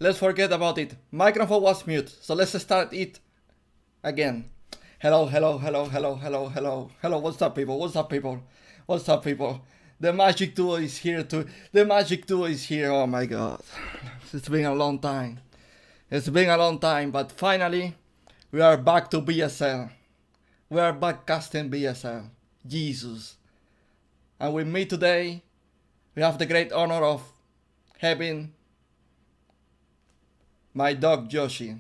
let's forget about it. Microphone was mute, so let's start it again. Hello, hello, hello, hello, hello, hello, hello. What's up, people? What's up, people? What's up, people? The magic duo is here too. The magic duo is here. Oh my god, it's been a long time. It's been a long time, but finally, we are back to BSL. We are back casting BSL. Jesus. And with me today, we have the great honor of having my dog Yoshi.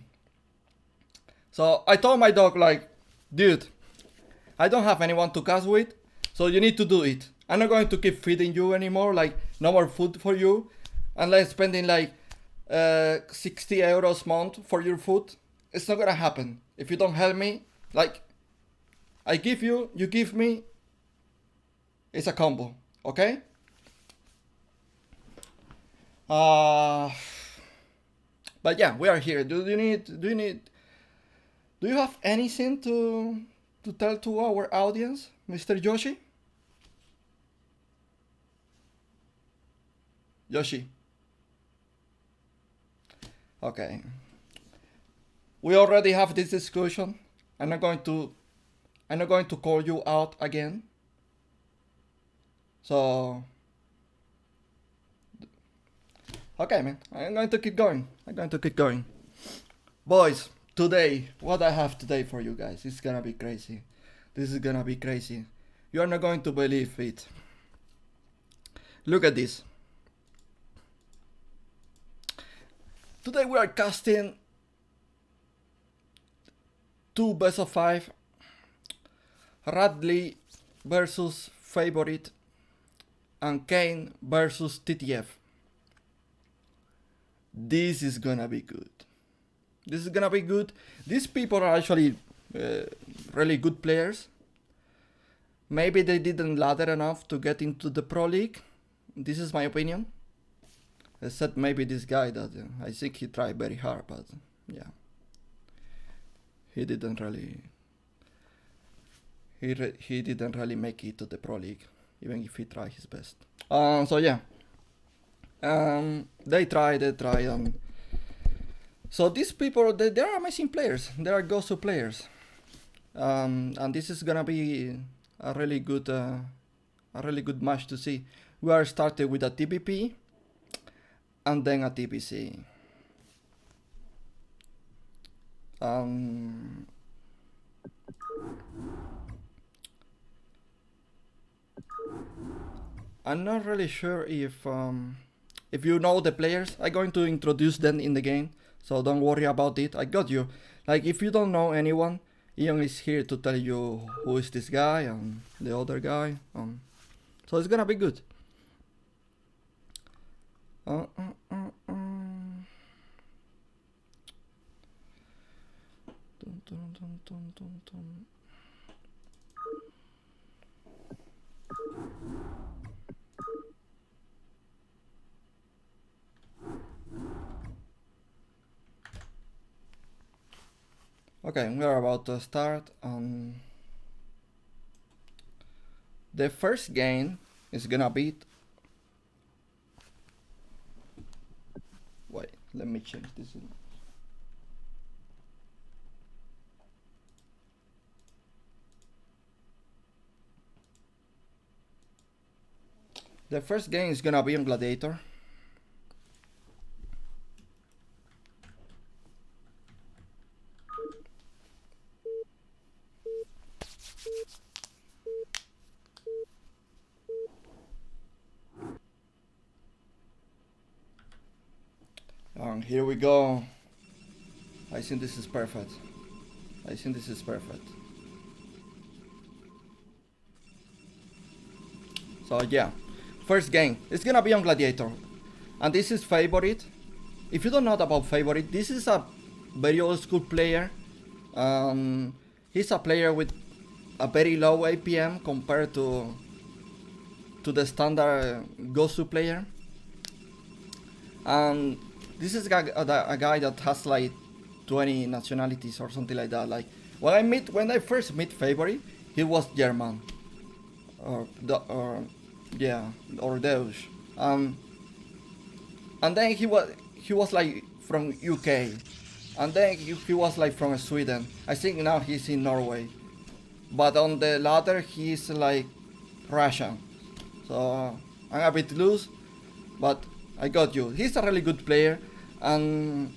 So I told my dog, like, dude, I don't have anyone to cast with, so you need to do it. I'm not going to keep feeding you anymore, like, no more food for you, unless spending like 60 euros a month for your food. It's not gonna happen. If you don't help me, like, I give you, you give me, it's a combo, okay? But yeah, we are here. Do you have anything to tell to our audience, Mr. Yoshi? Yoshi. Okay. We already have this discussion. I'm not going to call you out again. So okay, man. I'm going to keep going. Boys, today, what I have today for you guys, it's gonna be crazy. This is gonna be crazy. You are not going to believe it. Look at this. Today we are casting 2 best of 5. Radley versus Favorit and Kame versus TTF. This is gonna be good. This is gonna be good. These people are actually really good players. Maybe they didn't ladder enough to get into the Pro League. This is my opinion. Except maybe this guy that I think he tried very hard, but yeah, he didn't really. He didn't really make it to the Pro League, even if he tried his best. So yeah. They tried. So these people, they are amazing players. They are Gosu players. And this is gonna be a really good match to see. We are starting with a TPP and then a TPC. I'm not really sure if you know the players. I'm going to introduce them in the game, so don't worry about it. I got you. Like, if you don't know anyone, Ian is here to tell you who is this guy and the other guy. So it's gonna be good. Okay, we are about to start. The first game is gonna be. Wait, let me change this. The first game is gonna be on Gladiator. And here we go. I think this is perfect. So yeah, first game. It's gonna be on Gladiator. And this is Favorit. If you don't know about Favorit, this is a very old school player. He's a player with a very low APM compared to the standard Gosu player. And this is a guy that has like 20 nationalities or something like that. Like, when I first meet Favorit, he was German or Deutsch. And then he was like from UK, and then he was like from Sweden. I think now he's in Norway, but on the ladder he's like Russian. So I'm a bit loose, but I got you. He's a really good player, and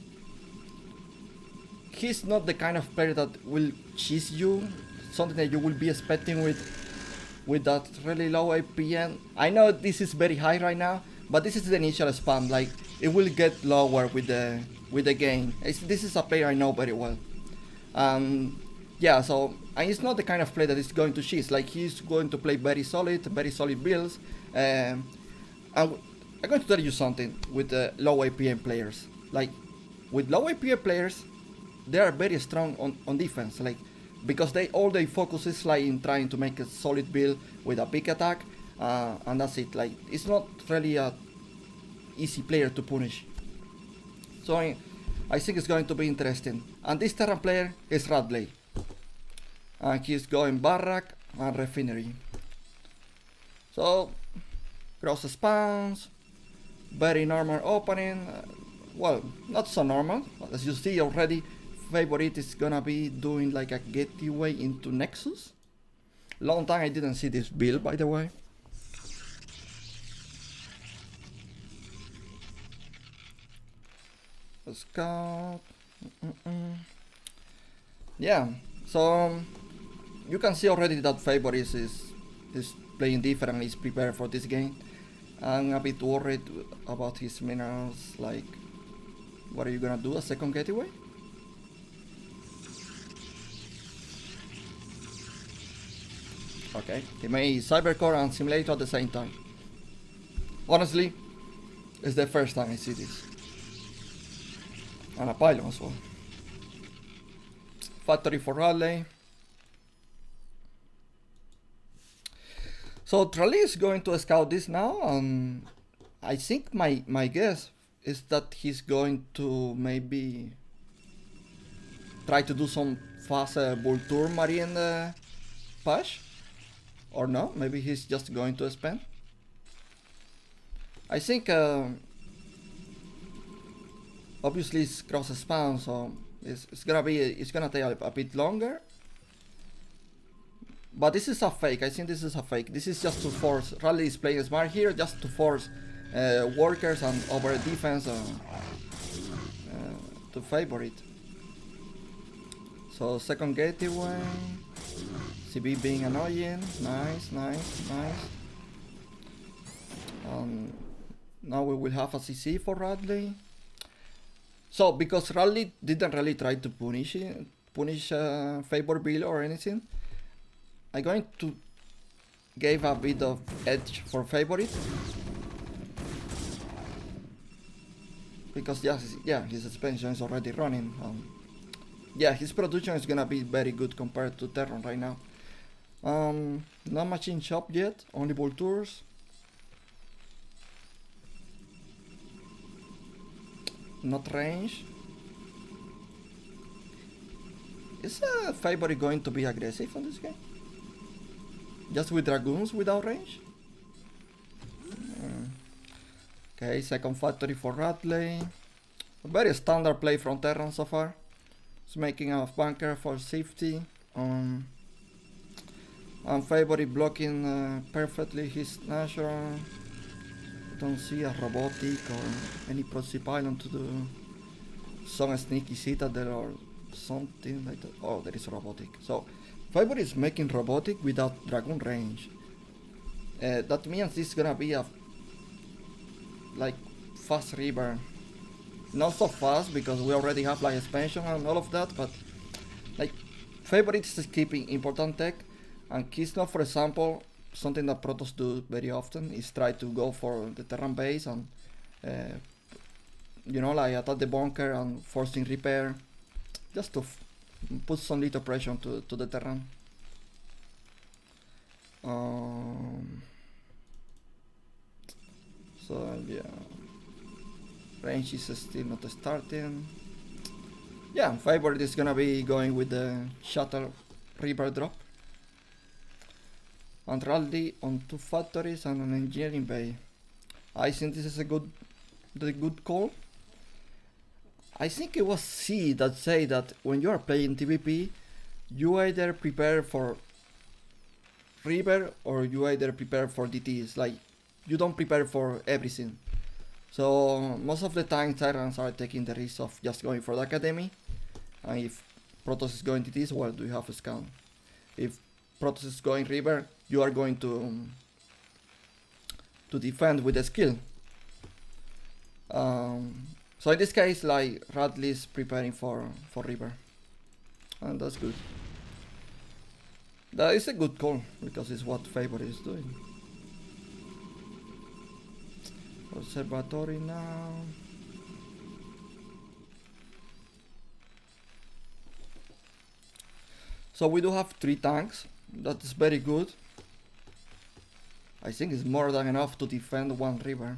he's not the kind of player that will cheese you, something that you will be expecting with that really low APN. I know this is very high right now, but this is the initial spam. Like it will get lower with the game. This is a player I know very well. Yeah, so and he's not the kind of player that is going to cheese. Like he's going to play very solid builds. And I'm going to tell you something with the low APM players. Like with low APM players, they are very strong on defense. Like because all they focus is like in trying to make a solid build with a big attack, and that's it. Like it's not really a easy player to punish. So I think it's going to be interesting. And this Terran player is Radley, and he's going Barrack and Refinery. So cross spawns, very normal opening. Well, not so normal, but as you see already, Favorit is gonna be doing like a gateway into Nexus. Long time I didn't see this build, by the way. Scout. Yeah, so you can see already that Favorit is playing differently, is prepared for this game. I'm a bit worried about his minerals. Like, what are you gonna do? A second gateway? Okay, he made Cybercore and Simulator at the same time. Honestly, it's the first time I see this. And a pylon as well. Factory for Radley. So Radley is going to scout this now, and I think my guess is that he's going to maybe try to do some fast Vulture Marine push. Or no, maybe he's just going to spend. I think obviously it's cross spam, so it's gonna take a bit longer. But this is a fake. I think this is a fake. This is just to force. Radley is playing smart here, just to force workers and over defense to Favorit. So second gateway. CB being annoying. Nice. Now we will have a CC for Radley. So because Radley didn't really try to punish Favor Bill or anything, I'm going to give a bit of edge for Favorit. Because yeah, his expansion is already running. Yeah, his production is gonna be very good compared to Terran right now. Not much in shop yet, only Vultures. Not range. Is Favorit going to be aggressive on this game? Just with Dragoons without range? Okay, second factory for Radley. A very standard play from Terran so far. It's making a bunker for safety. And Favorit blocking perfectly his natural. Don't see a robotic or any proxy pylon to do some sneaky citadel or something like that. Oh, there is robotic. So Favorit is making robotic without dragon range. That means this is gonna be a like fast reburn. Not so fast because we already have like expansion and all of that, but like Favorit is keeping important tech, and Kisno, for example, something that Protoss do very often is try to go for the Terran base and you know, like attack the bunker and forcing repair, just to put some little pressure to the Terran. So yeah, range is still not starting. Yeah, Favorit is gonna be going with the shuttle reaper drop. And Radley on 2 factories and an engineering bay. I think this is the good call. I think it was C that say that when you are playing TVP, you either prepare for River or you either prepare for DTs. Like, you don't prepare for everything. So most of the time Tyrants are taking the risk of just going for the Academy. And if Protoss is going DTs, well, do you have a scout? If Protoss is going River, you are going to defend with the skill. So in this case, like, Radley is preparing for River, and that's good. That is a good call because it's what Favorit is doing. Observatory now. So we do have 3 tanks. That is very good. I think it's more than enough to defend 1 river.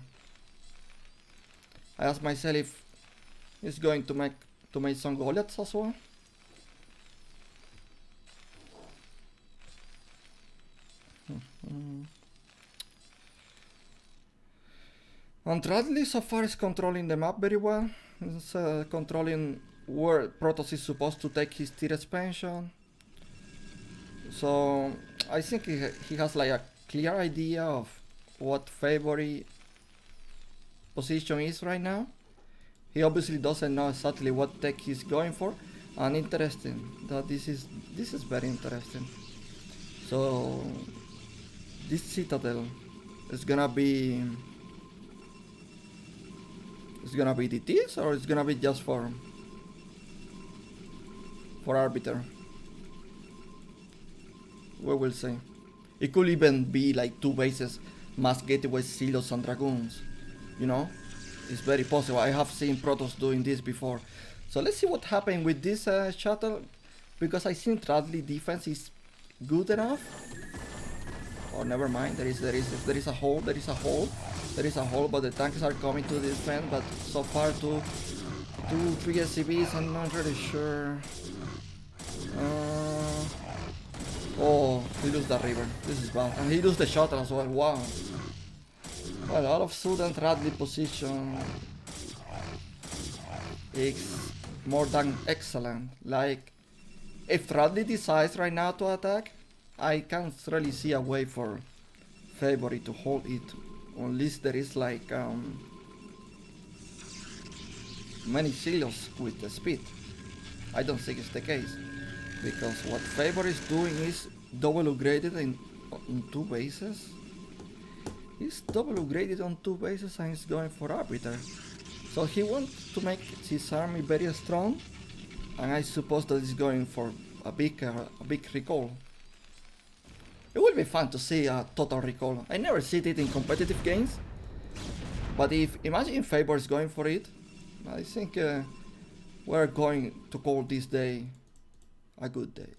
I asked myself if he's going to make some Goliaths as well. And Radley so far is controlling the map very well. He's controlling where Protoss is supposed to take his tier expansion. So I think he has like a clear idea of what Favorit position is right now. He obviously doesn't know exactly what tech he's going for, and interesting that this is very interesting. So this Citadel is gonna be DTs, or it's gonna be just for Arbiter. We will see. It could even be like 2 bases, mass gateway, silos and dragoons. You know, it's very possible. I have seen Protoss doing this before. So let's see what happened with this shuttle, because I think Radley defense is good enough. Oh, never mind. There is a hole. There is a hole. But the tanks are coming to defend. But so far, 3 SCVs. I'm not really sure. Oh, he loses the river. This is bad. And he loses the shuttle as well. Wow. Well, out of sudden, Radley position is more than excellent. Like, if Radley decides right now to attack, I can't really see a way for Favorit to hold it, unless there is like many silos with the speed. I don't think it's the case, because what Favorit is doing is double upgraded on 2 bases. He's double upgraded on 2 bases and he's going for Arbiter. So he wants to make his army very strong, and I suppose that he's going for a big recall. It will be fun to see a total recall. I never see it in competitive games, but imagine Favorit is going for it, I think we're going to call this day a good day.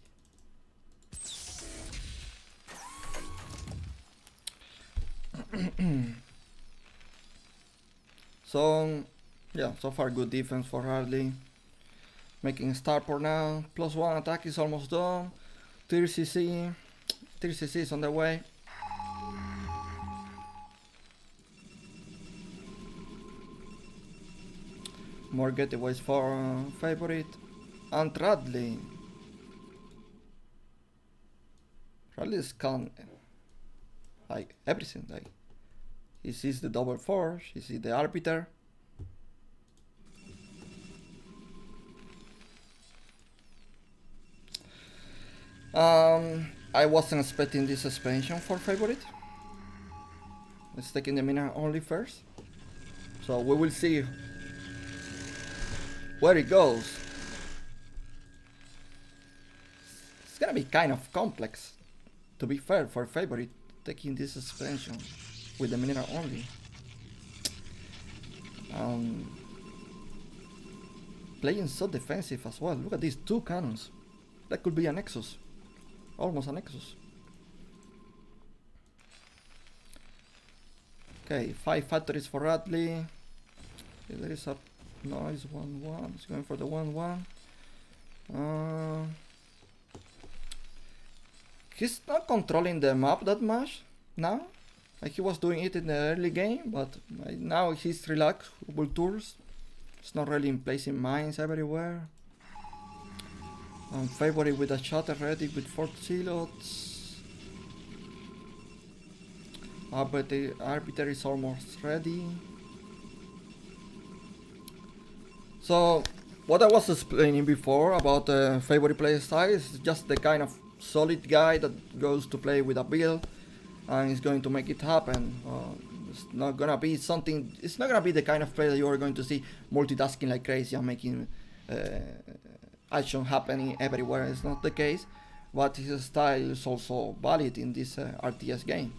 So yeah, so far good defense for Radley. Making starport now. +1 attack is almost done. 3 CC is on the way. More getaways for Favorit. And Radley. Radley is calm. Like everything. Like, he sees the double force, he sees the Arbiter. I wasn't expecting this expansion for Favorit. Let's take in the mineral only first. So we will see where it goes. It's gonna be kind of complex, to be fair, for Favorit taking this expansion with the mineral only. Playing so defensive as well. Look at these 2 cannons. That could be a Nexus. Almost a Nexus. Okay, 5 factories for Radley. There is a... No, it's 1-1. It's going for the 1-1. He's not controlling the map that much now. Like he was doing it in the early game, but now he's relaxed with tours. It's not really in placing mines everywhere. Favorit with a shutter ready with 4 silos. Arbiter is almost ready. So, what I was explaining before about the Favorit playstyle is just the kind of solid guy that goes to play with a build and is going to make it happen. It's not gonna be something. It's not gonna be the kind of play that you are going to see multitasking like crazy and making action happening everywhere. It's not the case, but his style is also valid in this RTS game.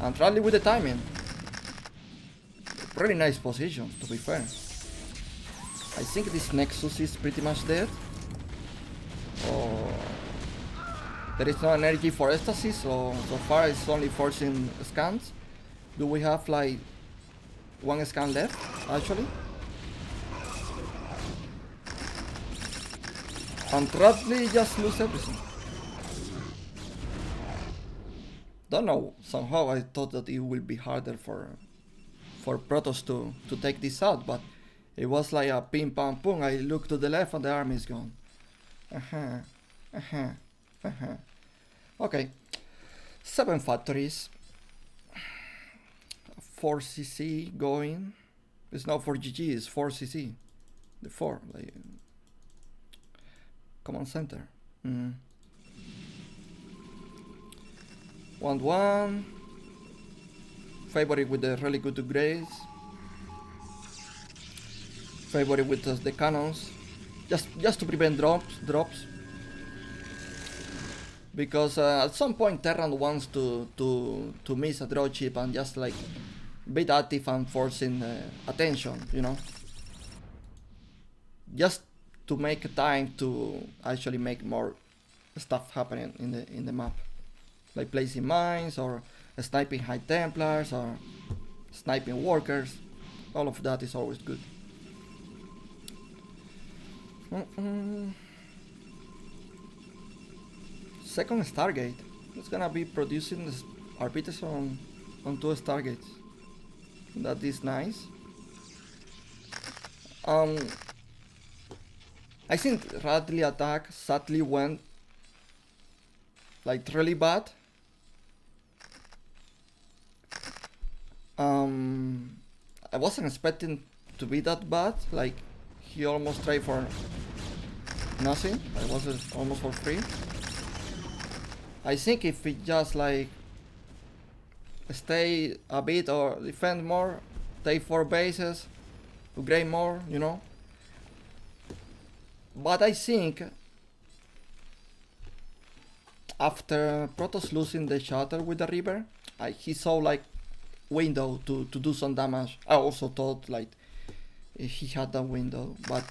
And Radley with the timing. Really nice position, to be fair. I think this Nexus is pretty much dead. There is no energy for Ecstasis, so far it's only forcing scans. Do we have like 1 scan left, actually? And Radley just lose everything. Don't know, somehow I thought that it will be harder for Protoss to take this out, but it was like a ping pong pong. I look to the left and the army is gone. Okay, 7 factories, 4 CC going. It's not 4 GG, it's 4 CC. The 4, like command center. 1-1. Favorit with the really good upgrades. Favorit with the cannons, just to prevent drops. Because at some point Terran wants to miss a draw chip and just like be active and forcing attention, you know. Just to make time to actually make more stuff happening in the map, like placing mines or sniping high templars or sniping workers. All of that is always good. Second Stargate. It's gonna be producing arbiters on 2 Stargates. That is nice. I think Radley attack sadly went like really bad. I wasn't expecting to be that bad. Like he almost tried for nothing. I was almost for free. I think if we just like stay a bit or defend more, take 4 bases, upgrade more, you know. But I think after Protoss losing the shutter with the Reaper, he saw like window to do some damage. I also thought like he had that window, but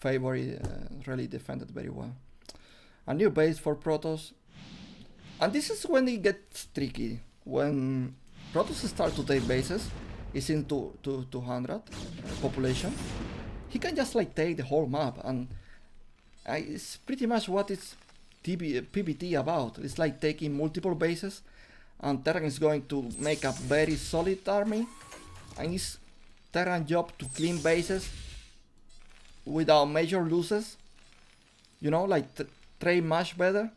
Favorit really defended very well. A new base for Protoss. And this is when it gets tricky. When Protoss start to take bases, it's into 200 population. He can just like take the whole map, and it's pretty much what it's PBT about. It's like taking multiple bases, and Terran is going to make a very solid army, and it's Terran's job to clean bases without major losses. You know, like trade much better,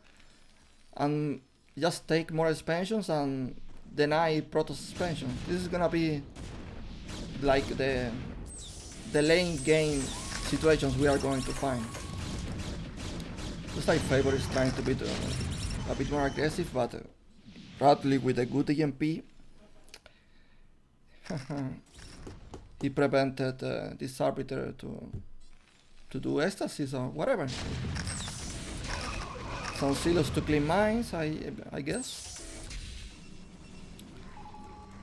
and just take more expansions and deny Protoss expansion. This is gonna be like the lane game situations we are going to find. Looks like Favorit is trying to be a bit more aggressive, but Radley with a good EMP. He prevented this arbiter to do ecstasis or whatever. Some silos to clean mines, I guess.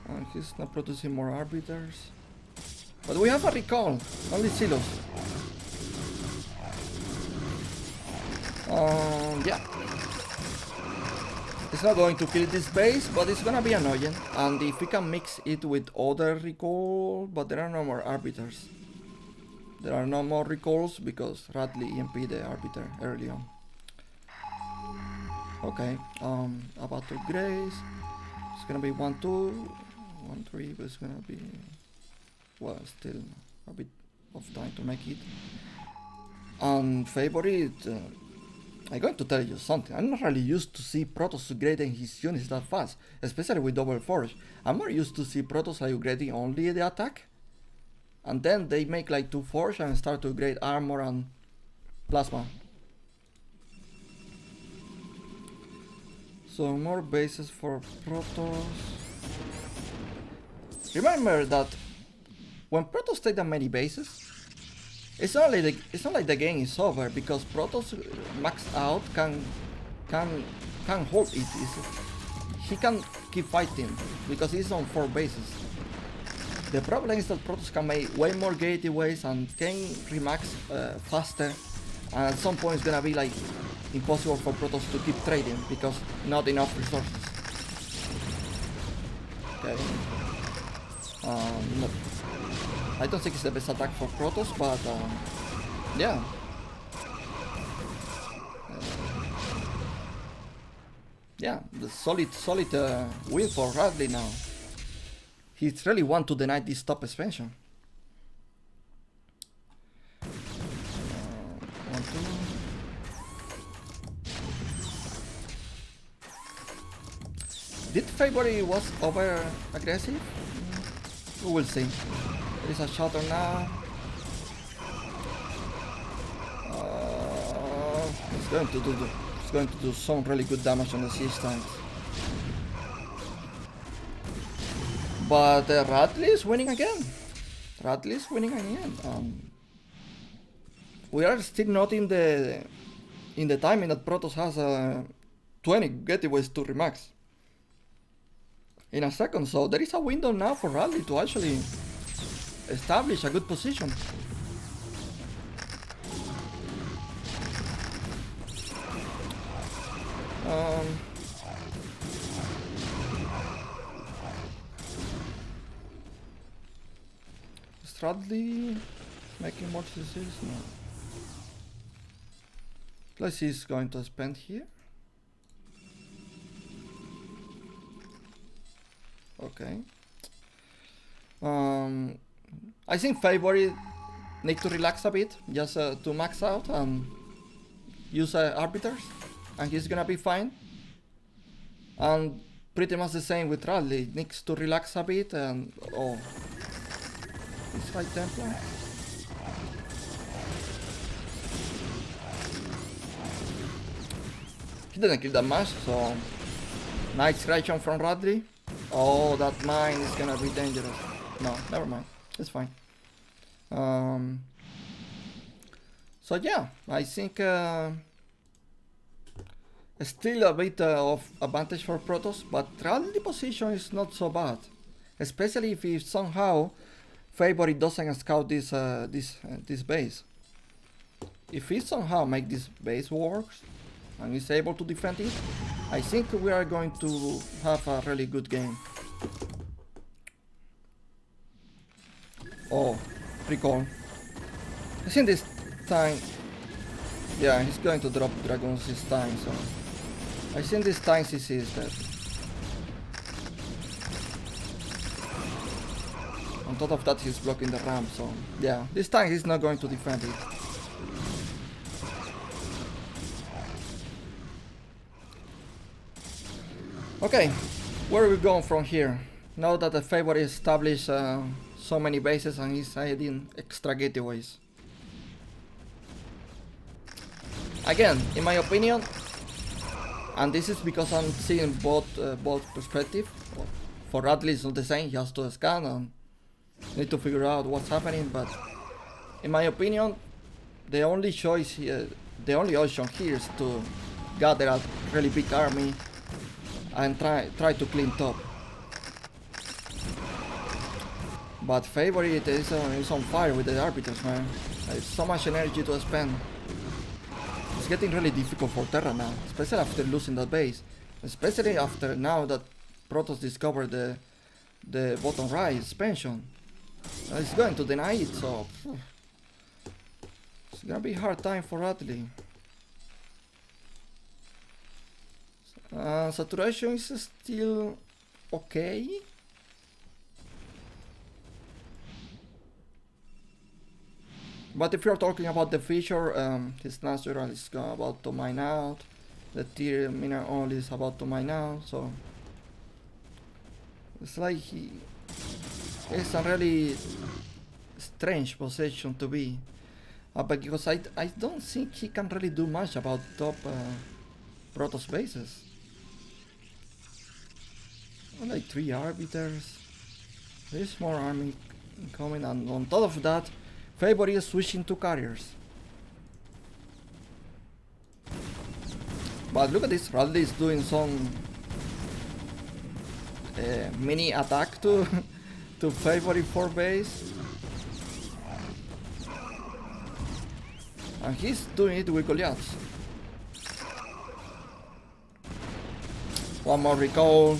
And he's not producing more arbiters. But we have a recall, only silos. Yeah. It's not going to kill this base, but it's gonna be annoying. And if we can mix it with other recall, but there are no more arbiters. There are no more recalls because Radley EMP the arbiter early on. Okay, about to grace. It's gonna be 1-2, 1-3, but it's gonna be, well, still a bit of time to make it. And Favorit, I'm going to tell you something. I'm not really used to see Protoss upgrading his units that fast, especially with double forge. I'm more used to see Protoss like upgrading only the attack, and then they make like 2 forge and start to upgrade armor and plasma. So more bases for Protoss. Remember that when Protoss take that many bases, it's not like the game is over, because Protoss maxed out can hold it. He can keep fighting because he's on 4 bases. The problem is that Protoss can make way more gateways and can remax faster, and at some point it's gonna be like impossible for Protoss to keep trading because not enough resources. Okay. No. I don't think it's the best attack for Protoss, but yeah. Yeah, the solid win for Radley now. He really want to deny this top expansion. 1, 2. Did Favorit was over aggressive? We will see. There is a shutter now. It's going to do some really good damage on the siege tanks. But Radley is winning again. Radley is winning again. We are still not in the timing that Protoss has 20 gateways to remax in a second, so there is a window now for Radley to actually establish a good position. Is Radley making more decisions? No. Let's see, he's going to spend here. Okay. I think Favorit need to relax a bit, just to max out and use arbiters, and he's gonna be fine. And pretty much the same with Radley, needs to relax a bit and it's High Templar. He didn't kill that much, so nice reaction from Radley. Oh, that mine is gonna be dangerous. No, never mind. It's fine. So yeah, I think still a bit of advantage for Protoss, but Radley position is not so bad, especially if somehow Favorit doesn't scout this base. If he somehow make this base works and is able to defend it, I think we are going to have a really good game. Oh, recall. I think this time, yeah, he's going to drop dragons this time, so I think this time CC is dead. On top of that, he's blocking the ramp, so yeah, this time he's not going to defend it. Okay, where are we going from here? Now that the Favorit established so many bases and he's adding extra gateways. Again, in my opinion, and this is because I'm seeing both perspectives. For Radley it's not the same, he has to scan and need to figure out what's happening, but in my opinion, the only choice here, the only option here is to gather a really big army and try to clean top. But Favorit is on fire with the arbiters, man. There's so much energy to spend. It's getting really difficult for Terra now, especially after losing that base. Especially after now that Protoss discovered the bottom right expansion. It's going to deny it, so it's gonna be a hard time for Radley. Saturation is still okay. But if you're talking about the feature, his natural is about to mine out. The tier mineral only is about to mine out, so it's like it's a really strange position to be. Because I don't think he can really do much about top Protoss bases. Like 3 arbiters. There's more army coming, and on top of that, Favorit is switching to carriers. But look at this, Radley is doing some mini attack to to Favorit 4 base. And he's doing it with Goliaths. One more recall.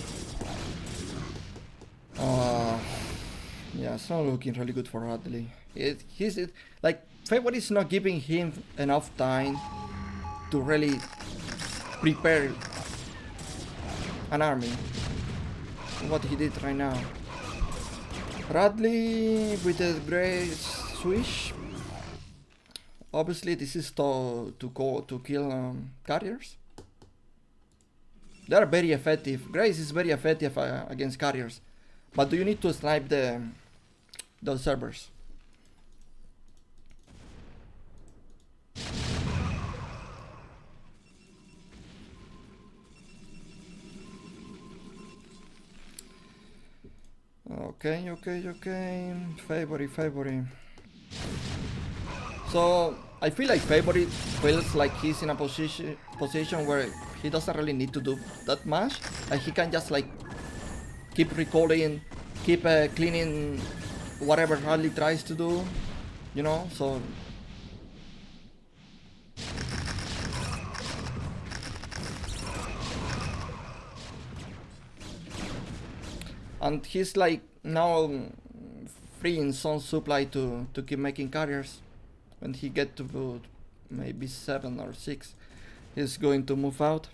Yeah, it's not looking really good for Radley. Like, Favorit is not giving him enough time to really prepare an army. What he did right now. Radley with a great swish. Obviously, this is to kill carriers. They are very effective. Grace is very effective against carriers, but do you need to snipe those servers? Okay. Favorit. So I feel like Favorit feels like he's in a position where he doesn't really need to do that much. Like, he can just like keep recalling, keep cleaning whatever Radley tries to do, you know. So and he's like now freeing some supply to keep making carriers. When he get to maybe 7 or 6, he's going to move out.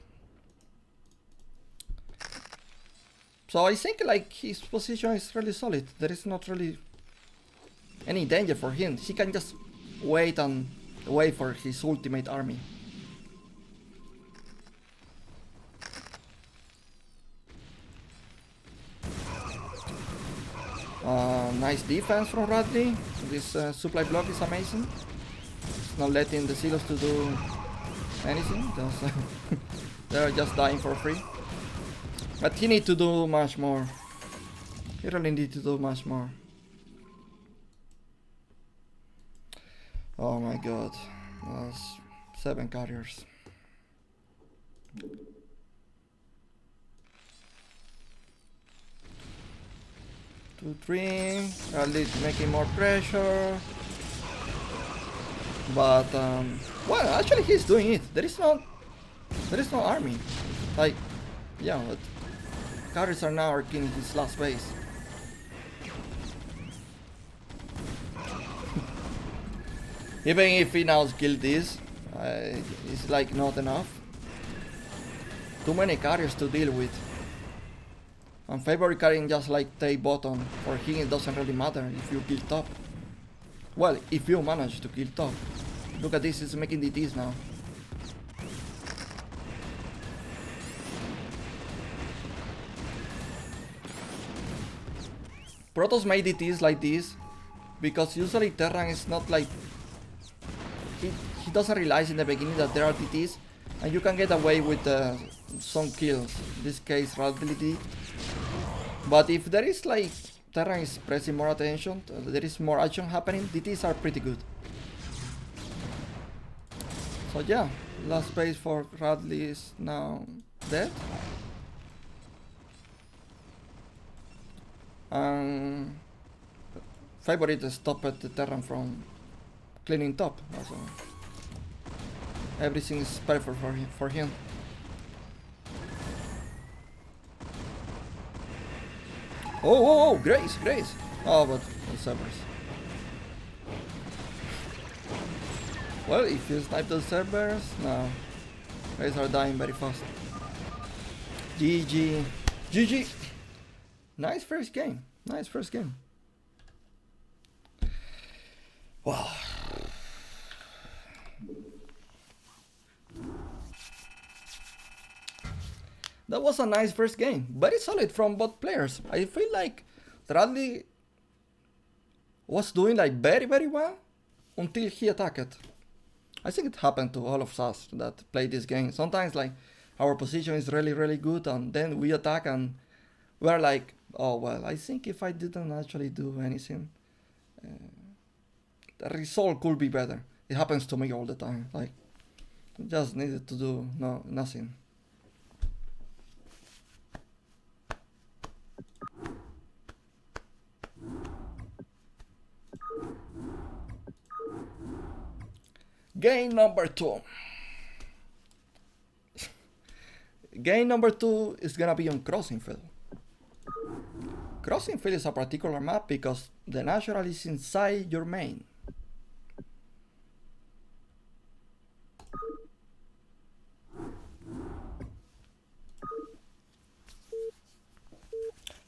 So I think like his position is really solid. There is not really any danger for him. He can just wait for his ultimate army. Nice defense from Radley. This supply block is amazing. It's not letting the silos to do anything. They're just dying for free. But he needs to do much more. He really needs to do much more. Oh my god. That's 7 carriers. 2, 3. Radley making more pressure. But well, actually he's doing it. There is no army. Like, yeah, but carriers are now killing his last base. Even if he now killed this, it's like not enough. Too many carriers to deal with. And Favorit carrying just like take bottom. For him it doesn't really matter if you kill top. Well, if you manage to kill top. Look at this, it's making DTs now. Protoss made DTs like this because usually Terran is not like... He doesn't realize in the beginning that there are DTs and you can get away with some kills. In this case, Radley did. But if there is like Terran is pressing more attention, there is more action happening, DTs are pretty good. So yeah, last base for Radley is now dead. Favorit stopped the Terran from cleaning top. So everything is perfect for him. Oh, Grace. Oh, but servers. Well, if you snipe the servers, no. Grace are dying very fast. GG. Nice first game. Nice first game. Wow. That was a nice first game. Very solid from both players. I feel like Radley was doing like very well until he attacked. I think it happened to all of us that play this game. Sometimes like our position is really good and then we attack and we're like, oh well, I think if I didn't actually do anything, the result could be better. It happens to me all the time. Like, just needed to do nothing. Game number 2. Game number 2 is gonna be on Crossing Field. Crossing Field is a particular map because the natural is inside your main.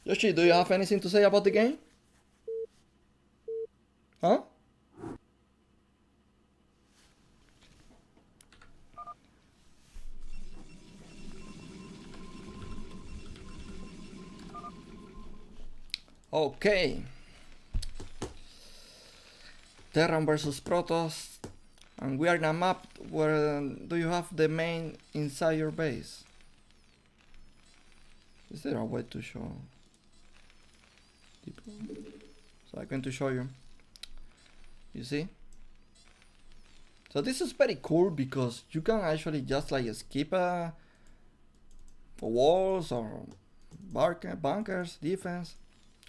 Yoshi, do you have anything to say about the game? Huh? Okay. Terran versus Protoss. And we are in a map where do you have the main inside your base? Is there a way to show? So I'm going to show you. You see? So this is very cool because you can actually just like skip walls or bunkers, defense,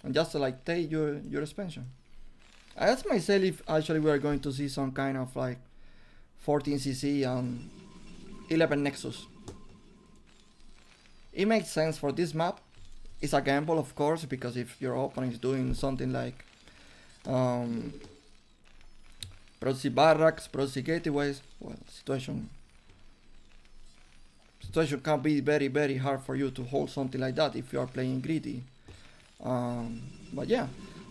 and just like take your expansion. I asked myself if actually we are going to see some kind of like 14cc and 11 Nexus. It makes sense for this map. It's a gamble, of course, because if your opponent is doing something like proxy barracks, proxy gateways, well, situation can be very hard for you to hold something like that if you are playing greedy. But yeah,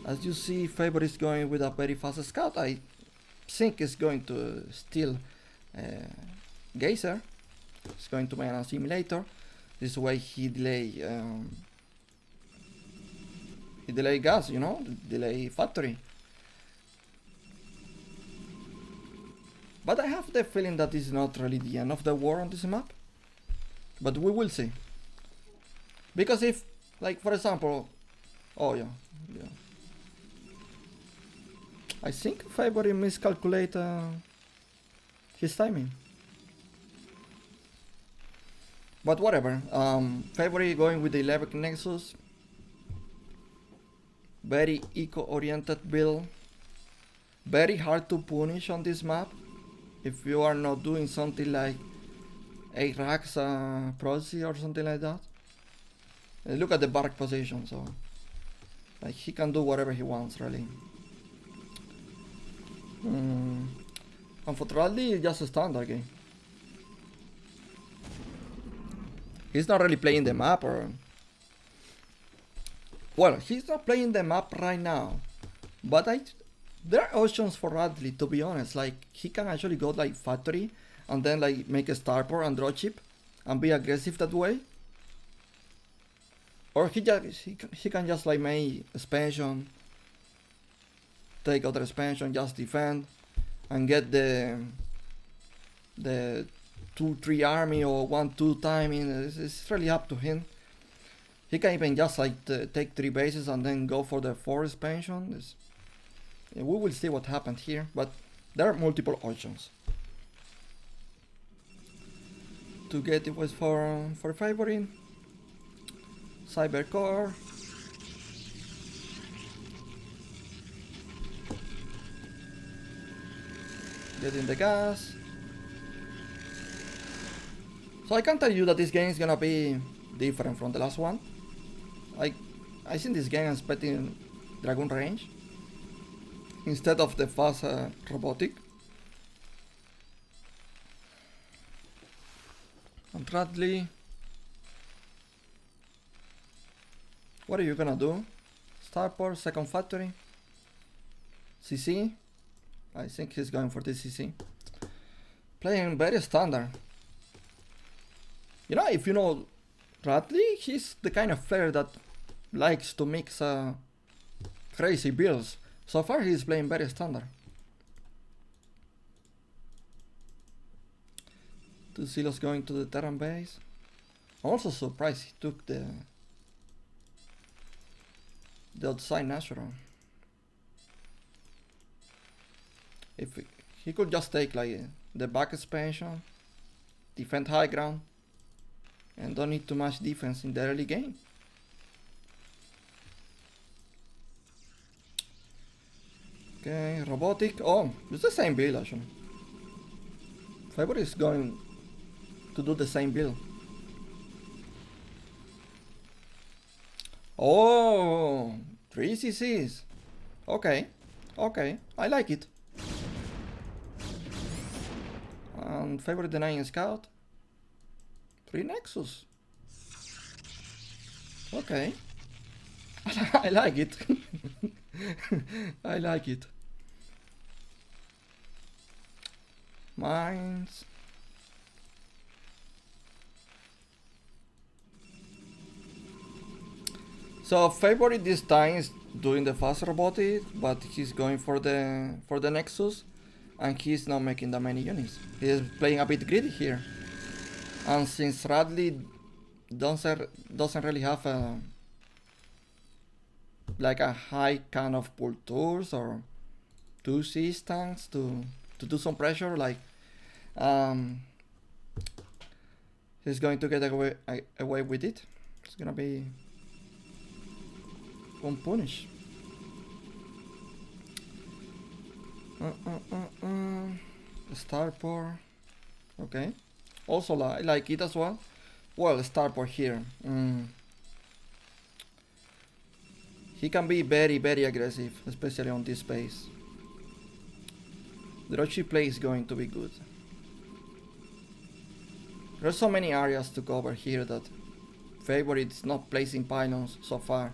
as you see, Favorit is going with a very fast scout. I think it's going to steal Geyser. It's going to make an assimilator. This way he delay gas, you know, delay factory. But I have the feeling that this is not really the end of the war on this map. But we will see. Because if, like for example, oh yeah. I think Favorit miscalculate his timing. But whatever, Favorit going with the 11 Nexus. Very eco-oriented build. Very hard to punish on this map. If you are not doing something like 8 racks proxy or something like that. Look at the barrack position, so like he can do whatever he wants really. And for Radley, it's just a standard game. He's not really playing the map or... Well, he's not playing the map right now. But there are options for Radley, to be honest. Like, he can actually go like factory and then like make a starport and draw chip and be aggressive that way. Or he can just like make expansion, take other expansion, just defend and get the 2-3 army or 1-2 timing. It's really up to him. He can even just like take 3 bases and then go for the 4 expansion. We will see what happened here, but there are multiple options to get it was for Favorit. Cybercore. Getting the gas. So I can tell you that this game is gonna be different from the last one. I think this game is expecting Dragon range instead of the fast robotic. And Radley. What are you gonna do? Starport, second factory. CC. I think he's going for the CC. Playing very standard. You know, if you know Radley, he's the kind of player that likes to mix crazy builds. So far he's playing very standard. Two Silos going to the Terran base. I'm also surprised he took the outside natural. If he could just take like the back expansion, defend high ground, and don't need too much defense in the early game. Okay, robotic. Oh, it's the same build actually. Favorit is going to do the same build. Oh, 3 CCs. Okay, okay, I like it. And Favorit denying scout. 3 Nexus. Okay. I like it. I like it. Mines. So Favorit this time is doing the fast robotic, but he's going for the Nexus, and he's not making that many units. He's playing a bit greedy here. And since Radley doesn't really have like a high kind of pull tools or 2 C's tanks to do some pressure, like he's going to get away with it. It's gonna be unpunished. Starport. Okay. Also I like it as well. Well, Starport here. He can be very, very aggressive, especially on this base. The ro8 play is going to be good. There are so many areas to cover here that Favorit is not placing pylons so far.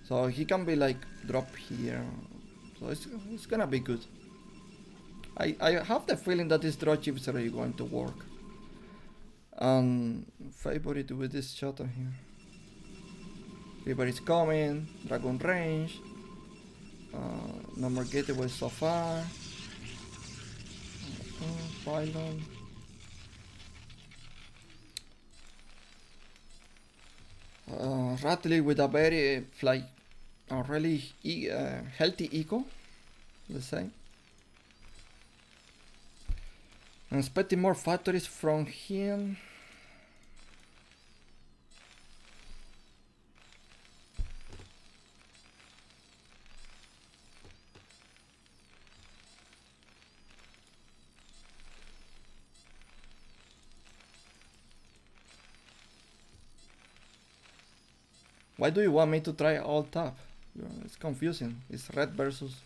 So he can be like drop here. So it's gonna be good. I have the feeling that this ro8 is really going to work. Favorit with this shutter here. Favorit is coming, dragon range. No more gateway so far. Pylon. Radley with a very like a really healthy eco, let's say. I'm expecting more factories from him. Why do you want me to try alt tab? It's confusing. It's red versus...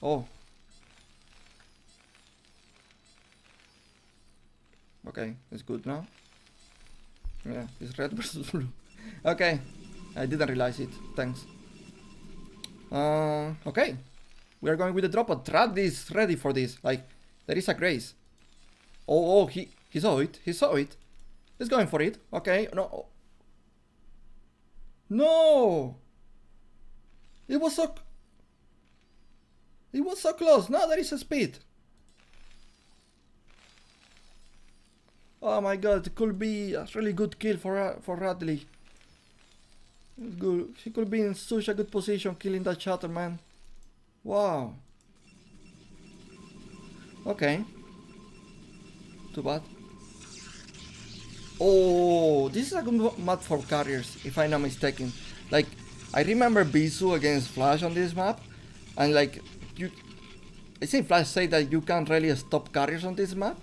Oh. Okay, it's good now. Yeah, it's red versus blue. Okay, I didn't realize it. Thanks. Okay. We are going with the drop, but Radley is ready for this. Like, there is a grace. Oh, he saw it. He saw it. He's going for it. Okay, no. No! It was so close. Now there is a speed. Oh my god, it could be a really good kill for Radley. Good. He could be in such a good position killing that shatter, man. Wow. Okay. Too bad. Oh, this is a good map for carriers, if I'm not mistaken. Like, I remember Bisu against Flash on this map, and like, I think Flash said that you can't really stop carriers on this map.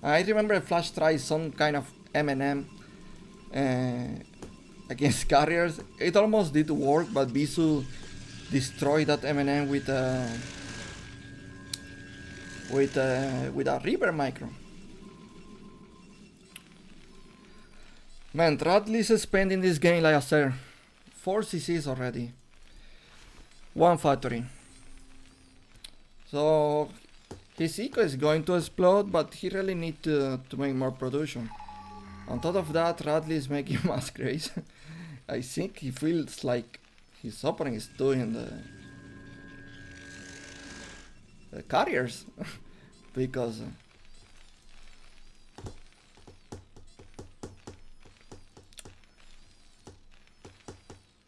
I remember Flash tried some kind of M&M against carriers. It almost did work, but Bisu destroyed that M&M with a Reaper micro. Man, Radley is spending this game like a sir. 4 CCs already. 1 factory. So his eco is going to explode, but he really needs to make more production. On top of that, Radley is making mass grace. I think he feels like his opponent is doing the carriers. Because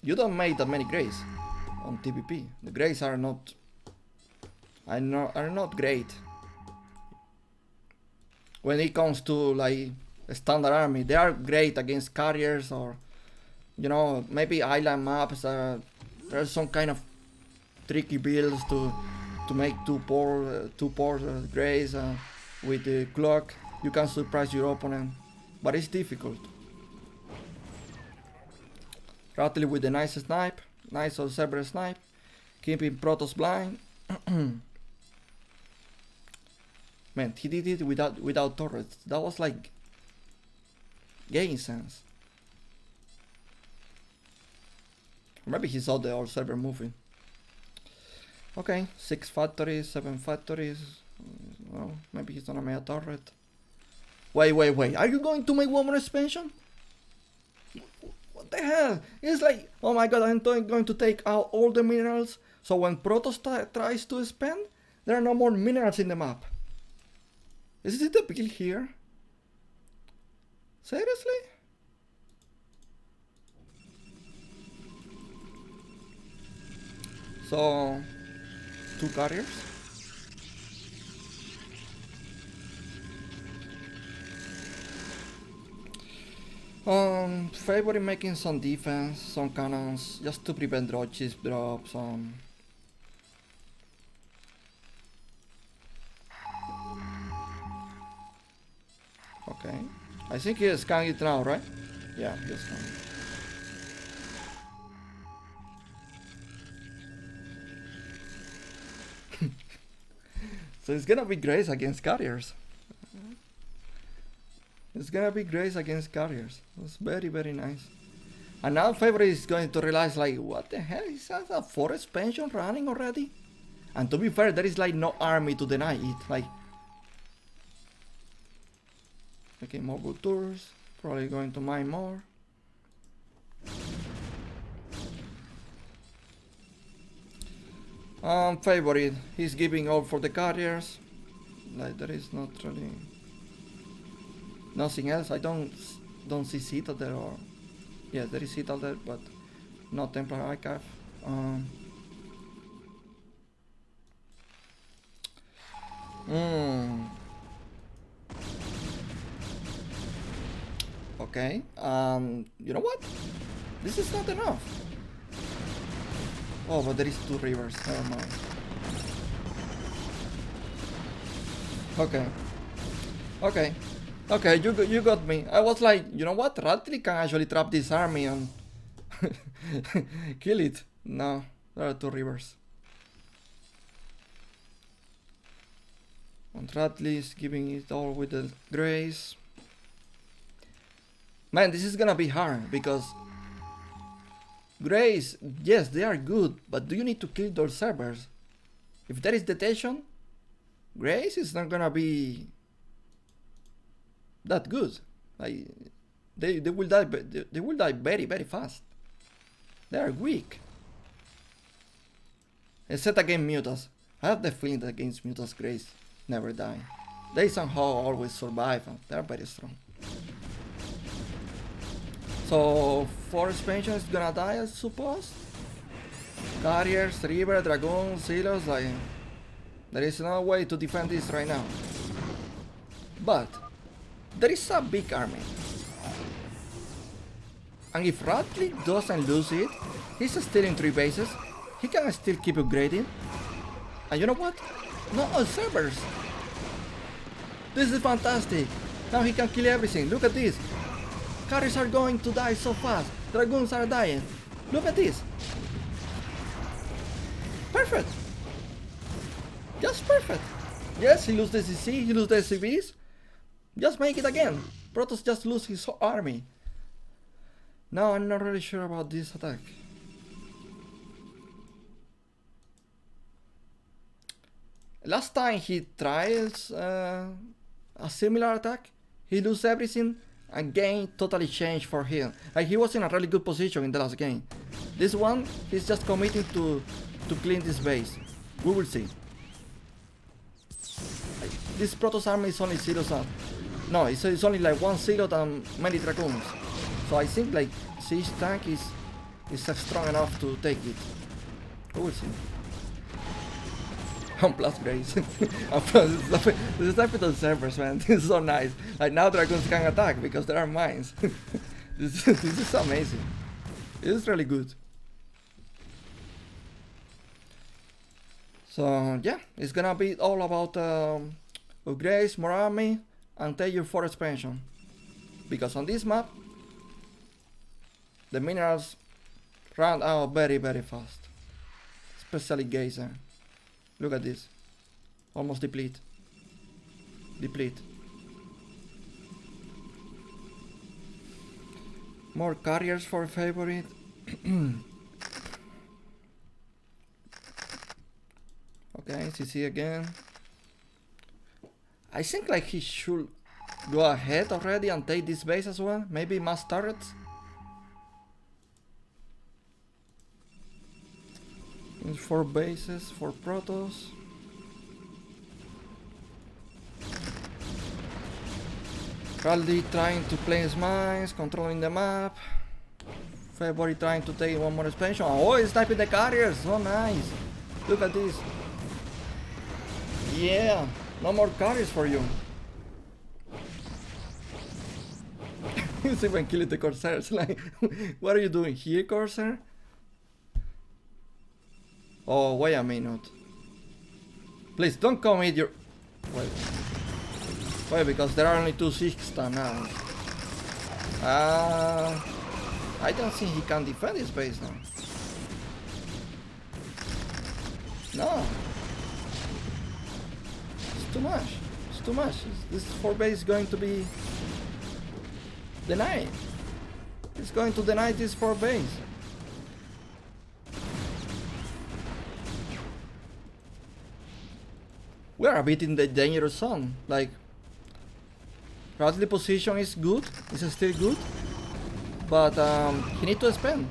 you don't make that many grays on TPP. The grays are not great when it comes to like a standard army. They are great against carriers, or you know, maybe island maps. There's some kind of tricky builds to make two poor grays with the clock. You can surprise your opponent, but it's difficult. Radley with the nice snipe, nice observer snipe, keeping Protoss blind. Man, he did it without turrets. That was like game sense. Maybe he saw the old server moving. Okay, 6 factories, 7 factories. Well, maybe he's gonna make a turret. Wait. Are you going to make one more expansion? What the hell? It's like, oh my god, I'm going to take out all the minerals. So when Protoss tries to expand, there are no more minerals in the map. Is it the build here? Seriously? So 2 carriers. Favorit making some defense, some cannons, just to prevent ro8 drops. Okay, I think he is scanning it now, right? Yeah, he is scanning. So it's gonna be grace against carriers. It's gonna be grace against carriers. It's very, very nice. And now Favorit is going to realize, like, what the hell? He has a 4 expansion running already? And to be fair, there is like no army to deny it. Like, okay, more vultures. Probably going to mine more. Favorit, he's giving all for the carriers. Like, there is not really nothing else. I don't see Citadel, or yes, there is Citadel, but not Templar Archive. Okay. You know what? This is not enough. Oh, but there is 2 rivers. Never mind. Okay, you got me. I was like, you know what? Radley can actually trap this army and kill it. No, there are 2 rivers. And Radley is giving it all with the grace. Man, this is gonna be hard because grace, yes, they are good, but do you need to kill those servers? If there is detention, grace is not gonna be that good. Like, they will die. They will die very, very fast. They are weak. Except against Mutas. I have the feeling that against Mutas, grace never die. They somehow always survive, and they are very strong. So 4 expansion is gonna die, I suppose. Carriers, river, dragoons, silos, like, there is no way to defend this right now. But there is a big army. And if Radley doesn't lose it, he's still in 3 bases. He can still keep upgrading. And you know what? No observers. This is fantastic. Now he can kill everything. Look at this. Carriers are going to die so fast. Dragoons are dying. Look at this. Perfect. Just perfect. Yes, he loses the CC, he loses the CVs. Just make it again. Protoss just lose his army. Now I'm not really sure about this attack. last time he tries a similar attack, he loses everything, and game totally changed for him. Like, he was in a really good position in the last game. This one, he's just committing to clean this base. We will see. Like, this Protoss army is only zeros and no, it's only like 1 zero and many dragoons. So I think like siege tank is strong enough to take it. We will see. And plus Grace. And plus the capital servers, man. This is so nice. Like, now dragons can attack because there are mines. this is amazing. It is really good. So yeah, it's gonna be all about upgrades, more army, and take your for expansion. Because on this map, the minerals run out very fast. Especially geyser. Look at this. Almost deplete. More carriers for Favorit. Okay, CC again. I think like he should go ahead already and take this base as well. Maybe mass turrets. 4 bases, 4 Protoss. Radley trying to place mines, controlling the map. Favorit trying to take one more expansion. Oh, he's sniping the carriers. So nice. Look at this. Yeah, no more carriers for you. He's even killing the Corsairs. Like, what are you doing here, Corsair? Oh, wait a minute. Please don't commit your... Wait, because there are only 2 Sixta now. I don't think he can defend his base now. No. It's too much. It's too much. This 4 base is going to be denied. It's going to deny this 4 base. We are a bit in the dangerous zone. Like, Radley position is good, it's still good, but he needs to expand.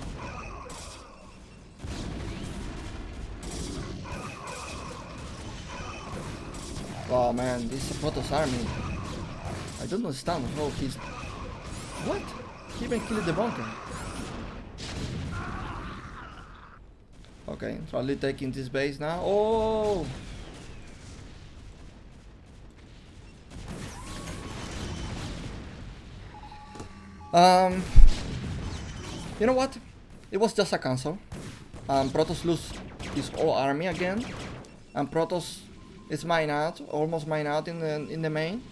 Oh man, this is Protoss army. I don't understand how he's... What? He even killed the bunker. Okay, Radley taking this base now. Oh! You know what? It was just a cancel. Protoss lose his whole army again, and Protoss is mine out, almost mine out in the main.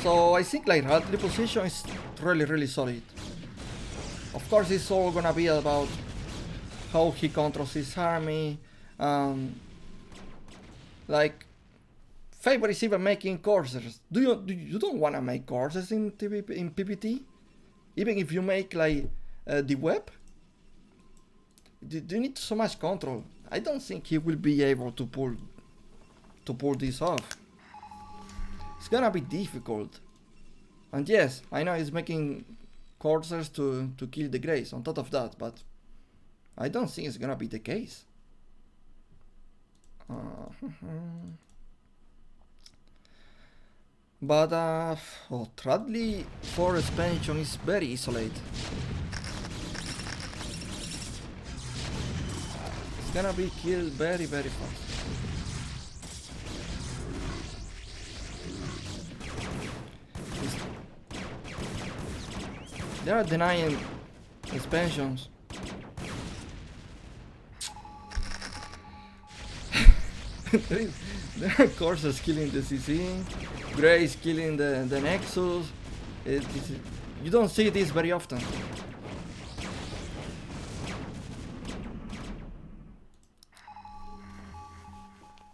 So I think like Radley position is really solid. Of course, it's all gonna be about how he controls his army. Like, Favorit is even making courses. You don't wanna make courses in PPT? Even if you make like the web? You need so much control. I don't think he will be able to pull this off. It's gonna be difficult. And yes, I know he's making courses to kill the Greys on top of that, but I don't think it's gonna be the case. But Radley for expansion is very isolated. It's gonna be killed very fast. They are denying expansions. There are courses killing the CC, Grace killing the Nexus. You don't see this very often.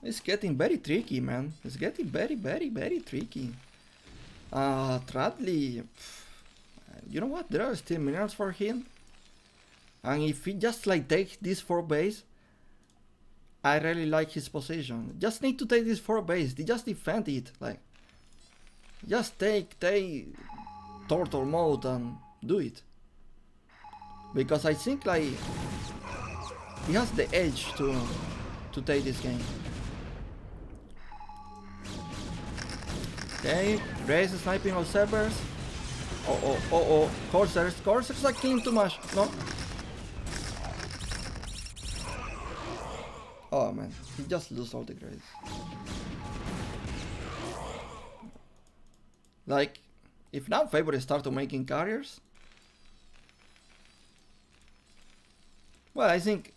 It's getting very tricky, man. It's getting very tricky. Radley, you know what? There are still minerals for him. And if he just like takes this 4 base, I really like his position. Just need to take this 4 base. Just defend it. Like, just take turtle mode and do it. Because I think like he has the edge to take this game. Okay, Grace is sniping all servers. Oh, Corsairs are killing too much, no? Oh man, he just lose all the Grace. Like, if now Favorit start to making carriers, well, I think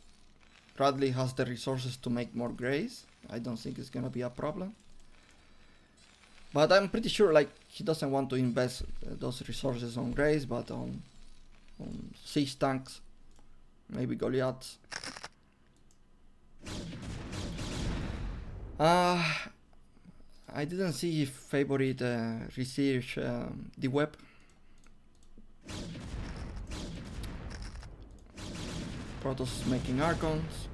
Radley has the resources to make more Grace. I don't think it's gonna be a problem. But I'm pretty sure like he doesn't want to invest those resources on Grace, but on siege tanks, maybe Goliaths. I didn't see if Favorit research the web. Protoss is making Archons.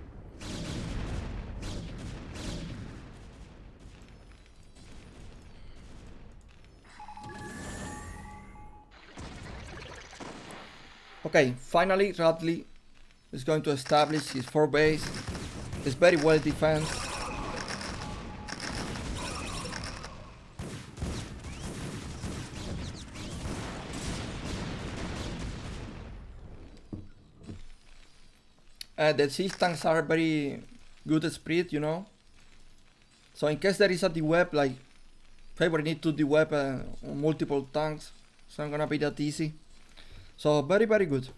Okay, finally Radley is going to establish his 4 base. It's very well defended. The siege tanks are very good spread, you know. So in case there is a deweb, like Favorit need to deweb on multiple tanks, it's not gonna be that easy. So very good.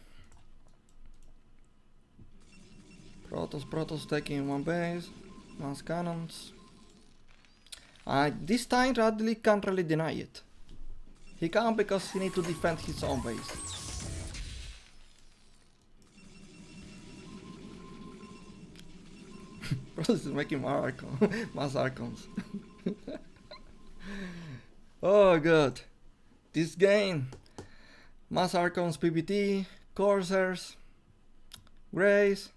Protoss taking 1 base, mass cannons. This time Radley can't really deny it. He can't because he needs to defend his own base. Protoss is making more mass Archons. Oh god. This game. Mass Archons PvT, Corsairs, Grace.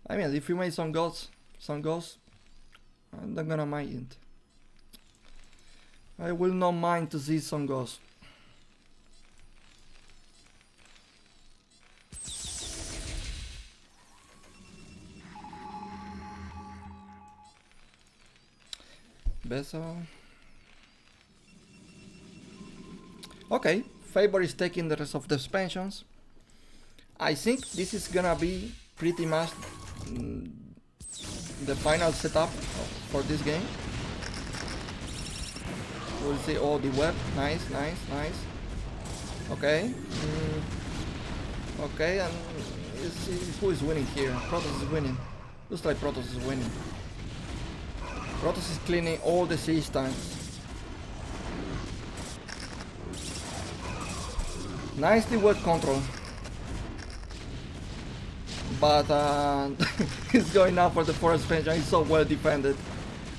I mean, if we made some ghosts, I'm not gonna mind it. I will not mind to see some ghosts. Vessel. Okay, Favorit is taking the rest of the expansions. I think this is gonna be pretty much the final setup for this game. We'll see all the web. Nice. Okay. Okay, and who is winning here? Protoss is winning. Looks like Protoss is winning. Protoss is cleaning all the siege tanks. Nicely web control. But he's going now for the forest expansion. He's so well defended.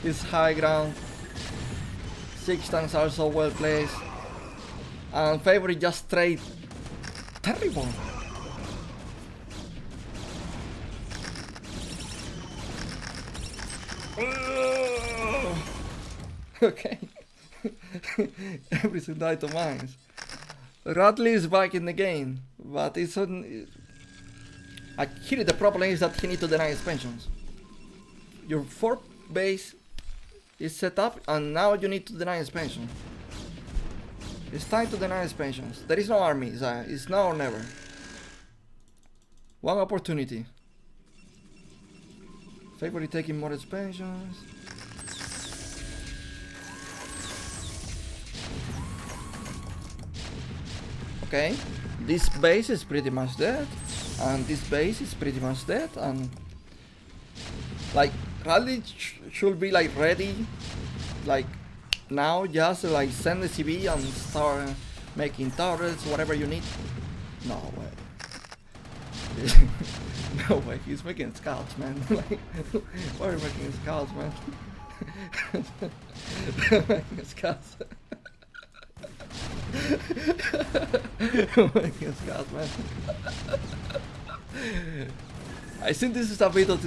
It's high ground. Siege tanks are so well placed. And Favorit just straight terrible. Okay. Everything died to mines. Radley is back in the game, but it's on. Here the problem is that he needs to deny expansions. Your 4 base is set up, and now you need to deny expansion. It's time to deny expansions. There is no army. It's now or never. One opportunity. Favorit taking more expansions. Okay, this base is pretty much dead, and this base is pretty much dead, and like Radley should be like ready, like now, just like send the CV and start making turrets, whatever you need. No way. No way, he's making scouts, man. Like, why are you making scouts, man? Making scouts. Making scouts, man. I think this is a bit of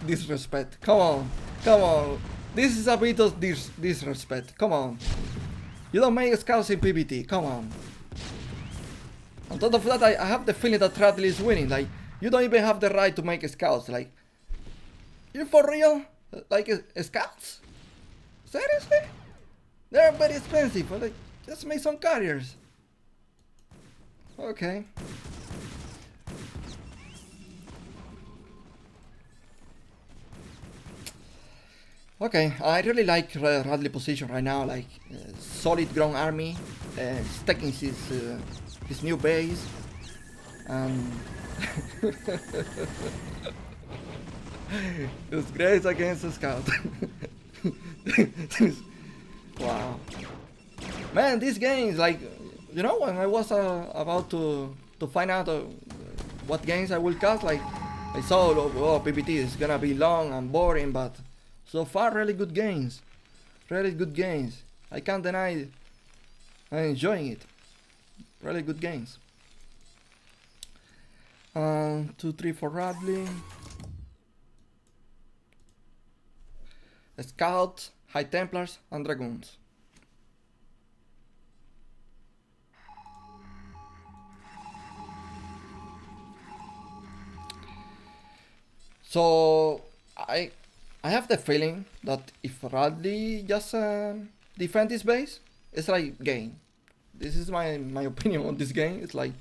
disrespect. Come on, come on. This is a bit of disrespect. Come on. You don't make scouts in PvT. Come on. On top of that, I have the feeling that Radley is winning. Like, you don't even have the right to make scouts. Like, you for real? Like, scouts? Seriously? They're very expensive. But like, just make some carriers. Okay. Okay, I really like Radley position right now, like solid ground army, stacking his new base, and it's great against the scout. Wow, man, this game is like, you know, when I was about to find out what games I will cast, like I saw, oh, PvT is gonna be long and boring, but so far, really good games. Really good games. I can't deny it. I'm enjoying it. Really good games. 2, 3 for Radley. Scouts, High Templars, and Dragoons. So I have the feeling that if Radley just defend his base, it's like game. This is my opinion on this game. It's like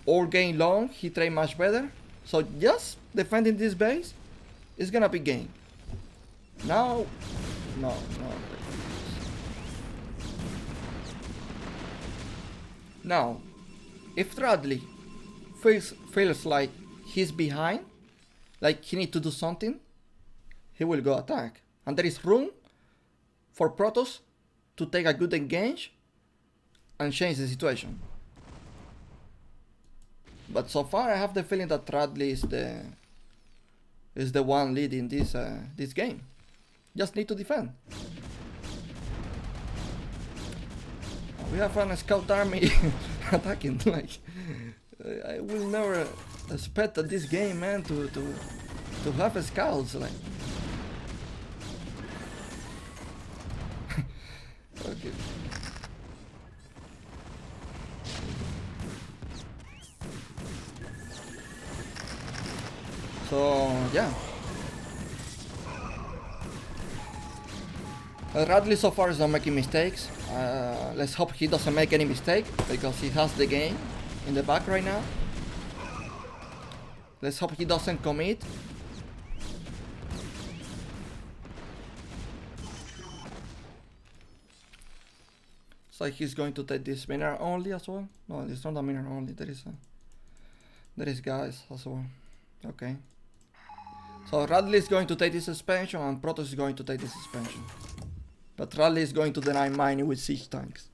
all game long, he trade much better. So just defending this base is gonna be game. Now, no. Now, if Radley feels like he's behind, like he need to do something, he will go attack. And there is room for Protoss to take a good engage and change the situation. But so far I have the feeling that Radley is the one leading this game. Just need to defend. We have a scout army attacking. Like, I will never expect at this game, man, to have scouts. Like, okay. So yeah, Radley so far is not making mistakes. Let's hope he doesn't make any mistake, because he has the game in the back right now. Let's hope he doesn't commit. So he's going to take this mineral only as well. No, it's not a mineral only. There is guys as well. Okay. So Radley is going to take this expansion and Protoss is going to take this expansion. But Radley is going to deny mining with siege tanks.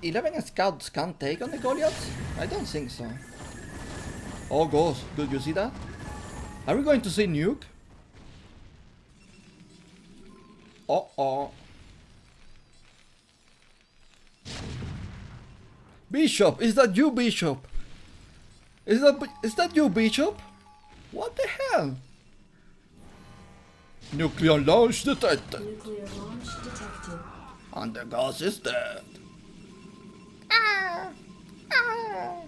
Eleven scouts can't take on the Goliaths? I don't think so. Oh, Ghost, did you see that? Are we going to see nuke? Uh-oh. Bishop, is that you, Bishop? Is that you, Bishop? What the hell? Nuclear launch detected. Nuclear launch detected. And the gas is dead. Ah! Ah!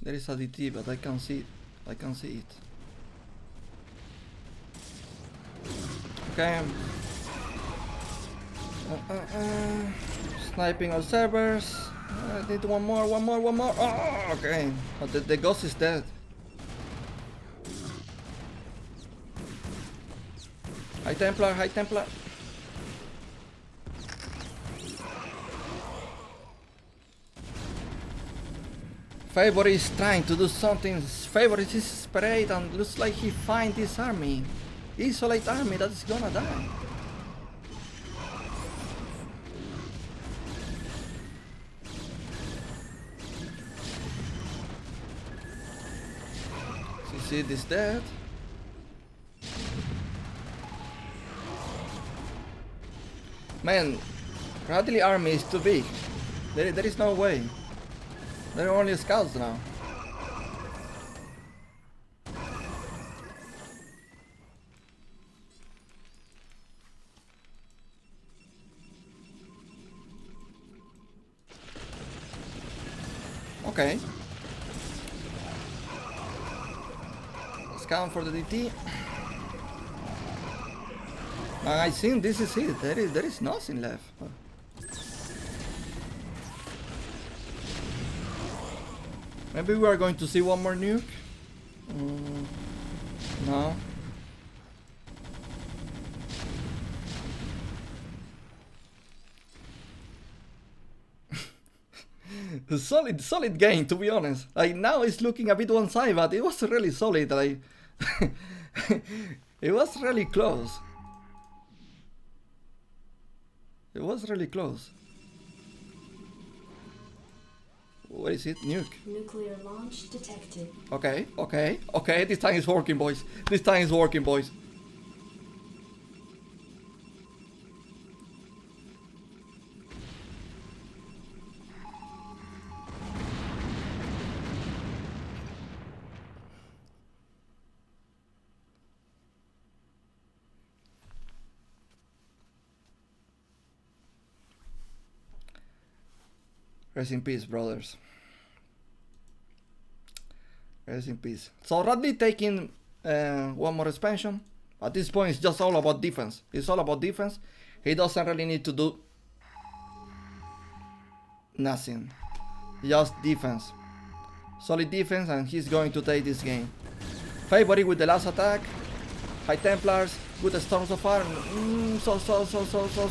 There is a DT, but I can't see it. I can't see it. Okay. Sniping all servers. I need one more. Oh, okay. But the ghost is dead. High Templar. Favorit is trying to do something. Favorit is desperate and looks like he finds this army. Isolate army that is gonna die. CC is dead. Man, Radley army is too big. There is no way. There are only scouts now. Okay. Scout for the DT. I think this is it. There is nothing left. Maybe we are going to see one more nuke. No. Solid game, to be honest. Like now it's looking a bit one side, but it was really solid. Like it was really close. It was really close. What is it? Nuke. Nuclear launch detected. Okay, okay, okay. This time is working, boys. This time is working, boys. Rest in peace, brothers. Rest in peace. So Radley taking one more expansion. At this point, it's just all about defense. It's all about defense. He doesn't really need to do nothing. Just defense. Solid defense, and he's going to take this game. Favorit with the last attack. High Templars. Good storm so far.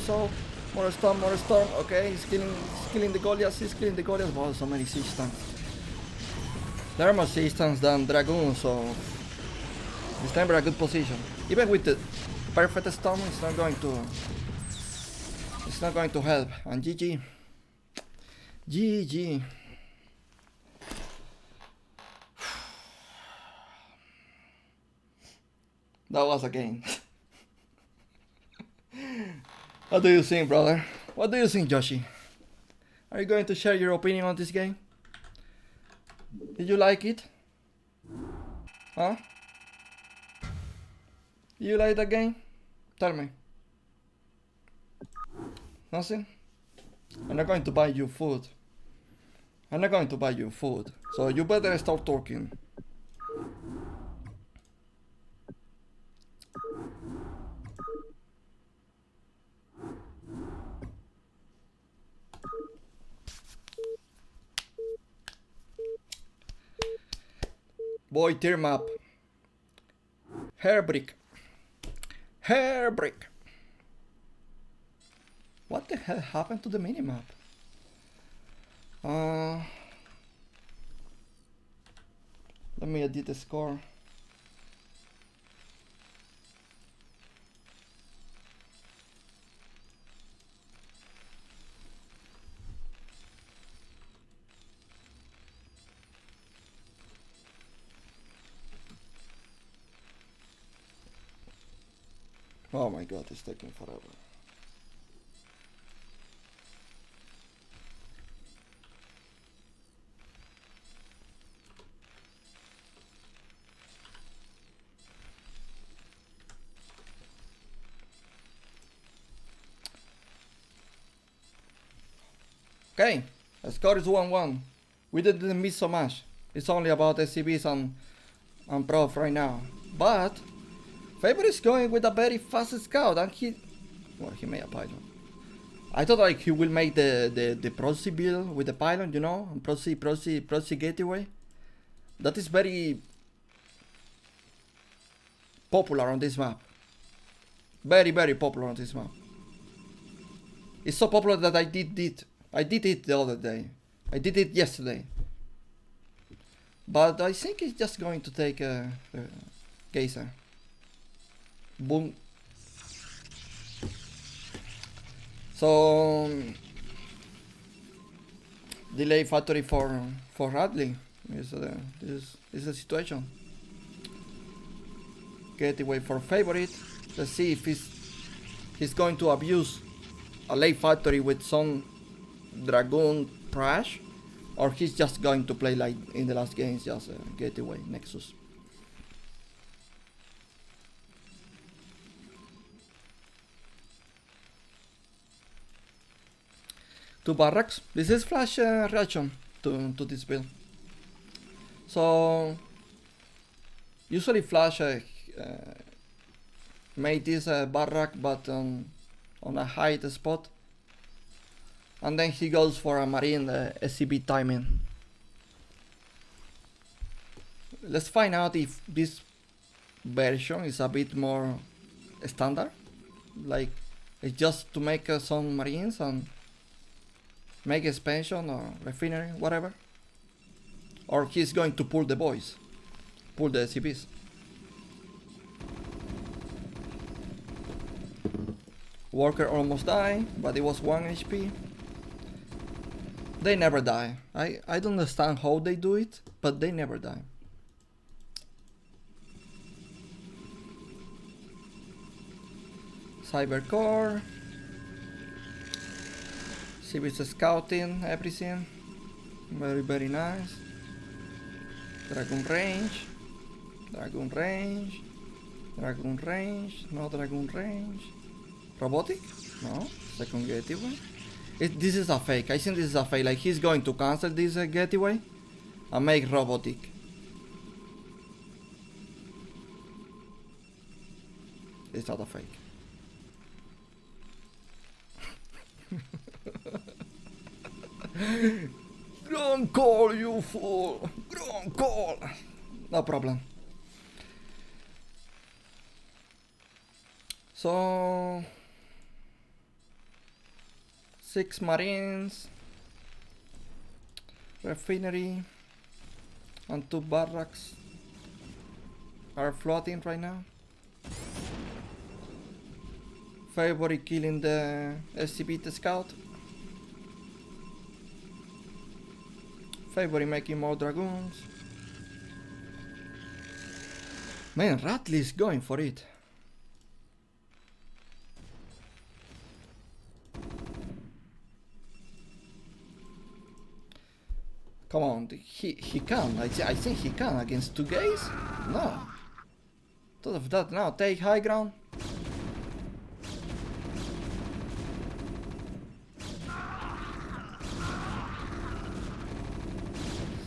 So. More storm. Okay, he's killing the Goliaths. He's killing the Goliaths. Wow, so many siege tanks. There are more siege tanks than Dragoons, so this time we're in a good position. Even with the perfect storm, it's not going to help. And GG. GG. That was a game. What do you think, brother? What do you think, Joshi? Are you going to share your opinion on this game? Did you like it? Huh? You like the game? Tell me. Nothing? I'm not going to buy you food. I'm not going to buy you food. So you better start talking. Boy, tier map. Hairbrick. What the hell happened to the minimap? Let me edit the score. Oh my god, it's taking forever. Okay, the score is 1-1. We didn't miss so much. It's only about SCBs and prof right now. But Favorit is going with a very fast scout, and he made a pylon. I thought like he will make the proxy build with the pylon, you know, and proxy gateway. That is very popular on this map. Very popular on this map. It's so popular that I did it the other day. I did it yesterday. But I think it's just going to take a geyser. Boom. So delay factory for Radley is the situation. Gateway for Favorit. Let's see if he's going to abuse a late factory with some Dragoon Prash, or he's just going to play like in the last games, just Gateway Nexus. Two barracks. This is flash reaction to this build. So usually flash made this barrack but on a high spot, and then he goes for a marine SCP timing. Let's find out if this version is a bit more standard, like it's just to make some marines and make expansion or refinery, whatever, or he's going to pull the boys, pull the SCPs. Worker almost died, but it was 1 HP. They never die. I don't understand how they do it, but they never die. Cybercore. Civics scouting, everything. Very nice. Dragoon range. Dragoon range. Dragoon range. No Dragoon range. Robotic? No. Second gateway. This is a fake. I think this is a fake. Like he's going to cancel this gateway and make robotic. It's not a fake. Ground call, you fool! Ground call! No problem. So 6 marines, refinery, and 2 barracks are floating right now. Favorit killing the SCP scout. Favorit making more dragoons. Man, Radley is going for it. Come on, he can. I think he can against 2 gays? No. Thought of that now. Take high ground.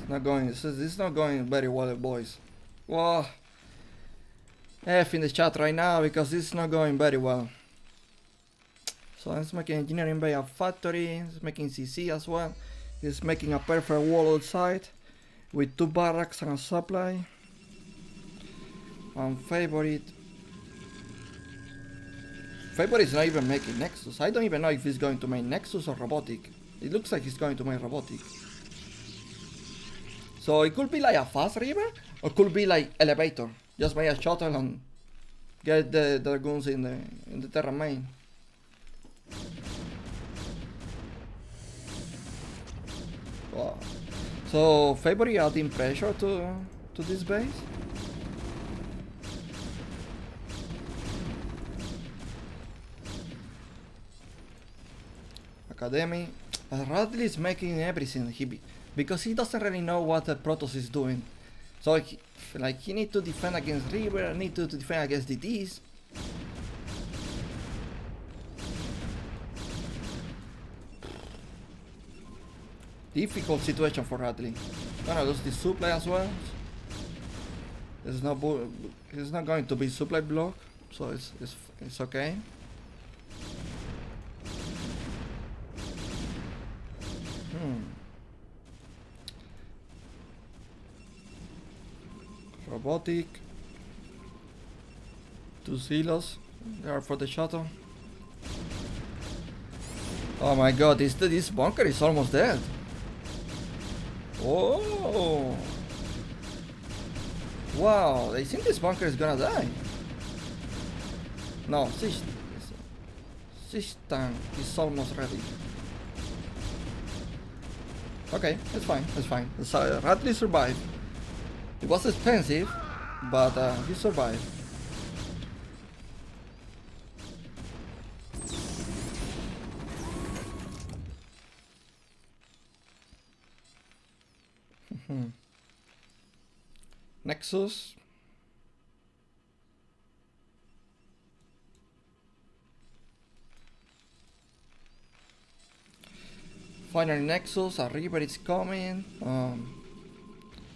Not going. This is not going very well, boys. Well, F in the chat right now because this is not going very well. So let's make an engineering bay a factory. It's making CC as well. It's making a perfect wall outside with 2 barracks and a supply. And Favorit is not even making Nexus. I don't even know if he's going to make Nexus or robotic. It looks like he's going to make robotic. So it could be like a fast river, or could be like elevator. Just make a shuttle and get the dragoons in the terra main. Wow. So Favorit adding pressure to this base. Academy. Radley is making everything because he doesn't really know what the Protoss is doing. So he need to defend against River, need to defend against DTs. Difficult situation for Radley. Gonna lose this supply as well. It's not going to be supply block, so it's okay. Robotic. 2 silos. They are for the shuttle. Oh my god, this bunker is almost dead. Oh! Wow, I think this bunker is gonna die. No, this tank is almost ready. Okay, it's fine, it's fine. So, Radley survived. It was expensive, but he survived. Nexus. Finally Nexus, a river is coming.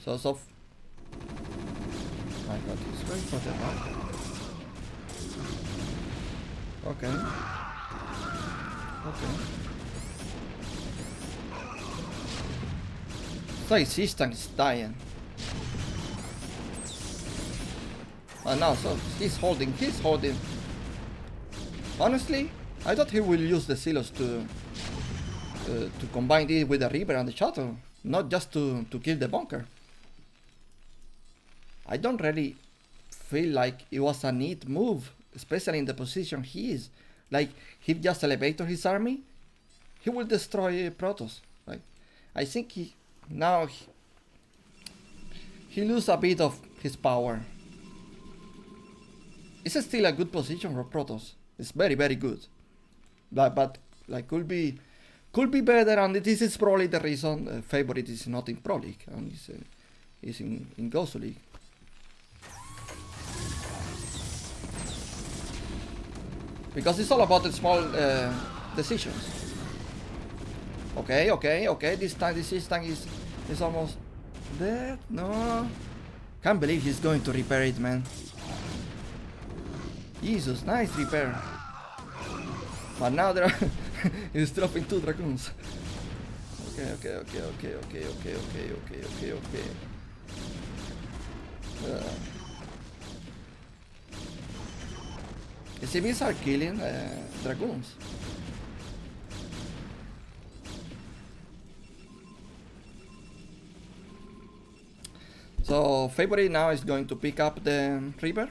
So my god, he's going for the back. Okay. So his system is dying. Now, so he's holding. Honestly, I thought he will use the silos to combine it with the river and the shuttle, not just to kill the bunker. I don't really feel like it was a neat move, especially in the position he is. Like, he just elevated his army, he will destroy Protoss. Like, I think he lose a bit of his power. It's still a good position for Protoss. It's very good, but like could be better, and this is probably the reason Favorit is not in Pro League and is in Gosuleague. Because it's all about the small decisions. Okay. This system is almost dead. No, can't believe he's going to repair it, man. Jesus, nice repair. But now there are he's dropping 2 dragoons. Okay. The civils are killing dragoons. So Favorit now is going to pick up the river.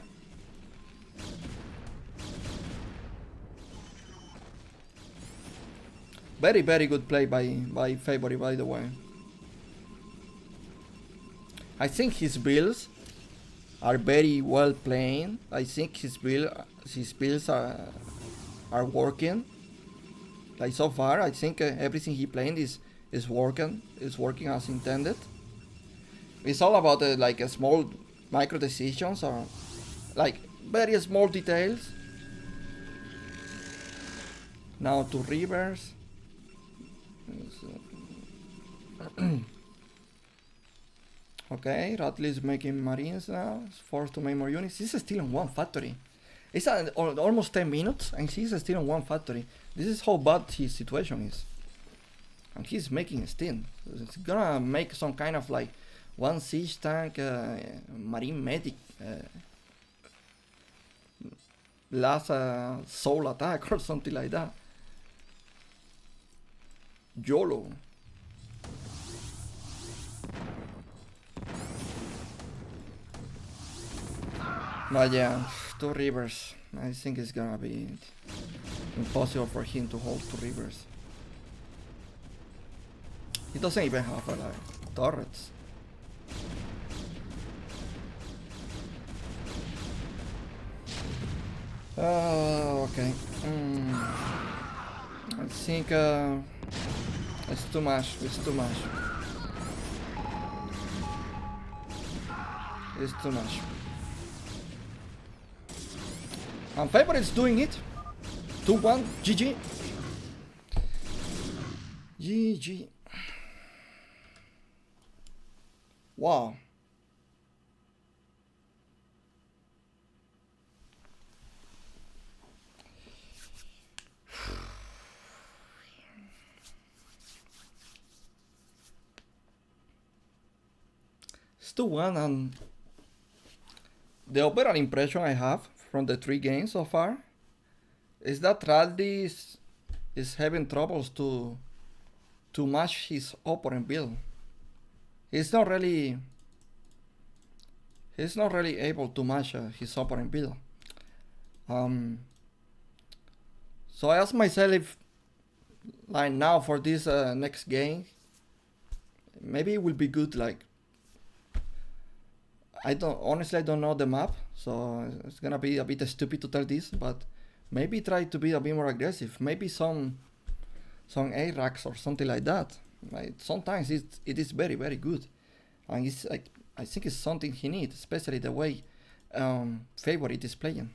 Very good play by Favorit, by the way. I think his builds are very well playing. I think his builds are working. Like so far, I think everything he playing is working as intended. It's all about like a small micro decisions or like very small details. Now 2 rivers. Okay, Radley is making marines now. He's forced to make more units. He's still in 1 factory. It's almost 10 minutes and he's still in 1 factory. This is how bad his situation is. And he's making a stint. It's gonna make some kind of like 1 siege tank, marine medic, last soul attack or something like that. YOLO. But yeah, 2 rivers. I think it's gonna be impossible for him to hold 2 rivers. He doesn't even have like turrets. Okay. I think it's too much. It's too much. And Favorit's doing it. 2-1. GG. GG. Wow. It's 2-1, and the overall impression I have from the 3 games so far is that Radley is having troubles to match his opponent build. He's not really able to match his opponent build. So I asked myself if, like now for this next game, maybe it will be good. Like honestly I don't know the map, so it's gonna be a bit stupid to tell this, but maybe try to be a bit more aggressive. Maybe some A-racks or something like that. Like sometimes it is very good. and it's like, I think it's something he needs, especially the way Favorit is playing.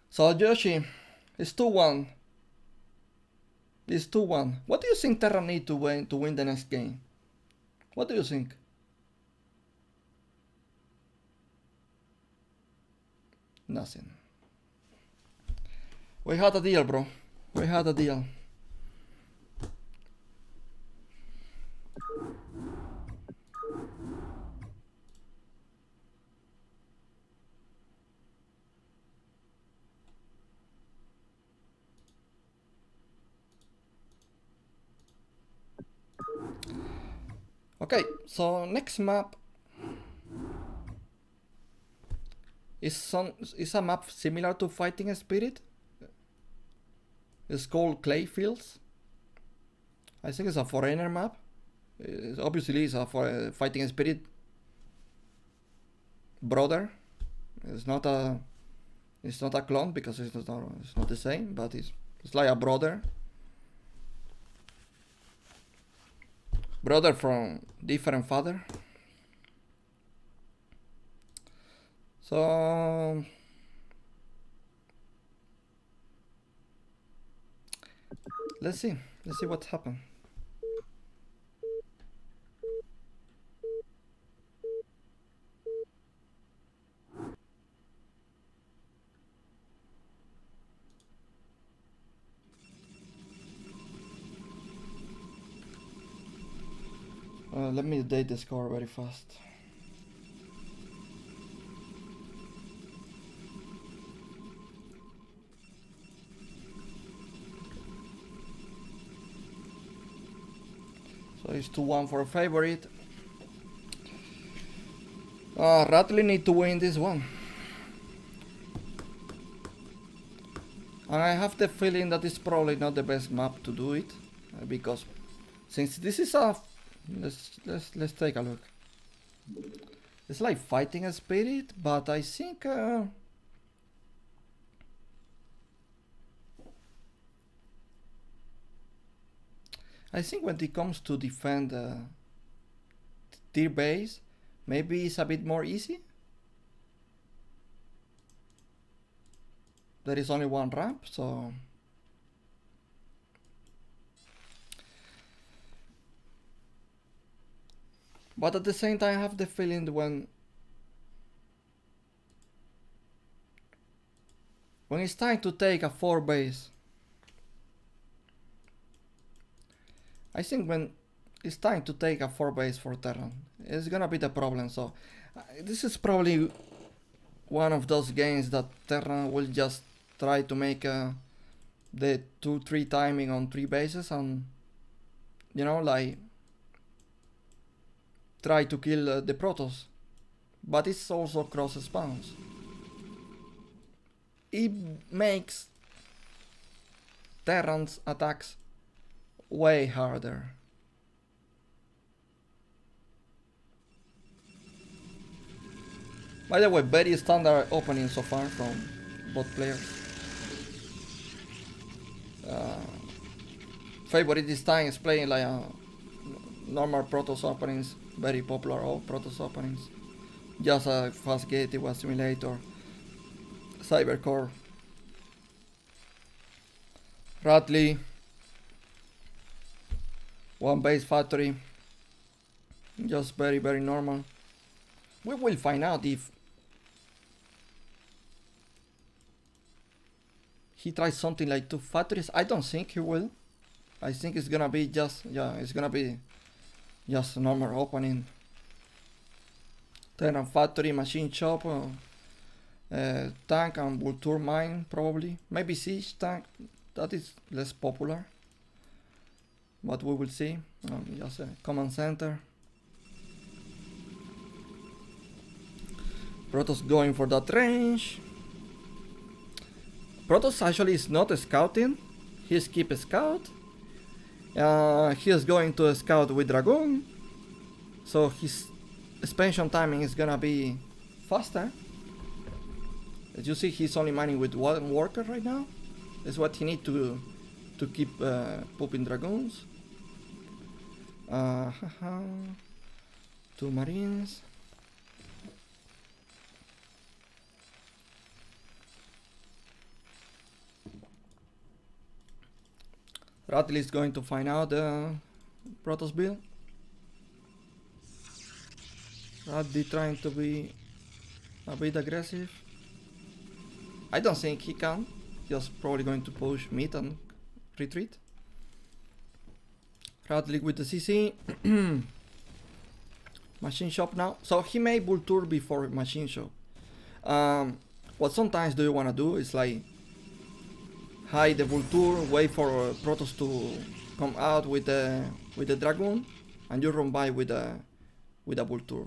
So Yoshi, it's 2-1. It's 2-1. What do you think Terra need to win the next game? What do you think? Nothing. We had a deal, bro. We had a deal. Okay, so next map is a map similar to Fighting Spirit. It's called Clay Fields. I think it's a foreigner map. Obviously, it's a Fighting Spirit brother. It's not a clone because it's not the same, but it's like a brother. Brother from different father. So let's see what's happened. Let me date the score very fast. So it's 2-1 for a Favorit. Radley need to win this one. And I have the feeling that it's probably not the best map to do it, because since this is a let's take a look. It's like Fighting Spirit, but I think when it comes to defend tier base, maybe it's a bit more easy. There is only one ramp, so but at the same time I have the feeling when it's time to take a 4 base, I think when it's time to take a 4 base for Terran, it's gonna be the problem. So this is probably one of those games that Terran will just try to make the 2-3 timing on 3 bases, and you know, like try to kill the Protoss, but it's also cross spawns. It makes Terran's attacks way harder. By the way, very standard opening so far from both players. Favorit this time is playing like a normal Protoss openings, very popular all Protoss openings. Just a fast gateway was simulator, Cybercore. Radley, 1 base factory, just very normal. We will find out if he tries something like 2 factories. I don't think he will. I think it's gonna be just, it's gonna be just a normal opening. Terran factory, machine shop, tank and Vulture mine probably. Maybe siege tank, that is less popular. But we will see. Just a command center. Protoss going for that range. Protoss actually is not scouting. He skip scout. He is going to scout with Dragoon. So his expansion timing is gonna be faster. As you see, he's only mining with one worker right now. That's what he needs to keep pooping dragoons. Two marines. Radley is going to find out the Protoss build. Radley trying to be a bit aggressive. I don't think he can. Just probably going to push mid and retreat. Radley with the CC. Machine shop now. So he made Vulture before machine shop. What sometimes do you want to do is like hide the Vulture, wait for Protoss to come out with the Dragoon, and you run by with a Vulture.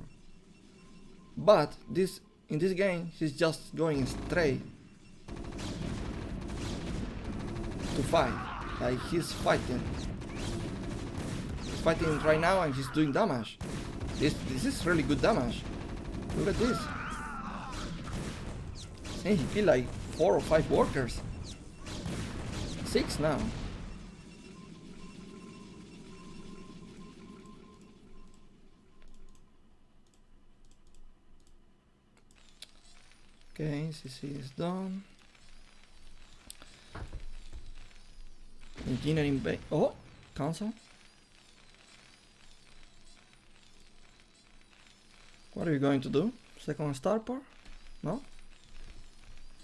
But in this game, he's just going straight to fight. Like he's fighting. He's fighting right now and he's doing damage. This is really good damage. Look at this. Hey, he killed like 4 or 5 workers. 6 now. Okay, CC is done. Engineering bay. Oh, cancel. What are you going to do? Second starport? No?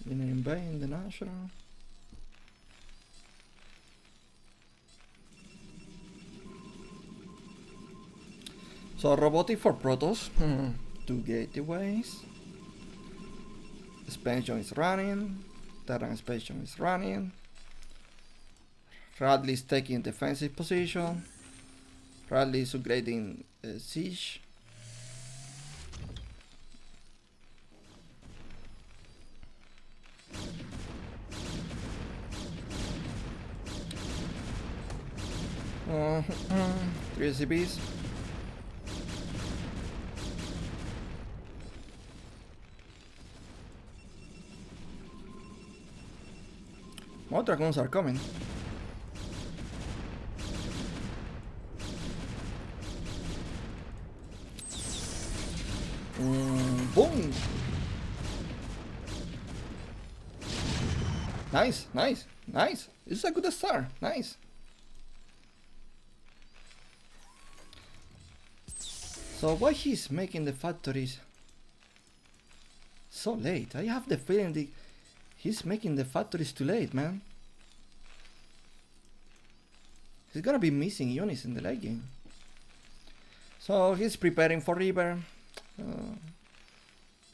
Engineering bay in the national. So robotic for Protoss. 2 gateways. Expansion is running. Terran expansion is running. Radley is taking defensive position. Radley is upgrading siege. Three SCPs. More dragons are coming. Boom! Nice, nice, nice. This is a good start. Nice. So why he's making the factories so late? I have the feeling that he's making the factories too late, man. He's gonna be missing units in the late game. So he's preparing for River.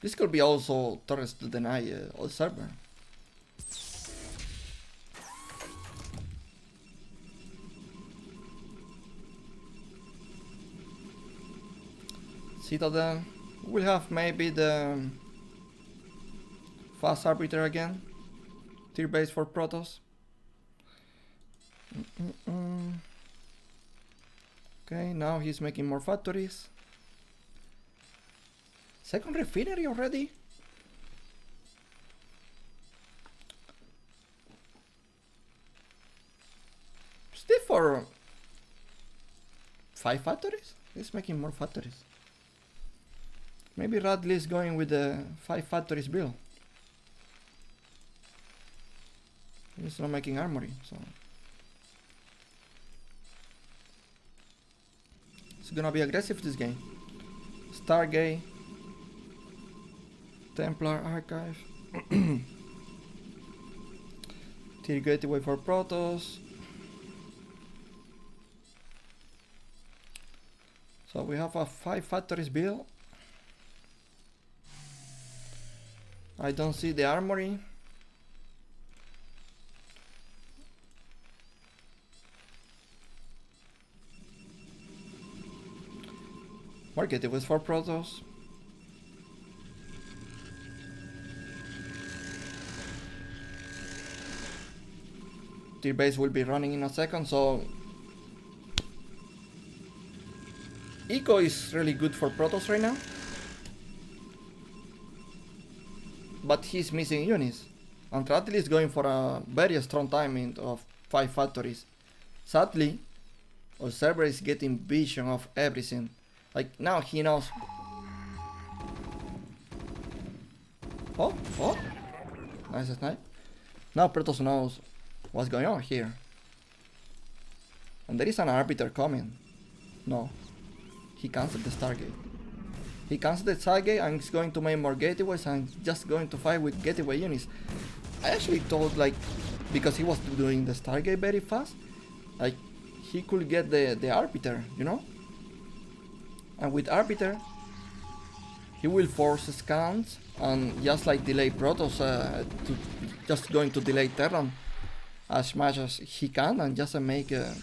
This could be also turrets to deny all server. Citadel. We'll have maybe the fast arbiter again. Tier base for Protoss. Okay, now he's making more factories. Second refinery already? Still for 5 factories? He's making more factories. Maybe Radley is going with the 5 factories build. He's not making armory, so it's gonna be aggressive this game. Stargate, Templar Archive, Tier Gateway for Protoss. So we have a 5 factories build. I don't see the armory. Market it was for Protoss. Tier base will be running in a second, so Eco is really good for Protoss right now. but he's missing units. And Radley is going for a very strong timing of 5 factories. Sadly, our server is getting vision of everything. Like now he knows. Oh, nice snipe. Now Protoss knows what's going on here. And there is an arbiter coming. No, he cancelled the Stargate. He cancelled the Stargate and is going to make more gateways and just going to fight with gateway units. I actually thought, like, because he was doing the Stargate very fast, like he could get the arbiter, you know? And with arbiter, he will force scans and just like delay Protoss, to just going to delay Terran as much as he can and just make a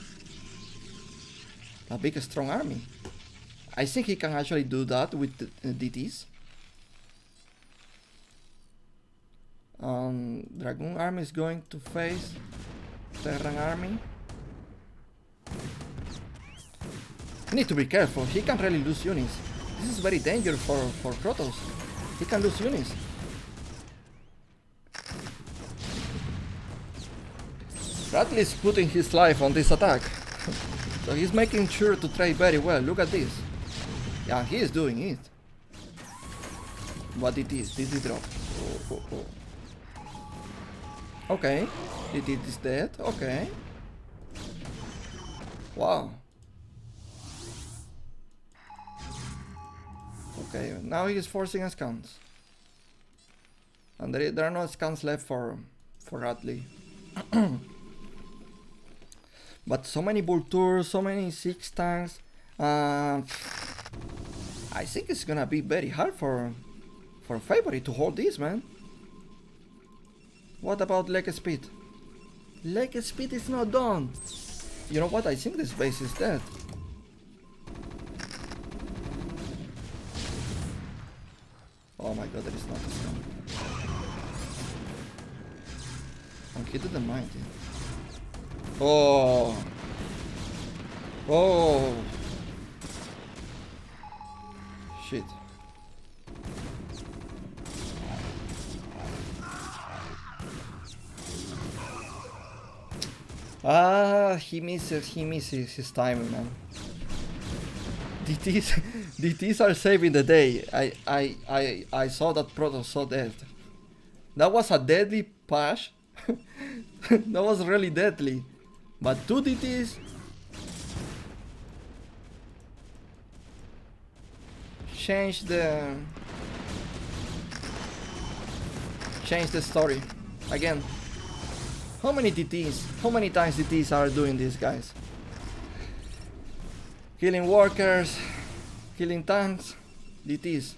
big strong army. I think he can actually do that with the DTs. Dragoon army is going to face Terran army. Need to be careful, he can really lose units. This is very dangerous for Protoss. He can lose units. Radley is putting his life on this attack. So he's making sure to trade very well. Look at this. Yeah, he is doing it. What it is? Did it drop? Oh. Okay. It is dead. Okay. Wow. Okay, now he is forcing scans. And there are no scans left for Radley. But so many Vultures, so many 6 tanks. I think it's gonna be very hard for Favorit to hold this, man. What about leg speed? Leg speed is not done. You know what? I think this base is dead. Oh my god, there is not a stun. And he didn't mind it. Oh. Shit. He misses his timing, man. DTs are saving the day. I saw that Protoss so dead. That was a deadly push. That was really deadly. But 2 DTs change the story again. How many DTs? How many times DTs are doing this, guys? Killing workers, killing tanks, DTs.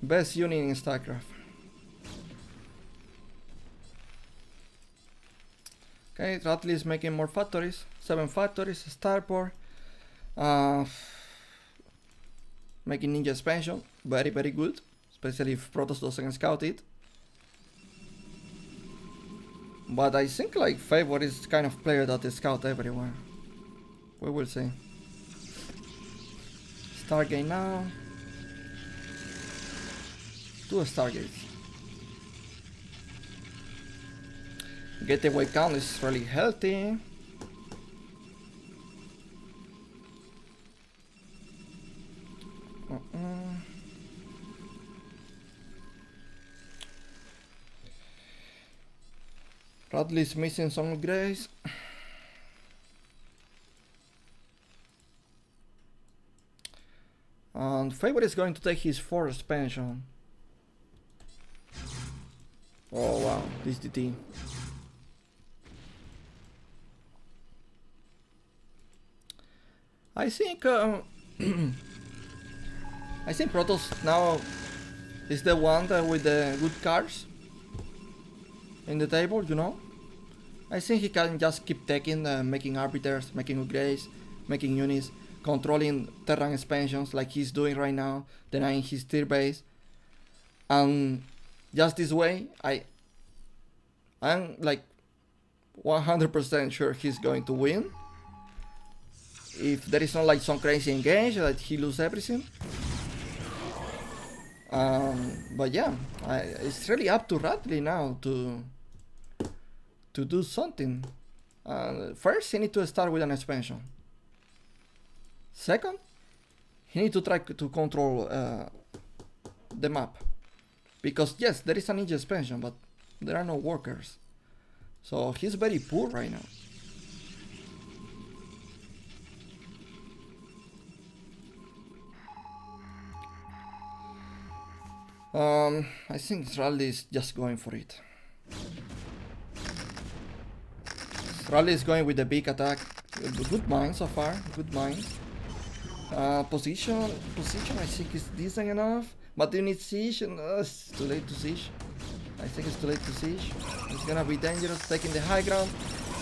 Best unit in StarCraft. Okay, Radley is making more factories. 7 factories, starport. Making ninja expansion. Very, very good. Especially if Protoss doesn't scout it. But I think like Favorit is kind of player that is scout everywhere. We will see. Stargate now. 2 Stargates. Gateway count is really healthy. Radley is missing some grays. And Favorit is going to take his 4th expansion. Oh wow, this DT. I think Protoss now is the one with the good cards in the table, you know. I think he can just keep taking, making arbiters, making upgrades, making units, controlling Terran expansions like he's doing right now, denying his tier base. And just this way, I'm like 100% sure he's going to win. If there is not like some crazy engage that he loses everything. But yeah, it's really up to Radley now to do something. First, he need to start with an expansion. Second, he need to try to control the map. Because yes, there is a ninja expansion, but there are no workers. So he's very poor right now. I think Radley is just going for it. Radley is going with the big attack. Good mine so far, good mine. Position, I think is decent enough. But you need siege, and it's too late to siege. I think it's too late to siege. It's gonna be dangerous, taking the high ground.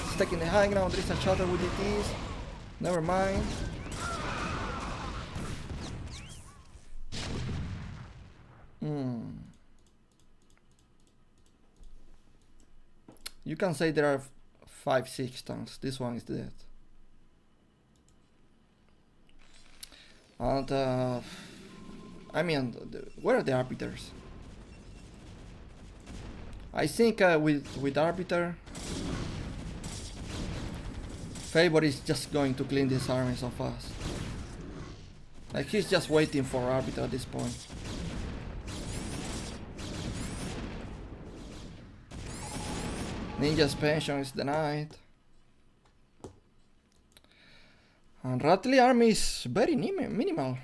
It's taking the high ground, there is a shutter with DTs. Never mind. You can say there are 5-6 tanks. This one is dead. And I mean, where are the arbiters? I think with arbiter, Favorit is just going to clean this army so fast. Like he's just waiting for arbiter at this point. Ninja's pension is denied. And Radley army is very minimal.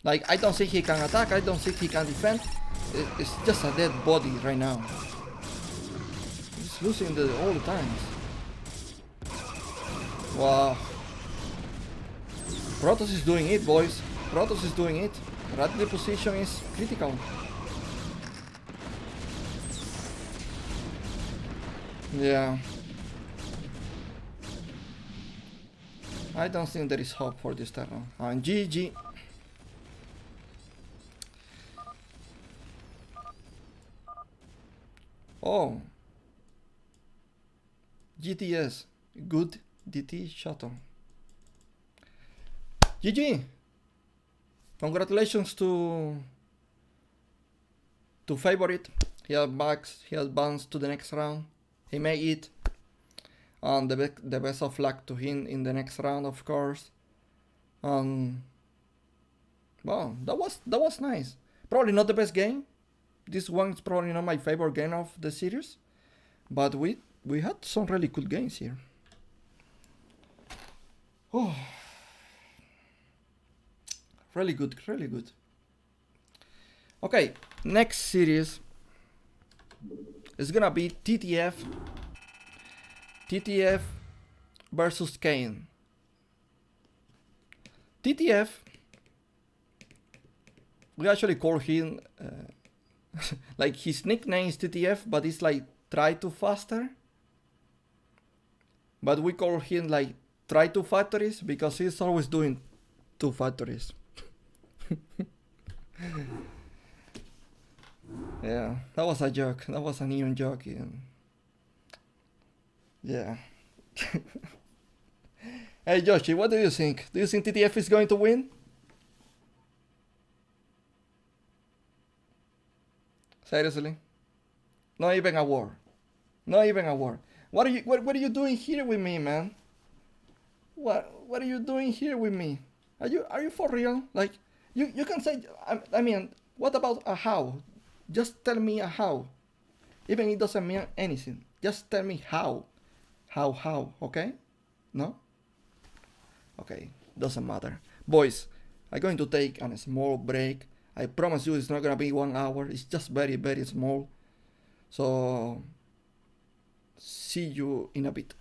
Like, I don't think he can attack, I don't think he can defend. It's just a dead body right now. He's losing all the times. Wow. Protoss is doing it, boys. Protoss is doing it. Radley position is critical. Yeah. I don't think there is hope for this turn. And GG. Oh. GTS. Good DT shuttle. GG. Congratulations to Favorit. He advanced to the next round. He made it. And the best of luck to him in the next round, of course. Wow, that was nice. Probably not the best game. This one is probably not my favorite game of the series, but we had some really good games here. Oh, really good, really good. Okay, next series is gonna be TTF versus Kane. TTF, we actually call him like his nickname is TTF, but it's like try to faster. But we call him like try to factories because he's always doing 2 factories. Yeah, that was a joke. That was an even joke. Yeah. Hey Joshi, what do you think? Do you think TTF is going to win? Seriously? Not even a war. Not even a war. What are you doing here with me, man? What are you doing here with me? Are you for real? Like you can say I mean, what about a how? Just tell me a how. Even it doesn't mean anything. Just tell me how. How, okay? No? Okay, doesn't matter. Boys, I'm going to take a small break. I promise you it's not gonna be 1 hour. It's just very, very small. So, see you in a bit.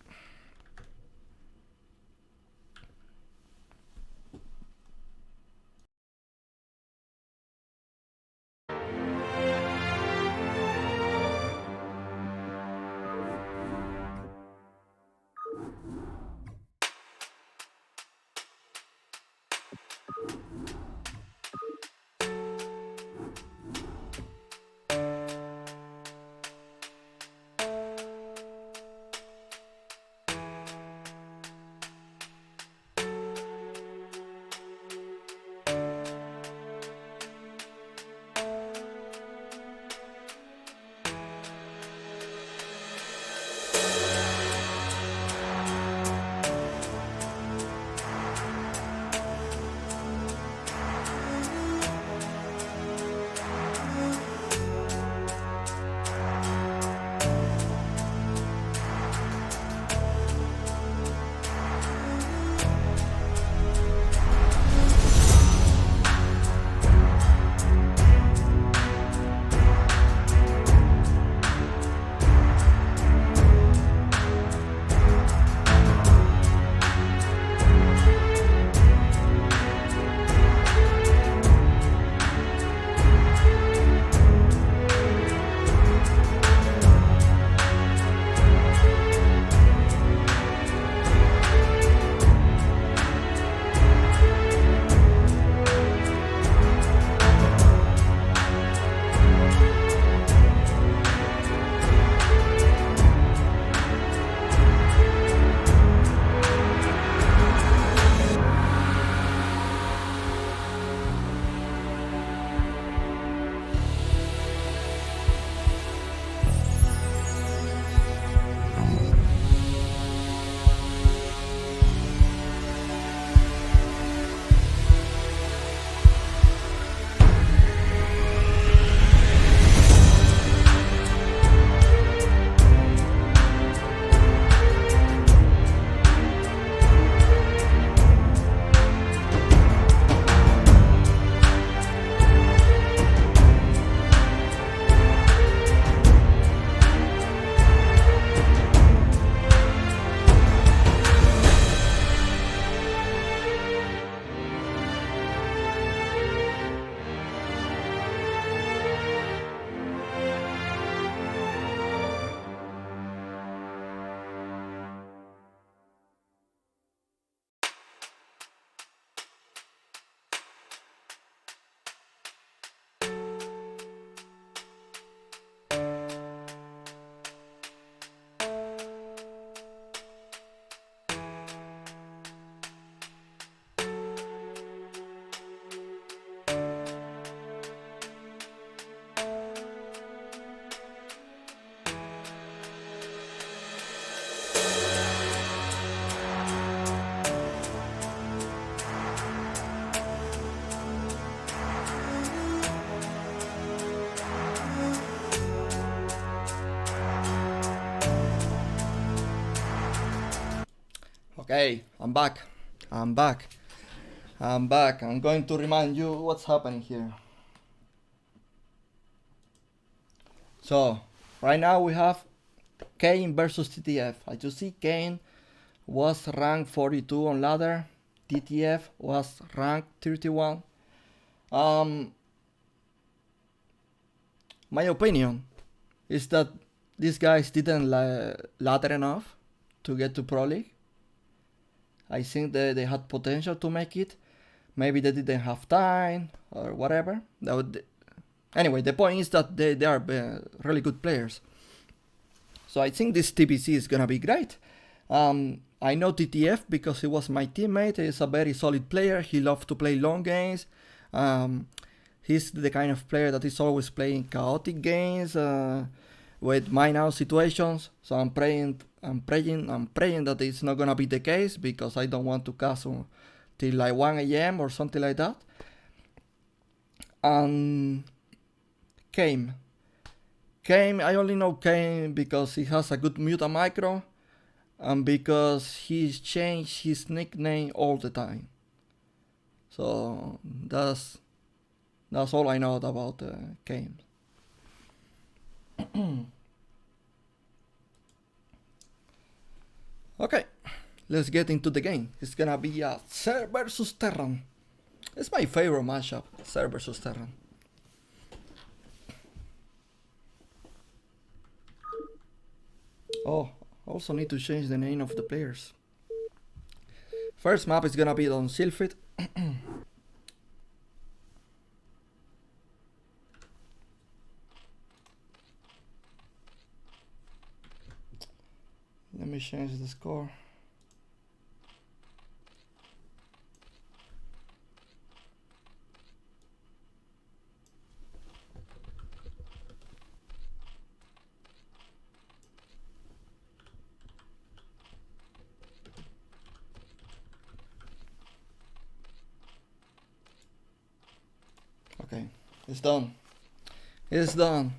Okay, I'm back. I'm back. I'm back. I'm going to remind you what's happening here. So, right now we have Kane versus TTF. As you see, Kane was ranked 42 on ladder. TTF was ranked 31. My opinion is that these guys didn't ladder enough to get to Pro League. I think they had potential to make it. Maybe they didn't have time or whatever. Anyway, the point is that they are really good players. So I think this TBC is gonna be great. I know TTF because he was my teammate. He's a very solid player. He loves to play long games. He's the kind of player that is always playing chaotic games with mine-out situations. So I'm praying that it's not gonna be the case because I don't want to cast till like 1 a.m. or something like that. And Kame, I only know Kame because he has a good muta micro and because he's changed his nickname all the time. So that's all I know about Kame. Okay, let's get into the game. It's gonna be a Ser versus Terran. It's my favorite matchup, Ser versus Terran. Oh, also need to change the name of the players. First map is gonna be on Sylphid. Let me change the score. Okay, it's done. It's done.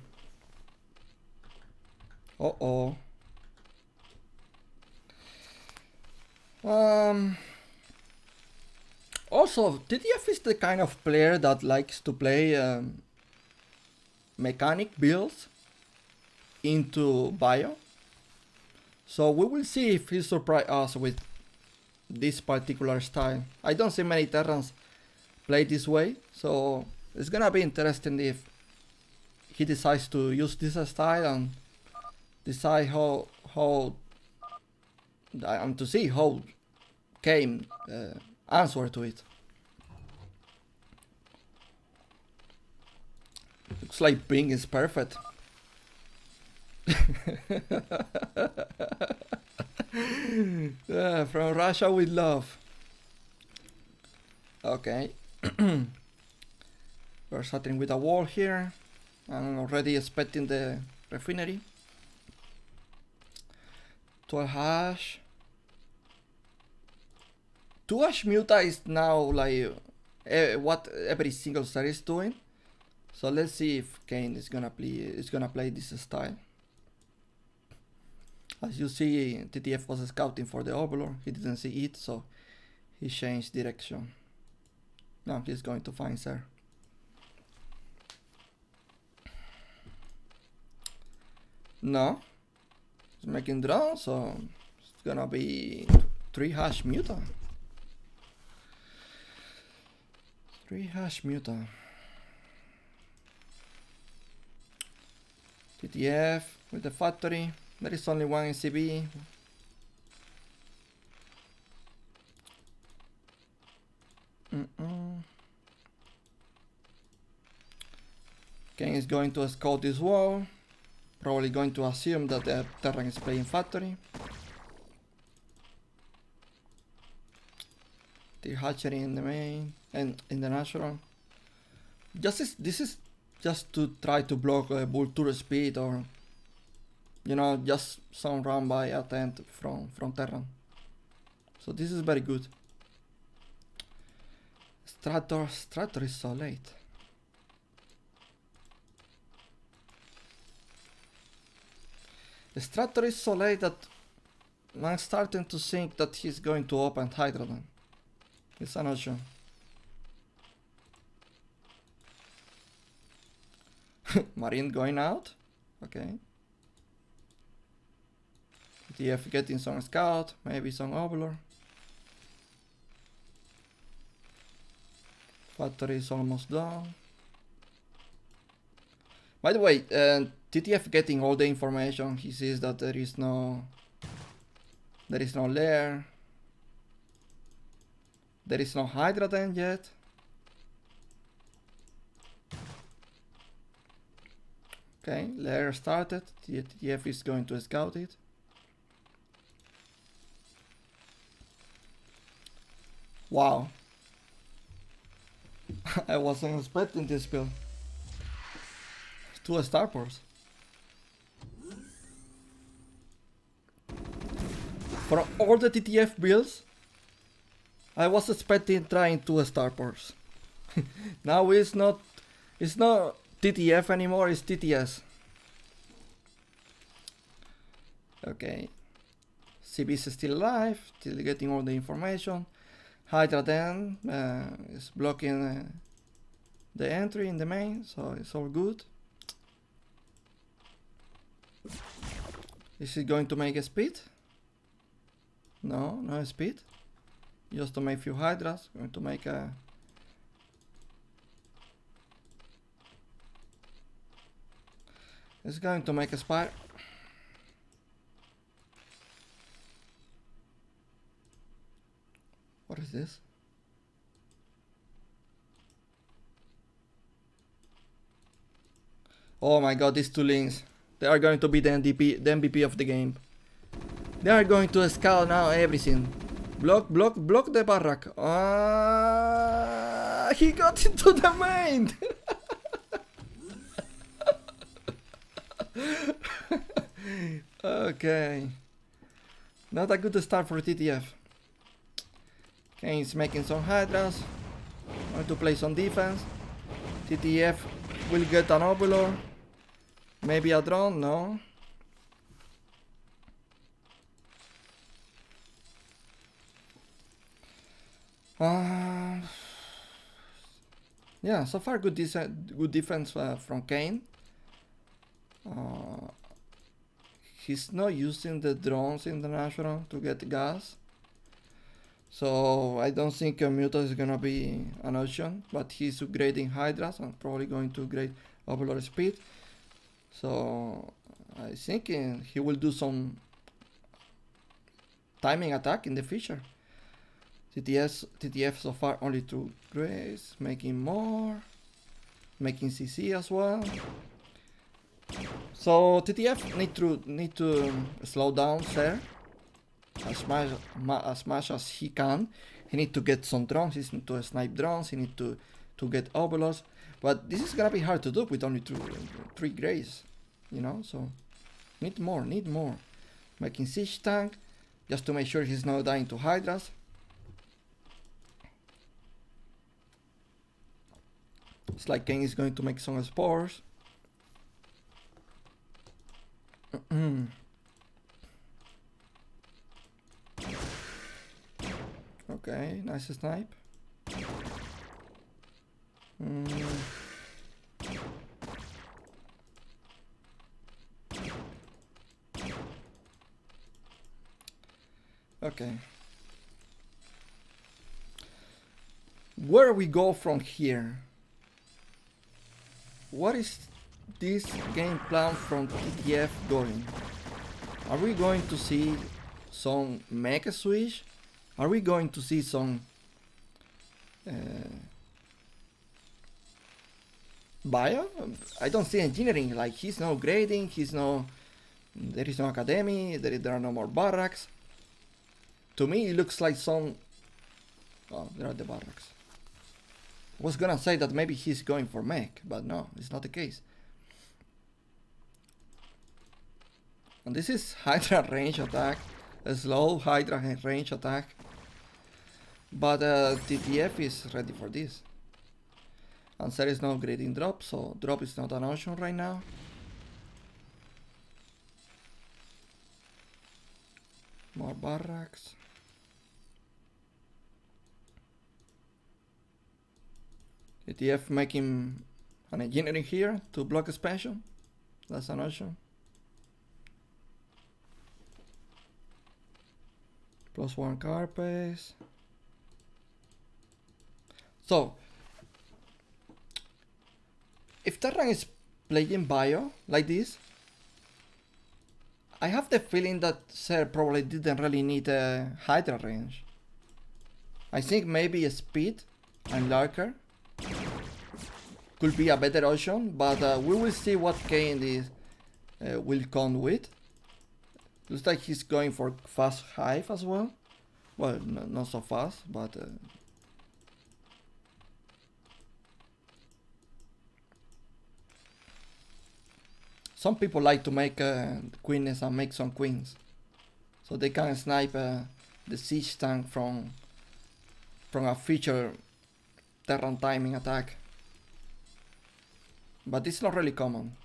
Uh-oh. Also, TTF is the kind of player that likes to play mechanic builds into bio. So we will see if he surprise us with this particular style. I don't see many Terrans play this way, so it's gonna be interesting if he decides to use this style and decide how to see how Kame answer to it. Looks like Bing is perfect. Yeah, from Russia with love. Okay. We're starting with a wall here. I'm already expecting the refinery. 12 hash. 2 hash muta is now like what every single star is doing. So let's see if Kane is gonna play this style. As you see, TTF was scouting for the Overlord. He didn't see it, so he changed direction. Now he's going to find Ser. No, he's making draw, so it's gonna be 3 hash muta. 3 hash muta. TTF with the factory. There is only one NCB. Kane is going to scout this wall. Probably going to assume that the Terran is playing factory. The hatchery in the main and in the natural. This is just to try to block Vulture speed or, you know, just some run by attempt from Terran. So this is very good. Strator is so late. The Strator is so late that I'm starting to think that he's going to open Hydra then. It's an option. Marine going out. Okay. TF getting some scout, maybe some overlord. Factory is almost done. By the way, TTF getting all the information. He sees that there is no lair. There is no Hydra then yet. Okay, lair started. TTF is going to scout it. Wow. I wasn't expecting this build. 2 starports. For all the TTF builds, I was expecting trying 2 starports. Now it's not TTF anymore, it's TTS. Okay. CB is still alive, still getting all the information. Hydra then is blocking the entry in the main, so it's all good. Is it going to make a speed? No, no speed. Just to make few Hydras. Going to make a... It's going to make a spire. What is this? Oh my god, these 2 links. They are going to be the MVP of the game. They are going to scout now everything. Block the barrack. He got into the main. Okay. Not a good start for TTF. Kane's making some Hydras. Going to play some defense. TTF will get an overlord. Maybe a drone? No. Yeah, so far good defense from Kane. He's not using the drones in the national to get gas. So I don't think a Muta is gonna be an option, but he's upgrading Hydras and probably going to upgrade overlord speed. So I think he will do some timing attack in the future. TTF so far only 2 grays, making more, making CC as well. So TTF need to slow down there as much as he can. He need to get some drones. He need to snipe drones. He need to get overlords. But this is gonna be hard to do with only 3 grays, you know. So need more. Making siege tank just to make sure he's not dying to Hydras. It's like Kane is going to make some spores. Okay, nice snipe. Okay. Where we go from here? What is this game plan from TTF going? Are we going to see some mecha switch? Are we going to see some bio? I don't see engineering. Like, he's no grading, there is no academy, there are no more barracks. To me it looks like some... Oh, there are the barracks. I was gonna say that maybe he's going for mech, but no, it's not the case. And this is Hydra range attack, a slow Hydra range attack. But TTF is ready for this. And there is no grading drop, so drop is not an option right now. More barracks. ETF making an engineering here to block expansion. That's an option. +1 car pace. So, if Terran is playing bio like this, I have the feeling that Ser probably didn't really need a Hydra range. I think maybe a speed and lurker could be a better option, but we will see what Kane this will come with. Looks like he's going for fast hive as well. Well, not so fast, but some people like to make queenness and make some queens, so they can snipe the siege tank from a feature Terran timing attack. But it's not really common.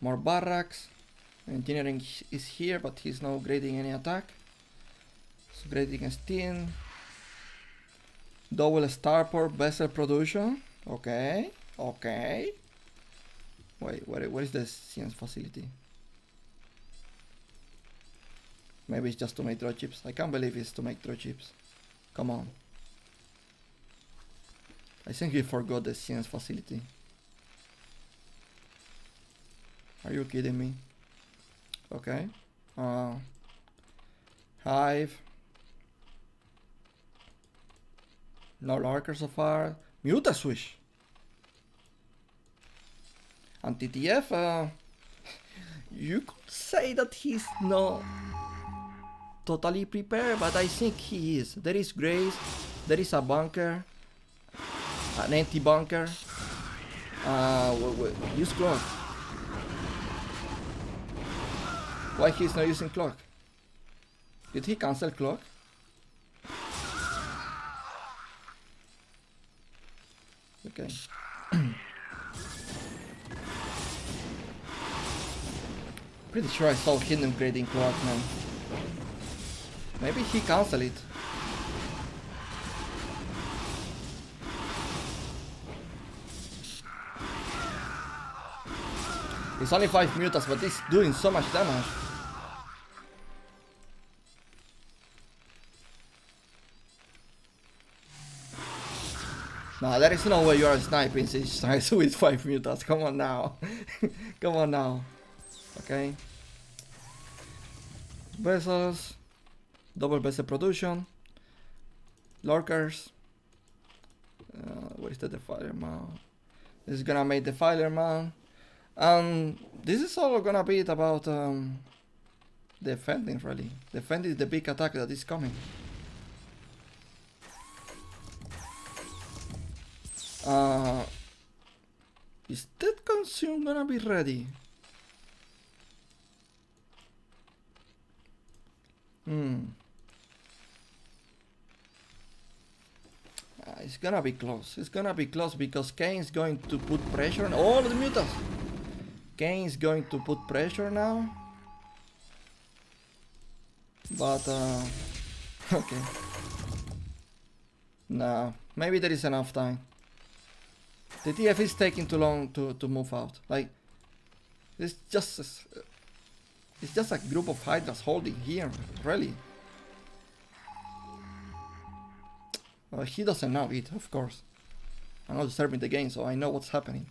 More barracks. Engineering is here, but he's not grading any attack. He's grading steam. Double starport vessel production. Okay, okay. Wait, where is the science facility? Maybe it's just to make draw chips. I can't believe it's to make draw chips. Come on. I think he forgot the science facility. Are you kidding me? Okay. Hive. No lurker so far. Muta switch. And TTF, you could say that he's not totally prepared, but I think he is. There is Grace, there is a bunker, an empty bunker. Use clock. Why he's not using clock? Did he cancel clock? Okay. Pretty sure I saw him grading clock, man. Maybe he cancelled it. It's only 5 mutas, but it's doing so much damage. Nah, there is no way you are sniping siege tanks with 5 mutas. Come on now. Come on now. Okay. Vessels. Double vessel production. Lurkers. Where is the defiler man? This is gonna make defiler man. And this is all gonna be about defending, really. Defending the big attack that is coming. Is that consume gonna be ready? It's gonna be close. It's gonna be close because Kane's going to put pressure on all the mutas. Kane's going to put pressure now. But okay. Nah, maybe there is enough time. The TF is taking too long to move out. Like, it's just a group of hydras holding here, really. He doesn't know it, of course. I'm not observing the game, so I know what's happening.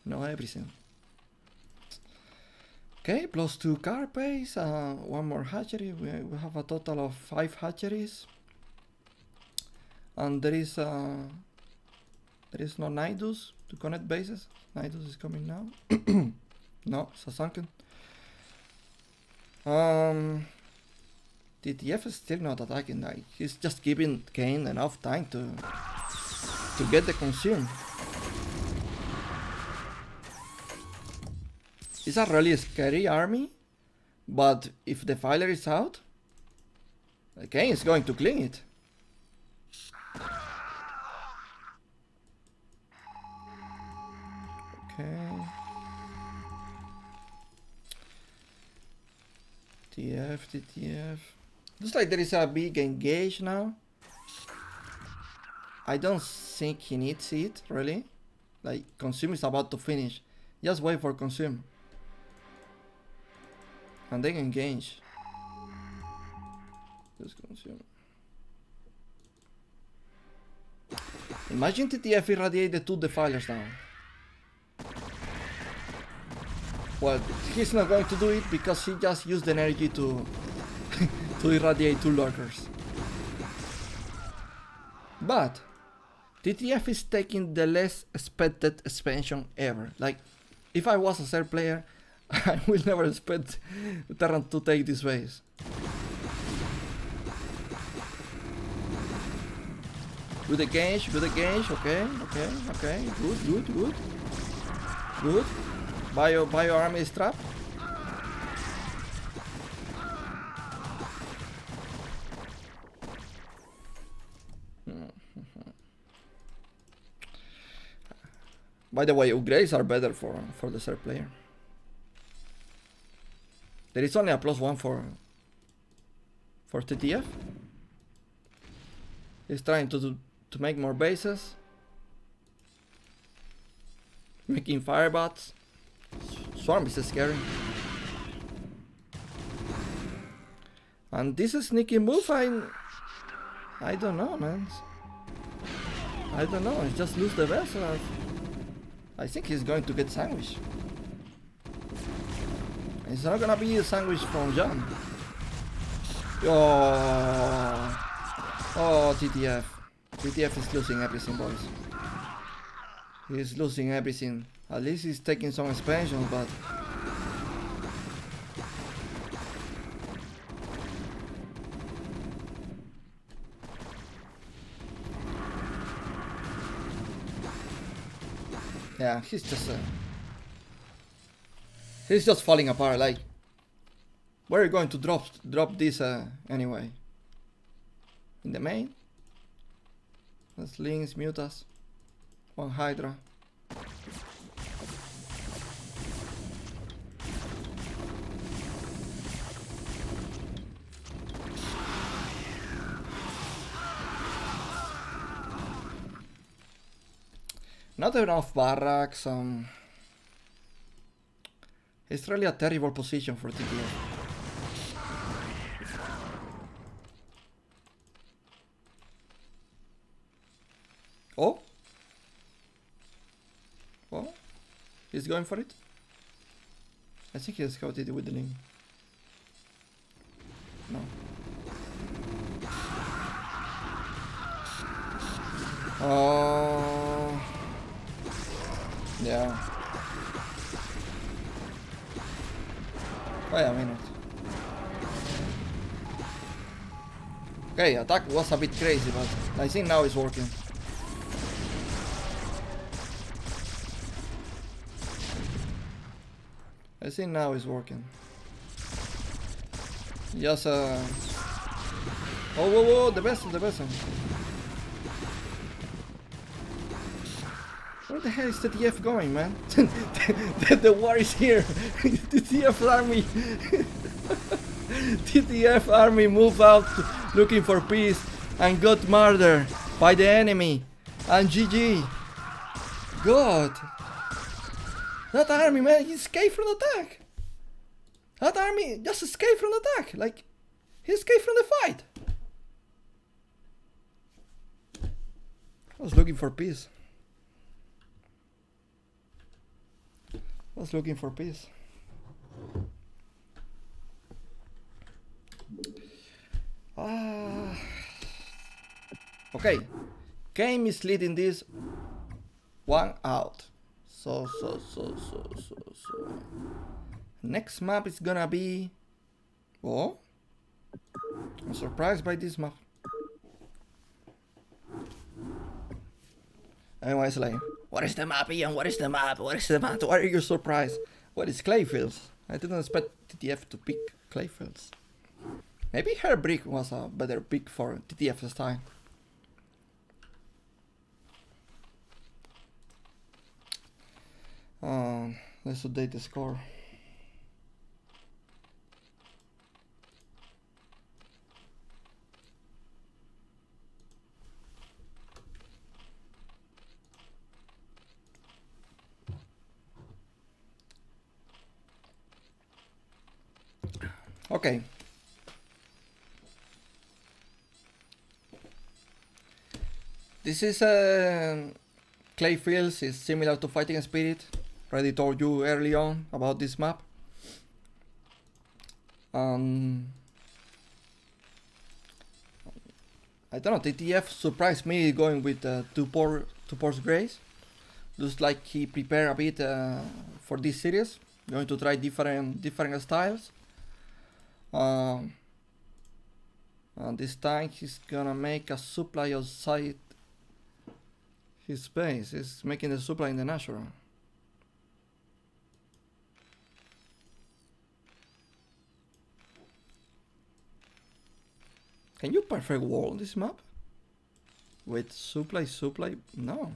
Know everything. Okay, +2 car pace, one more hatchery. We have a total of 5 hatcheries. And there is no Nidus to connect bases. Nidus is coming now. No, it's a sunken. TTF is still not attacking. Like, he's just giving Kane enough time to get the consume. It's a really scary army, but if the filer is out, Kane is going to clean it. Okay. TF. Looks like there is a big engage now. I don't think he needs it, really. Like, Consume is about to finish. Just wait for Consume. And then engage. Just Consume. Imagine TTF irradiate the two defilers now. Well, he's not going to do it because he just used the energy to to irradiate two lurkers. But TTF is taking the less expected expansion ever. Like, if I was a third player, I will never expect Terran to take this base. Good engage, okay. Good. Bio army is trapped. By the way, upgrades are better for the third player. There is only a +1 for TTF. He's trying to make more bases, making firebots. Swarm is scary. And this is sneaky move, I don't know, man. I don't know, I just lose the vessel. I think he's going to get sandwich. It's not gonna be a sandwich from John. Oh, TTF. TTF is losing everything, boys. He's losing everything. At least he's taking some expansion, but... yeah, he's just falling apart. Like, where are you going to drop this anyway? In the main? That's Lynx, Mutas, one Hydra. Not enough barracks. It's really a terrible position for TTF. Oh? Oh? He's going for it? I think he scouted it with the link. No. Oh. Yeah. Wait a minute. Okay, attack was a bit crazy, but I think now it's working. I think now it's working. Just oh, whoa, the vessel. Where the hell is the TF going, man? the war is here. The TF army. TTF army moved out looking for peace and got murdered by the enemy. And GG. God. That army, man, he escaped from the attack. That army just escaped from the attack. Like, he escaped from the fight. I was looking for peace. Okay. Kame is leading this one out. So. Next map is gonna be... Oh? I'm surprised by this map. Anyways, like, what is the map, Ian? What is the map? Why are you surprised? What is Clayfields? I didn't expect TTF to pick Clayfields. Maybe Hairbrick was a better pick for TTF's time. let's update the score. Okay. This is Clay Fields is similar to Fighting Spirit. Already told you early on about this map. I don't know, TTF surprised me going with two pores grays. Looks like he prepared a bit for this series. Going to try different styles. And this time he's gonna make a supply outside his base. He's making the supply in the natural. Can you perfect wall this map? With supply? No.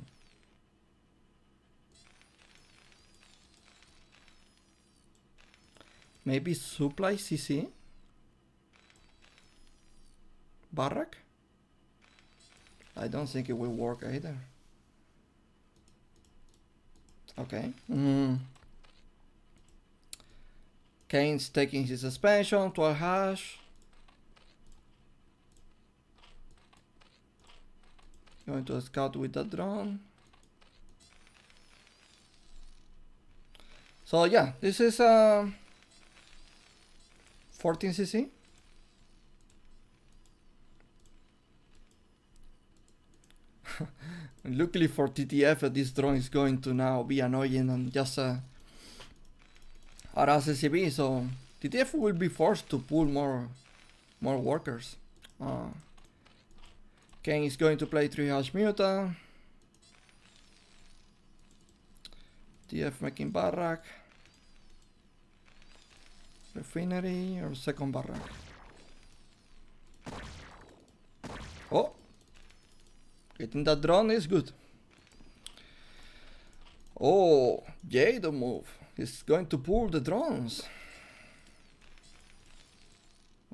Maybe supply CC? Barrack? I don't think it will work either. Okay. Kane's taking his suspension, 12 hash. Going to scout with the drone. So yeah, this is 14cc. Luckily for TTF, this drone is going to now be annoying and just harass SCB, so TTF will be forced to pull more workers. Kane is going to play 3 hash muta. TF making barrack. Refinery or second barrack. Oh! Getting that drone is good. Oh, Jade move. He's going to pull the drones.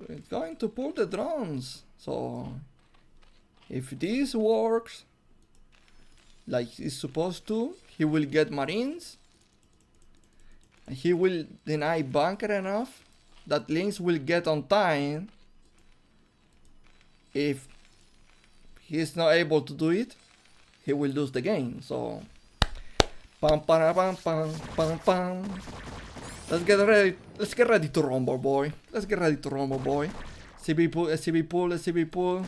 It's going to pull the drones. So, if this works like it's supposed to, he will get marines. And he will deny bunker enough that Lynx will get on time. If he's not able to do it, he will lose the game. So, pam pam pam pam pam pam. Let's get ready. Let's get ready to rumble, boy. Let's get ready to rumble, boy. CB pull, SCB pull, SCB pull.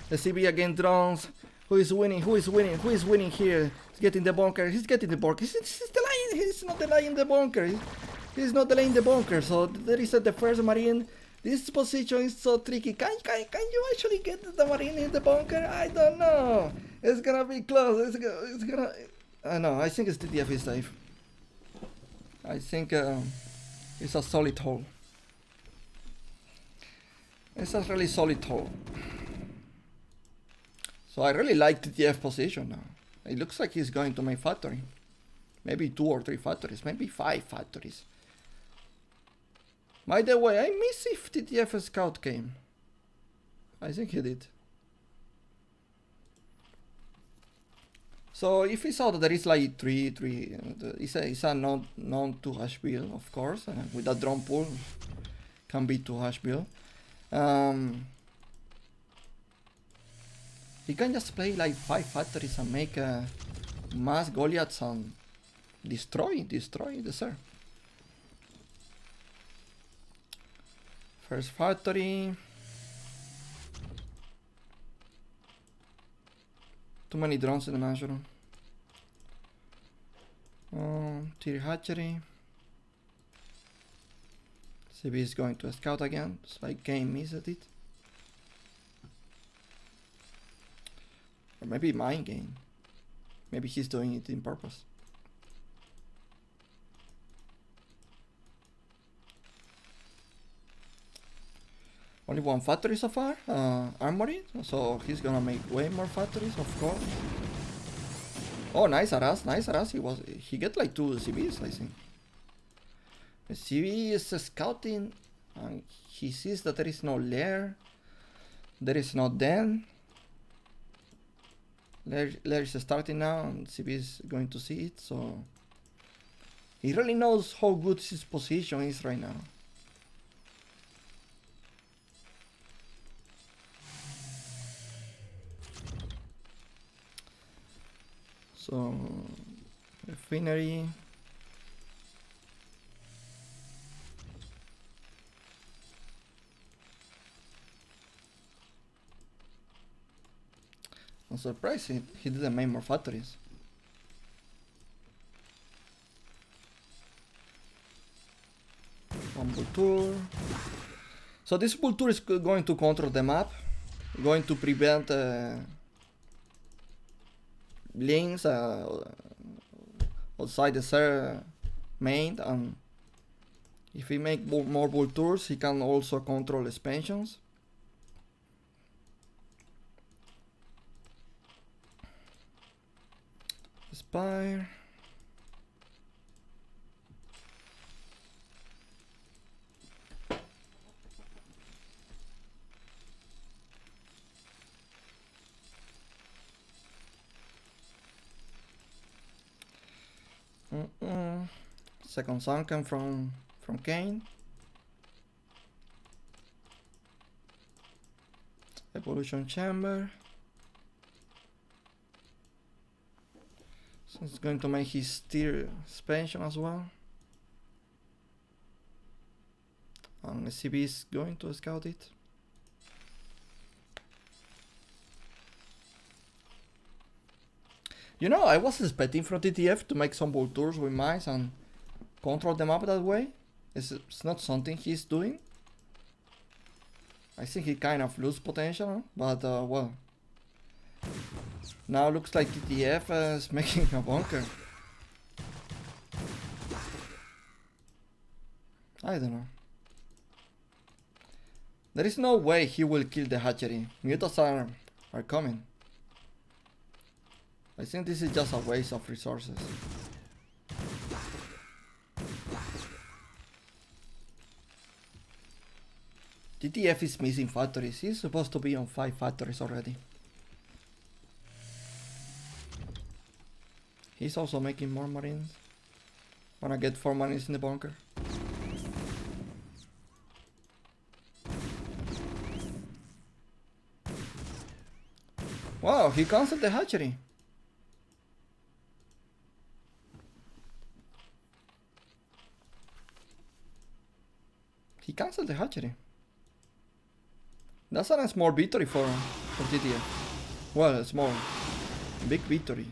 SCB again drones. Who is winning? Who is winning? Who is winning here? He's getting the bunker. He's getting the bunker. He's delaying. He's not delaying the bunker. He's not delaying the bunker. So there is the first marine. This position is so tricky. Can you actually get the marine in the bunker? I don't know. It's gonna be close. It's gonna. No, I think it's TTF is safe. I think it's a solid hole. It's a really solid hole. So I really like TTF position now. It looks like he's going to make factory. Maybe 2 or 3 factories. Maybe 5 factories. By the way, I miss if TTF scout came. I think he did. So if he saw that there is like 3, it's a non 2 hash build, of course. With that drone pool, can be 2 hash build. He can just play like 5 factories and make mass Goliaths and destroy the Sir. First factory. Too many drones in the mansion. Tier hatchery. CB is going to scout again. It's like Kame missed it. Or maybe mind game. Maybe he's doing it in purpose. Only 1 factory so far, Armory, so he's gonna make way more factories, of course. Oh, nice Aras, nice Aras. He get like 2 CVs, I think. The CV is scouting, and he sees that there is no lair. There is no den. Lair is starting now, and CV is going to see it, so he really knows how good his position is right now. So, refinery. I'm surprised he didn't make more factories. One Vulture. So this Vulture is going to control the map, going to prevent links outside the main, and if he make more Vultures, he can also control expansions. Spire. Second sunken from Kane. Evolution chamber. So it's going to make his tier expansion as well. And SCB is going to scout it. You know, I was expecting from TTF to make some Vultures with mines and control the map that way. It's not something he's doing. I think he kind of lose potential, but well. Now looks like TTF is making a bunker. I don't know. There is no way he will kill the hatchery. Mutas are coming. I think this is just a waste of resources. TTF is missing factories. He's supposed to be on 5 factories already. He's also making more marines. Wanna get 4 marines in the bunker. Wow, he cancelled the hatchery. He cancelled the hatchery. That's a small victory for TTF. Well, a small, big victory.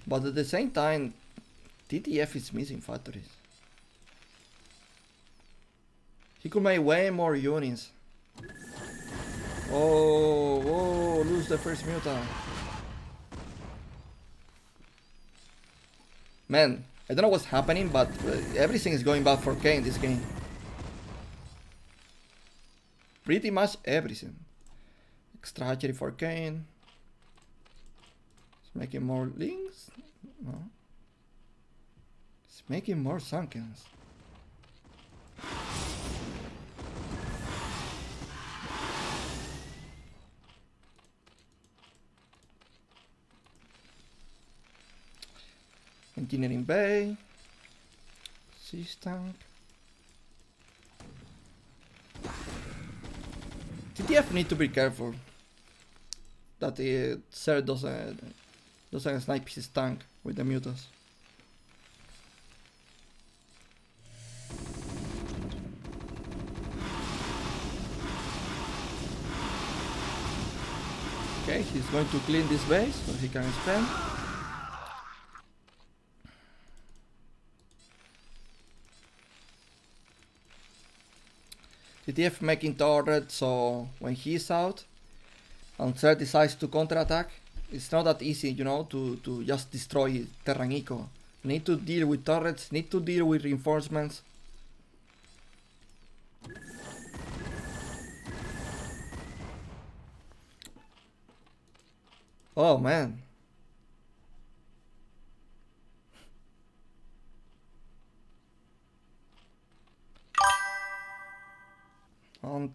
But at the same time, TTF is missing factories. He could make way more units. Oh, lose the first mutant. Man, I don't know what's happening, but everything is going bad for Kane this game. Pretty much everything. Extra hatchery for Kane. It's making more links? No. It's making more sunkens. Engineering Bay. Siege tank. TTF need to be careful that the Ser doesn't snipe his tank with the mutas. Okay, he's going to clean this base so he can expand. TTF making turret, so when he's out and Ser decides to counterattack, it's not that easy, you know, to just destroy Terran Eco. Need to deal with turrets, need to deal with reinforcements. Oh man.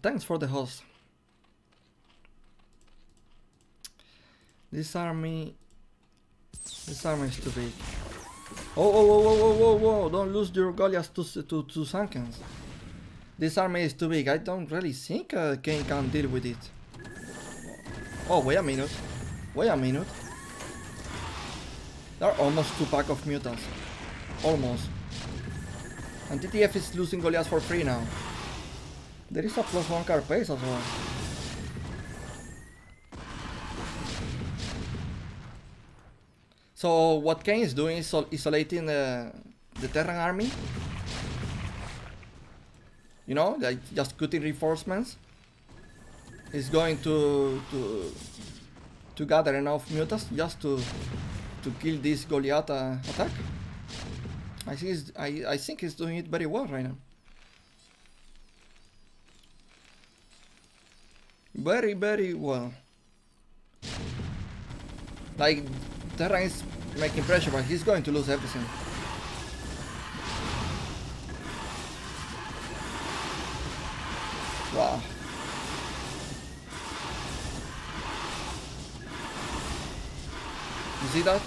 Thanks for the host. This army is too big. Oh, don't lose your Goliaths to Sankens. This army is too big. I don't really think Kane can deal with it. Oh, wait a minute. There are almost 2 packs of mutants. Almost. And TTF is losing Goliaths for free now. There is a +1 card pace as well. So what Kane is doing is isolating the Terran army. You know, like just cutting reinforcements. He's going to gather enough mutants just to kill this Goliath attack. I think he's doing it very well right now. Very, very well. Like, Terran is making pressure, but he's going to lose everything. Wow. You see that?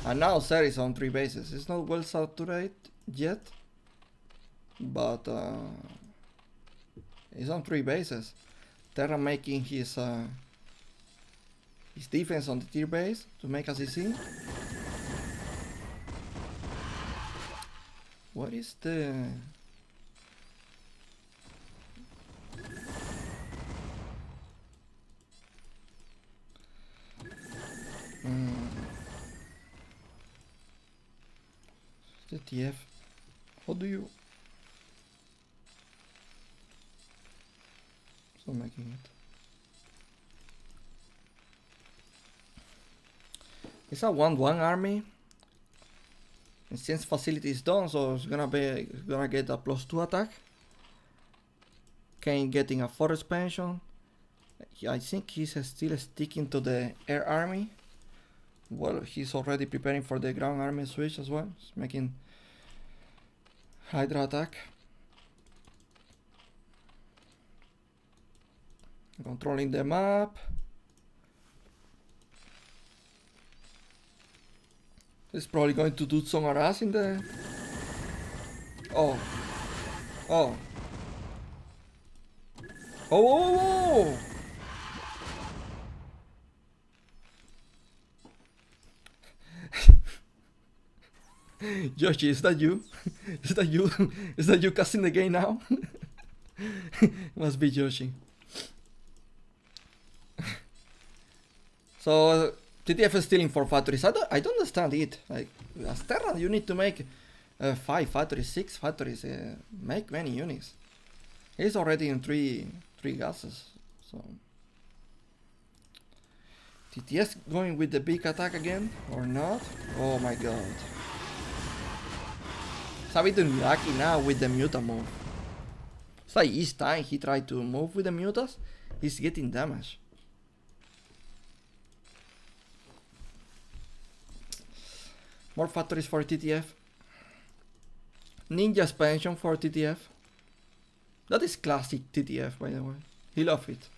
And now Ser is on 3 bases. It's not well saturated yet, but he's on 3 bases. Terra making his defense on the tier base to make a CC. What is the... TF. How do you... Stop making it. It's a 1-1 army. And since facility is done, so it's gonna get a +2 attack. Kane getting a 4 expansion. I think he's still sticking to the air army. Well, he's already preparing for the ground army switch as well. He's making Hydra attack. Controlling the map. He's probably going to do some harass in the... Oh. Yoshi, is that you? Is that you? Is that you casting the game now? Must be Yoshi. So TTF is stealing 4 factories. I don't understand it. Like, as Terran, you need to make 5 factories, 6 factories, make many units. He's already in 3 gases. So TTS going with the big attack again or not? Oh my god. It's a bit unlucky now with the mutant move. It's like each time he tried to move with the mutants, he's getting damage. More factories for TTF. Ninja expansion for TTF. That is classic TTF, by the way. He loves it.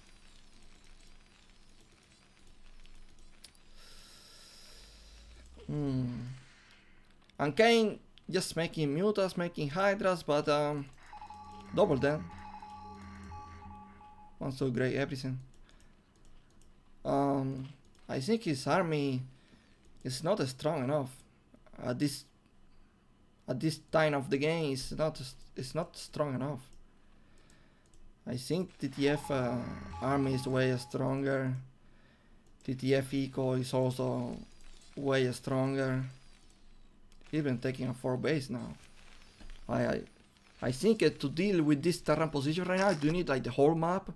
And Kane just making mutas, making hydras, but double them. Wants to upgrade everything. I think his army is not strong enough. At this time of the game, it's not strong enough. I think TTF army is way stronger. TTF eco is also way stronger. Even taking a 4 base now. I think to deal with this Terran position right now, do you need like the whole map,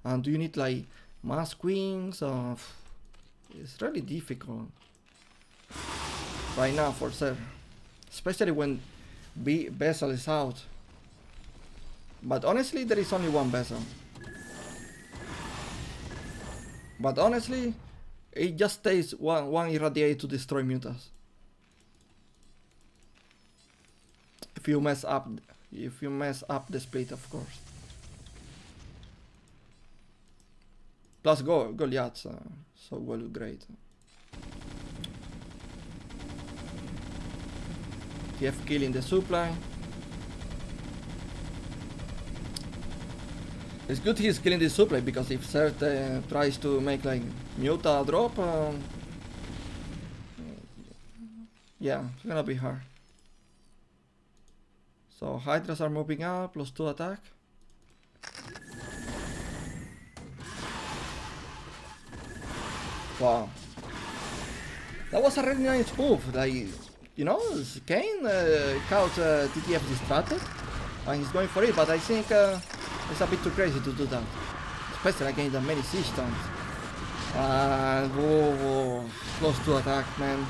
and do you need like mass queens? It's really difficult right now for Ser, especially when vessel is out. But honestly, there is only one vessel. But honestly, it just takes one irradiate to destroy mutas. If you mess up the split, of course. Plus Goliath, so well, great. TF killing the supply. It's good he's killing the supply because if Cert tries to make like Muta drop, yeah, it's gonna be hard. So Hydras are moving up, +2 attack. Wow. That was a really nice move. Like, you know, Kane caught TTF distracted and he's going for it, but I think it's a bit too crazy to do that. Especially against the many siege tanks. Whoa, +2 attack, man.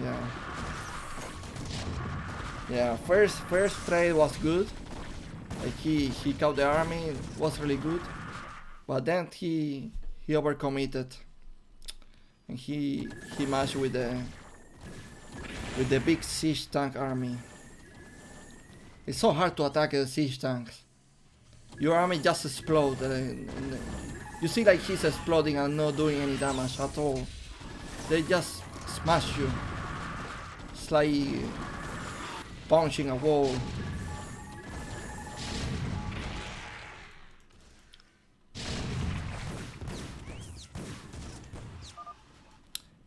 Yeah. Yeah, first trade was good. Like he caught the army, it was really good. But then he overcommitted. And he matched with the big siege tank army. It's so hard to attack the siege tanks. Your army just explodes. You see like he's exploding and not doing any damage at all. They just smash you. It's like punching a wall.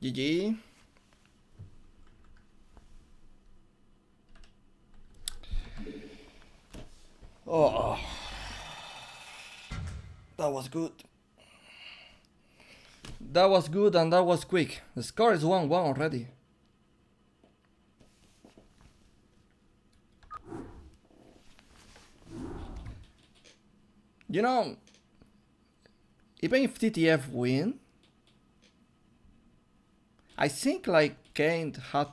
GG. Oh, that was good. That was good and that was quick. The score is 1-1 already. You know, even if TTF win, I think like Kane had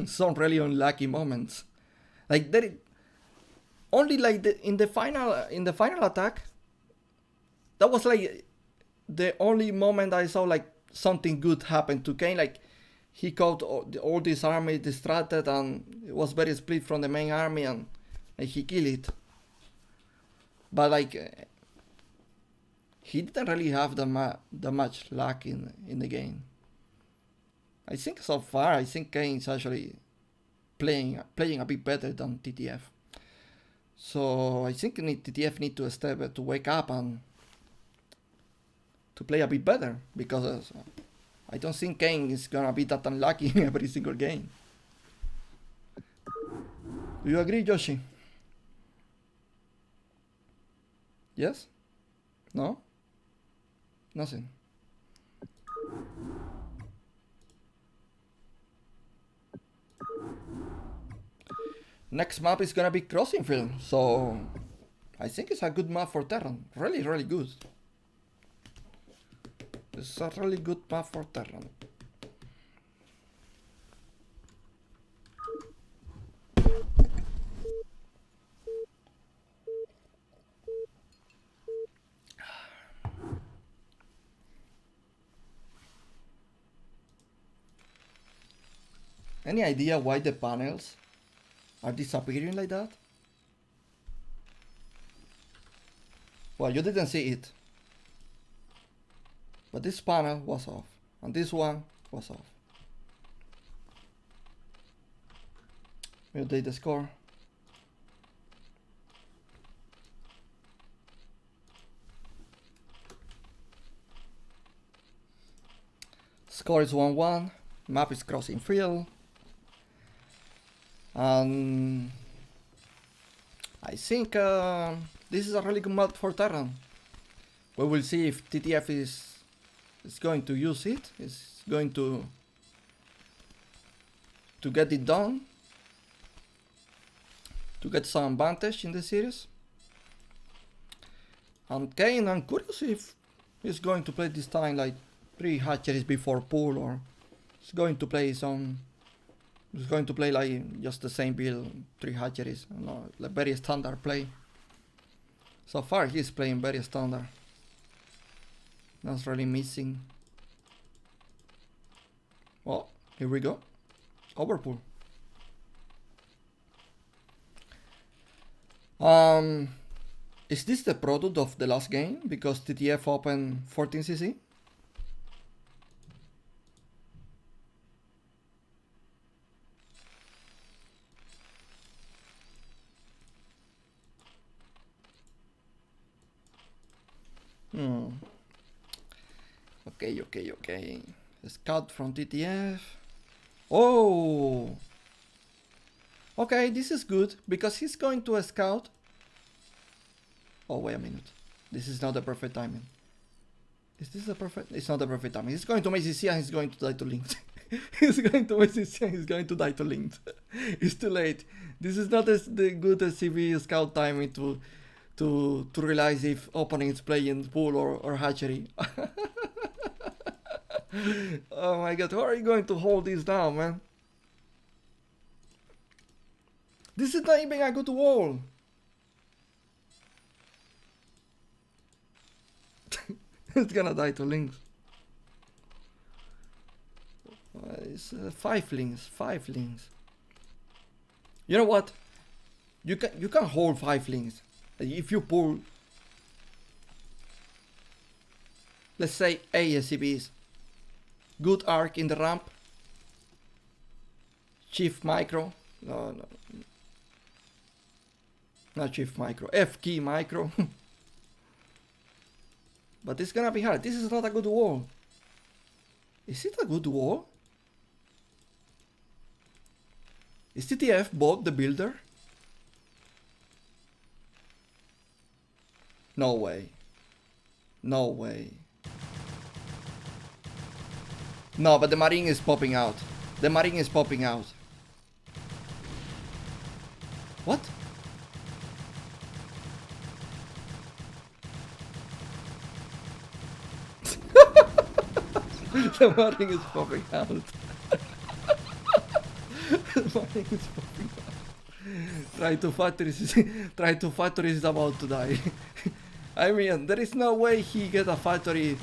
some really unlucky moments. Like there, only like in the final attack, that was like the only moment I saw like something good happen to Kane. Like he caught all this army distracted and it was very split from the main army and he killed it. But like he didn't really have the much luck in the game. I think so far, I think Kane is actually playing a bit better than TTF. So I think TTF need to step to wake up and to play a bit better because I don't think Kane is gonna be that unlucky in every single game. Do you agree, Yoshi? Yes? No? Nothing. Next map is gonna be Crossing Field, so I think it's a good map for Terran. Really, really good. It's a really good map for Terran. Any idea why the panels are disappearing like that? Well, you didn't see it. But this panel was off. And this one was off. We'll update the score. Score is 1-1. Map is Crossing Field. I think this is a really good map for Terran. We will see if TTF is going to use it. Is going to get it done. To get some advantage in the series. And Kane, I'm curious if he's going to play this time like 3 hatcheries before pool or he's going to play some. He's going to play like just the same build, 3 hatcheries, no, like very standard play. So far he's playing very standard. That's really missing. Well, here we go. Overpool. Is this the product of the last game? Because TTF opened 14cc? Okay. Scout from TTF. Oh! Okay, this is good, because he's going to a scout. Oh, wait a minute. This is not the perfect timing. Is this the perfect? It's not the perfect timing. He's going to make CC and he's going to die to Link. He's going to make CC and he's going to die to Link. It's too late. This is not the good SCV scout timing to realize if opponent is playing pool or hatchery. Oh my god, how are you going to hold this down, man? This is not even a good wall. It's gonna die to links. It's 5 links, 5 links. You know what? You can hold 5 links. If you pull, let's say 8 SCVs, good arc in the ramp, shift micro, no, not shift micro, F key micro. But it's gonna be hard. This is not a good wall. Is it a good wall? Is TTF bot the builder? No way. No way. No, but the Marine is popping out. The Marine is popping out. What? The Marine is popping out. The Marine is popping out. Try to factories is about to die. I mean, there is no way he get a factory.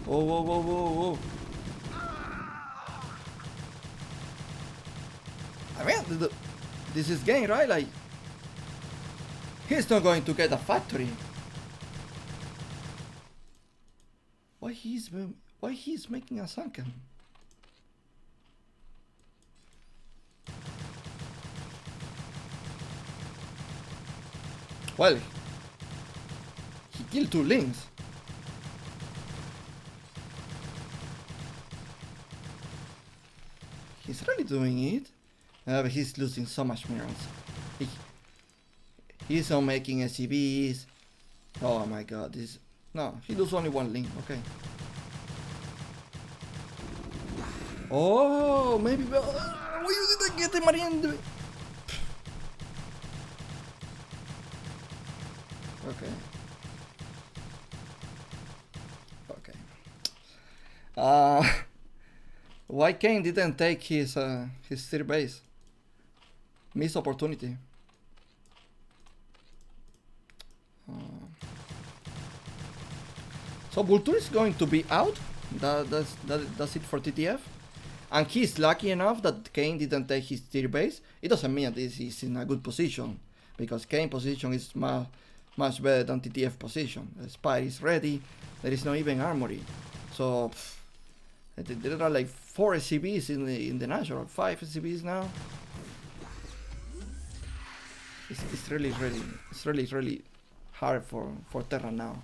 Whoa. I mean, this is game, right? Like, he's not going to get a factory. Why he's making a sunken? Well, he killed 2 links. He's really doing it. But he's losing so much minerals. He's not making SCVs. Oh my god, this... No, he loses only 1 link, okay. Oh, maybe... Why you didn't get the Marine? Okay. Why Kane didn't take his tier base? Missed opportunity. So Vulture is going to be out. That's it for TTF. And he's lucky enough that Kane didn't take his tier base. It doesn't mean that he's in a good position, because Kane position is much better than TTF position. The Spire is ready. There is no even armory. So there are like 4 SCVs in the natural, 5 SCVs now. It's really hard for Terra now.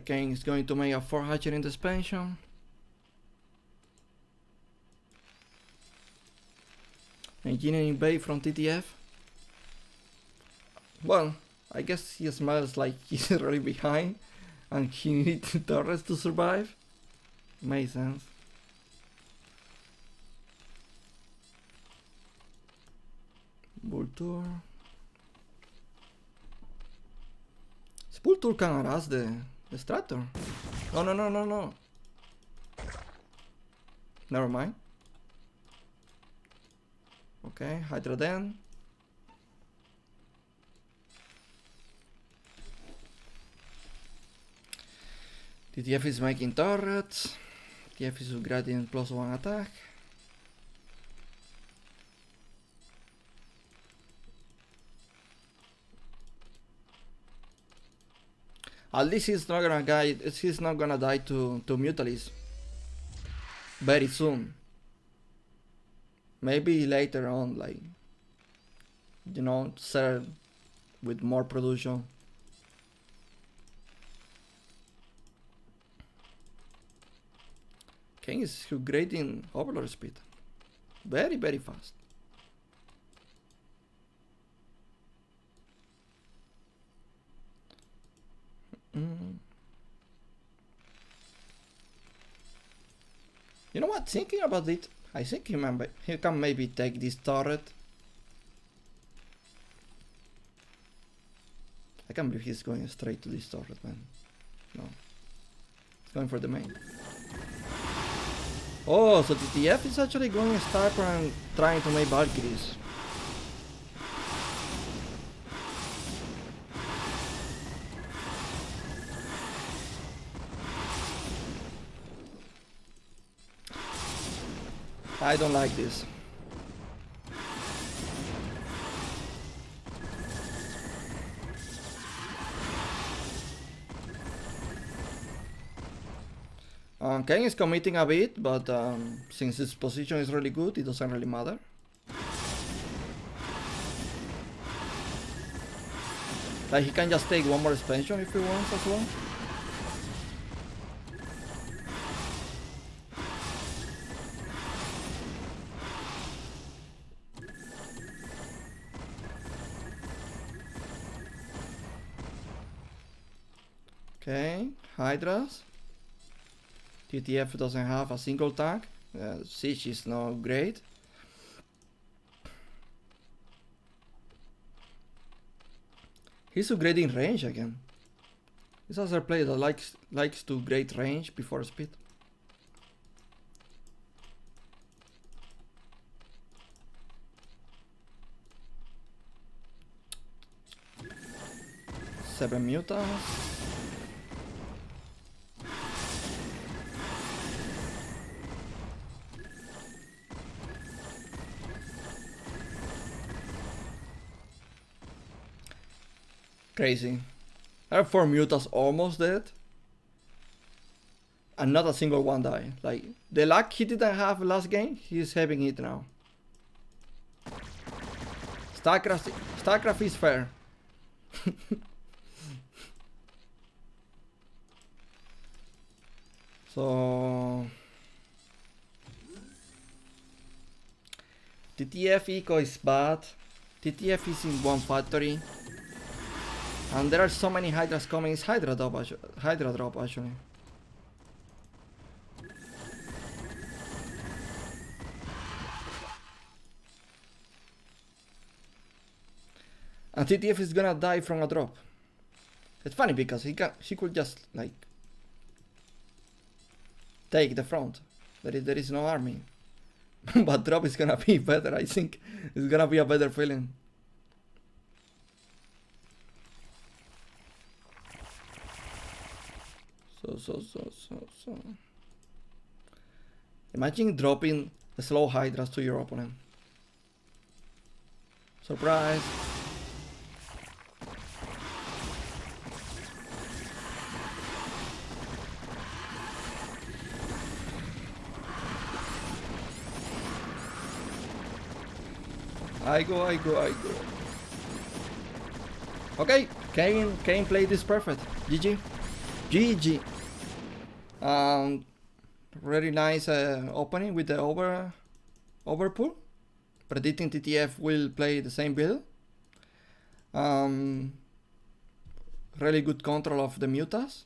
Kane is going to make a 4 hatchery in the expansion. Engineering Bay from TTF. Well, I guess he smells like he's really behind and he needs turrets to survive. Makes sense. Vulture. Vulture can harass the Strator. No. Never mind. Okay, Hydra then. TTF is making turrets. TTF is upgrading +1 attack. At least he's not gonna die to Mutalis very soon. Maybe later on, like, you know, start with more production. Kane is upgrading overlord speed. Very, very fast. You know what? Thinking about it, I think he can maybe take this turret. I can't believe he's going straight to this turret, man. No. He's going for the main. Oh, so TTF is actually going sniper and trying to make Valkyries. I don't like this. Kane is committing a bit, but since his position is really good, it doesn't really matter. Like, he can just take one more expansion if he wants as well. Okay, Hydras. TTF doesn't have a single tank. Siege is not great. He's upgrading range again. This other player that likes to upgrade range before speed. Seven mutants. Crazy. Our 4 mutants almost dead. And not a single one died. Like, the luck he didn't have last game, he's having it now. StarCraft is fair. So... TTF eco is bad. TTF is in one factory. And there are so many Hydras coming. It's Hydra drop actually. And TTF is gonna die from a drop. It's funny because he could just like take the front. There is no army. But drop is gonna be better, I think. It's gonna be a better feeling. So. Imagine dropping the slow Hydras to your opponent. Surprise! I go. Okay, Kane played this perfect. GG. GG. Very nice opening with the overpull. Predicting TTF will play the same build. Really good control of the mutas.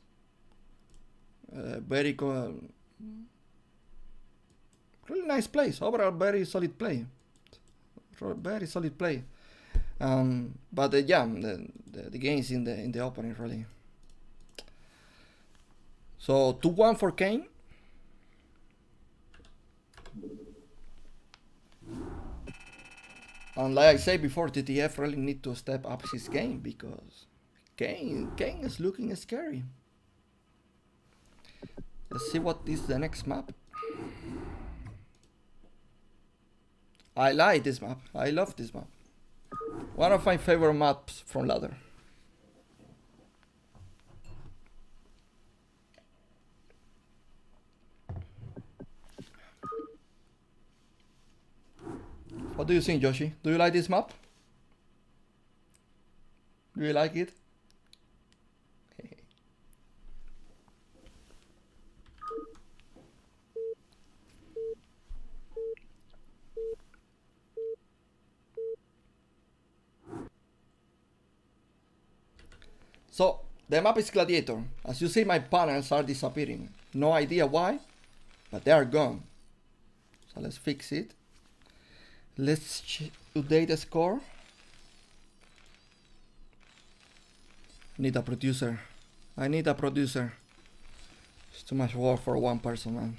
Really nice plays. Overall, very solid play. Very solid play. But yeah, the game is in the opening really. So 2-1 for Kane. And like I said before, TTF really need to step up his game because Kane is looking scary. Let's see what is the next map. I like this map. I love this map. One of my favorite maps from ladder. What do you think, Yoshi? Do you like this map? Do you like it? So, the map is Gladiator. As you see, my panels are disappearing. No idea why, but they are gone. So let's fix it. Let's update the score. Need a producer. I need a producer. It's too much work for one person, man.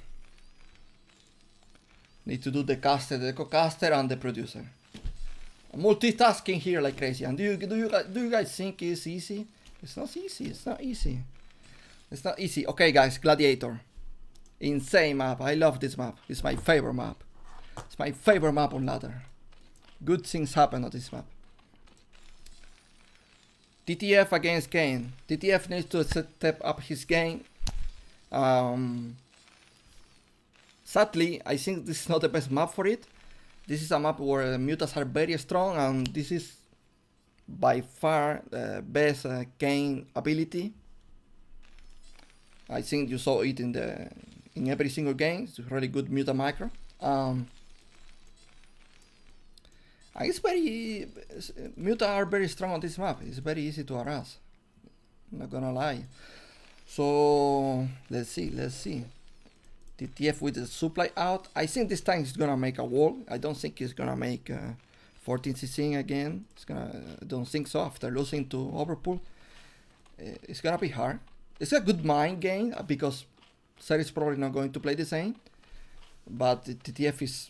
Need to do the caster, the co-caster, and the producer. I'm multitasking here like crazy. And do you guys think it's easy? It's not easy. It's not easy. It's not easy. Okay, guys, Gladiator. Insane map. I love this map. It's my favorite map. It's my favorite map on ladder. Good things happen on this map. TTF against Kane. TTF needs to step up his game. Sadly, I think this is not the best map for it. This is a map where mutas are very strong, and this is by far the best Kane ability. I think you saw it in every single game. It's a really good muta micro. It's very muta are very strong on this map. It's very easy to harass. I'm not gonna lie. So let's see. TTF with the supply out. I think this time he's gonna make a wall. I don't think he's gonna make 14 CC again. I don't think so. After losing to Overpool, it's gonna be hard. It's a good mind game because Ser is probably not going to play the same. But TTF is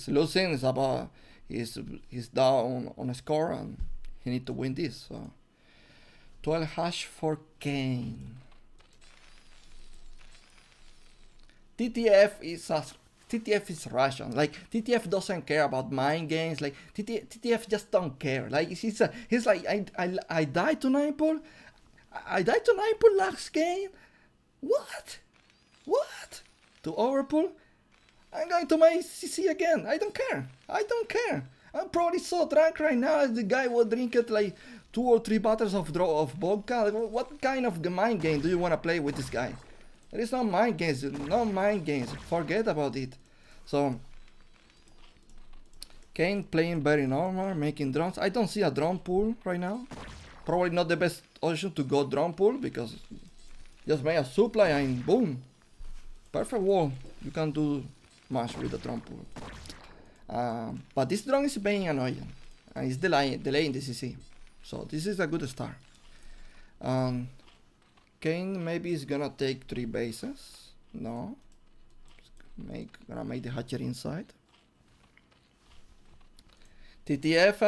losing. It's about he's down on a score and he need to win this. So 12 hash for Kane. TTF is Russian. Like TTF doesn't care about mind games. Like TTF just don't care. Like he's like I died to 9 pool. I died to 9 pool last game. What? To Overpool? I'm going to my CC again. I don't care. I'm probably so drunk right now. The guy will drink it like 2 or 3 bottles of vodka. What kind of mind game do you want to play with this guy? There is no mind games. Forget about it. So Kane playing very normal, making drones. I don't see a drone pool right now. Probably not the best option to go drone pool because just make a supply and boom. Perfect wall. You can't do much with the drone pool. But this drone is being annoying. And it's delaying the CC. So this is a good start. Kane maybe is gonna take 3 bases. No. Gonna make the hatchery inside. TTF.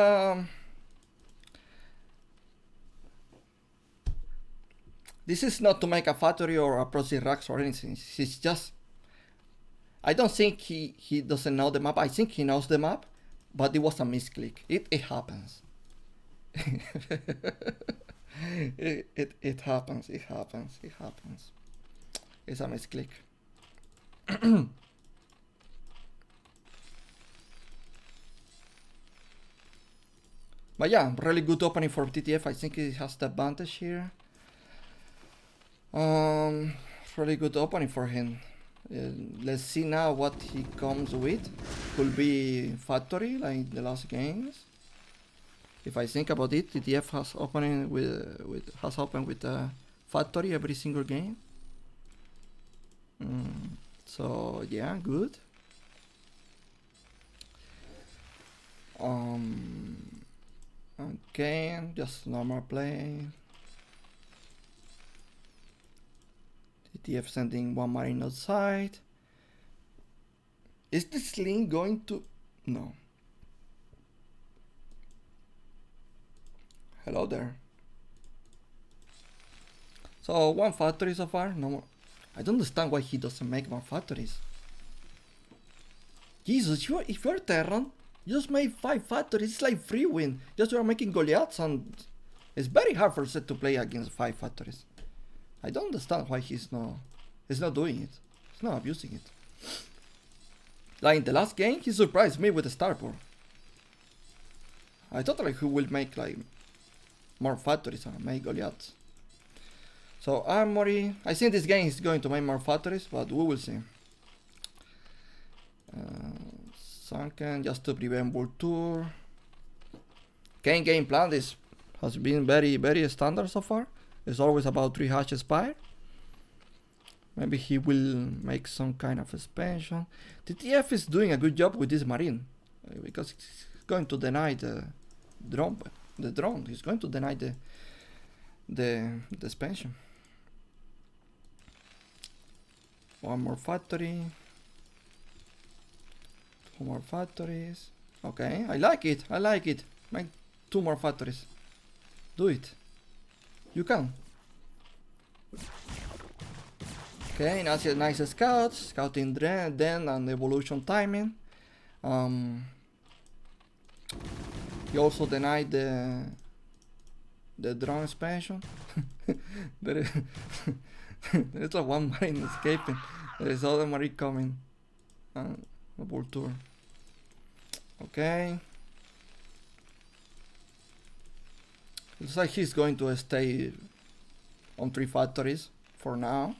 This is not to make a factory or a proceed racks or anything. It's just. I don't think he doesn't know the map. I think he knows the map, but it was a misclick. It happens. It happens. It's a misclick. But yeah, really good opening for TTF. I think he has the advantage here. Really good opening for him. Let's see now what he comes with. Could be factory like the last games. If I think about it, TTF has opened with factory every single game. So yeah, good. Okay, just normal play. TTF sending 1 marine outside. Is this link going to... No. Hello there. So 1 factory so far, no more. I don't understand why he doesn't make more factories. Jesus, if you're Terran, you just made 5 factories. It's like free win. Just you're making Goliaths, and it's very hard for Zed to play against 5 factories. I don't understand why he's not doing it. He's not abusing it. Like in the last game, he surprised me with the starport. I thought like he will make like more factories and make Goliaths. So Armory, I think this game is going to make more factories, but we will see. Sunken, just to prevent Vulture. Kane game plan has been very standard so far. It's always about 3 hatches spire. Maybe he will make some kind of expansion. TTF is doing a good job with this marine because he's going to deny the drone. He's going to deny the expansion. One more factory. 2 more factories. Okay, I like it. Make 2 more factories. Do it. You can. Okay, nice scouts. Scouting then and evolution timing. He also denied the drone expansion. there is like one marine escaping. There is other marine coming. A Vulture. Okay. Looks like he's going to stay on 3 factories for now.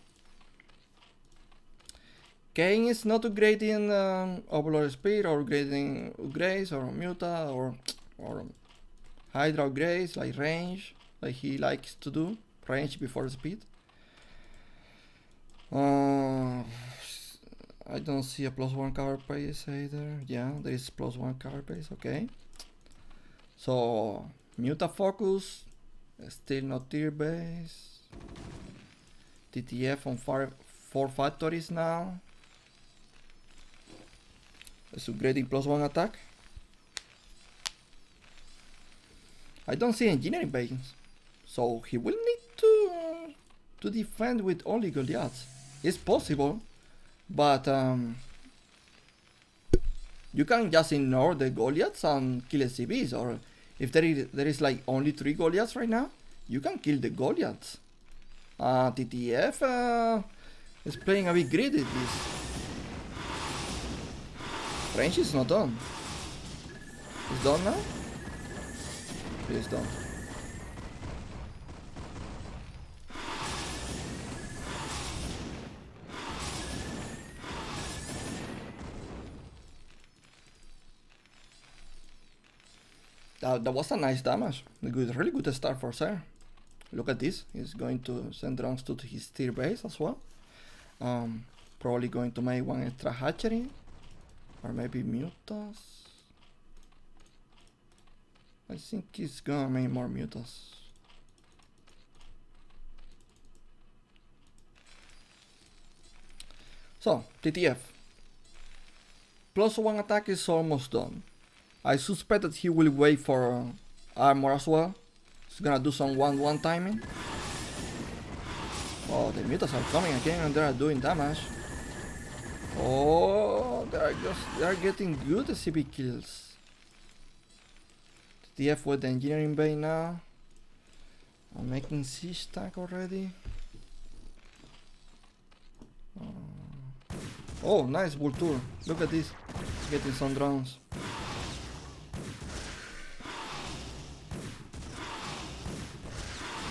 Kane is not upgrading Overlord Speed or upgrading upgrades or Muta or Hydra upgrades like range, like he likes to do, range before speed. I don't see a +1 cover base either. Yeah, there is +1 cover base, okay. So Muta focus, still not tier base. TTF on 4 factories now. It's upgrading +1 attack. I don't see engineering bases, so he will need to defend with only Goliaths. It's possible, but you can just ignore the Goliaths and kill SCVs, or if there is like only 3 Goliaths right now, you can kill the Goliaths. TTF is playing a bit greedy this. Range is not done. It's done now? It is done. That was a nice damage. Really good start for Sir. Look at this. He's going to send drones to his tier base as well. Probably going to make 1 extra hatchery. Or maybe Mutas. I think he's gonna make more Mutas. So, TTF. +1 attack is almost done. I suspect that he will wait for armor as well. He's gonna do some 1-1 timing. Oh, the Mutas are coming again and they are doing damage. Oh, they are getting good CP kills. TTF with the engineering bay now. I'm making siege stack already. Oh, nice Vulture. Look at this. Getting some drones.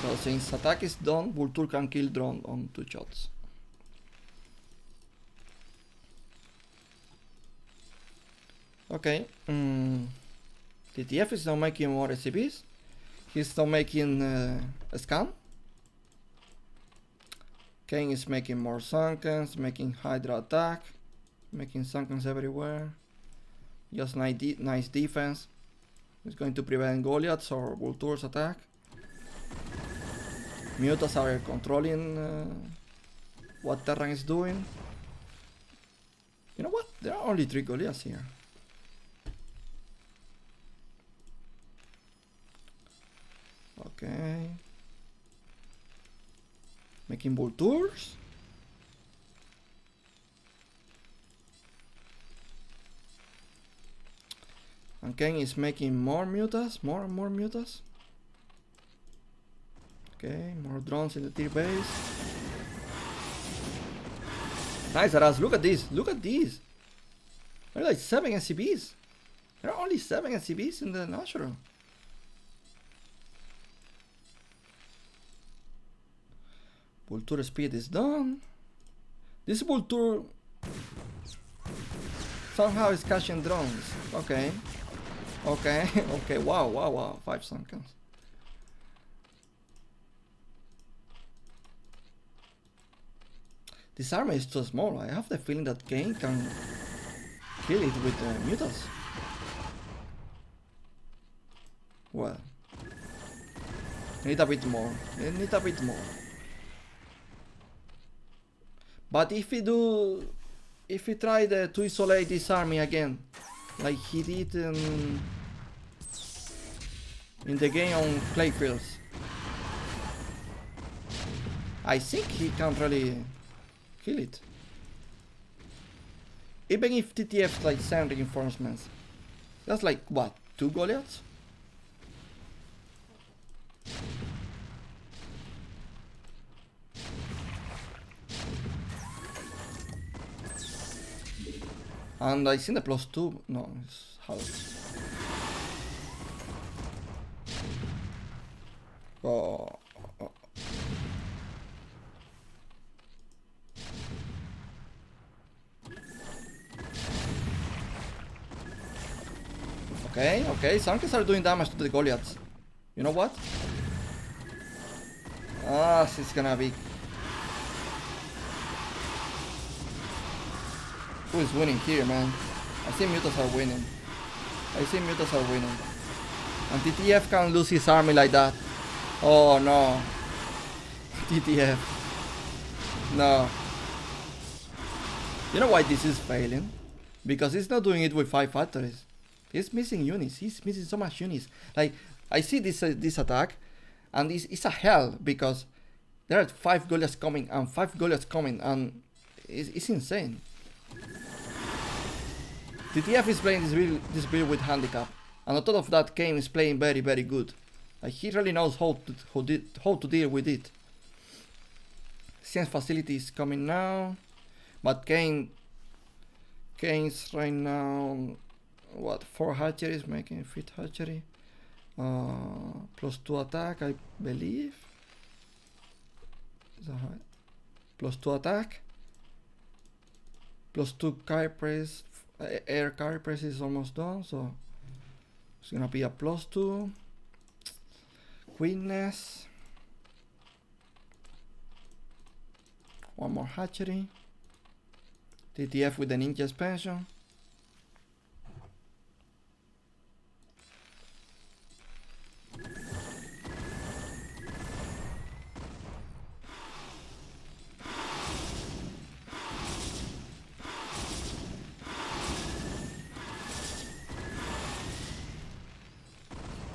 So since attack is done, Vulture can kill drone on 2 shots. Okay, TTF is now making more SCPs. He's now making a scan. Kane is making more Sunkens, making Hydra attack, making Sunkens everywhere. Just nice defense. It's going to prevent Goliaths or Vulture's attack. Mutas are controlling what Terran is doing. You know what? There are only 3 Goliaths here. Okay. Making Vultures. And Ken is making more Mutas, more and more Mutas. Okay, more drones in the tier base. Nice, Aras, look at this, look at this. There are like 7 SCBs. There are only 7 SCBs in the natural. Vulture speed is done. This Vulture somehow is catching drones. Okay. Okay. Okay. Wow. Wow. Wow. 5 seconds. This army is too small. I have the feeling that Kane can kill it with mutas. Well, need a bit more. Need a bit more. But if we try to isolate this army again, like he did in the game on Clayfields, I think he can't really kill it. Even if TTF like send reinforcements, that's like what, 2 Goliaths? And I think the +2, no, it's half. Oh. Okay, okay, Sankers are doing damage to the Goliaths. You know what? Ah, it's gonna be... Who is winning here, man? I think mutas are winning. I think mutas are winning. And TTF can't lose his army like that. Oh no. TTF. No. You know why this is failing? Because he's not doing it with 5 factories. He's missing units. He's missing so much units. Like, I see this attack, and it's a hell because there are 5 Goliaths coming and 5 Goliaths coming, and it's insane. TTF is playing this build with handicap, and on top of that, Kame is playing very, very good. Like, he really knows how to deal with it. Science facility is coming now, but Kane's right now. What, 4 hatcheries, making 5th hatchery. +2 attack, I believe. Is that right? +2 attack. +2 carry press. Air carry press is almost done, so it's gonna be a +2. Quickness. 1 more hatchery. TTF with the ninja expansion.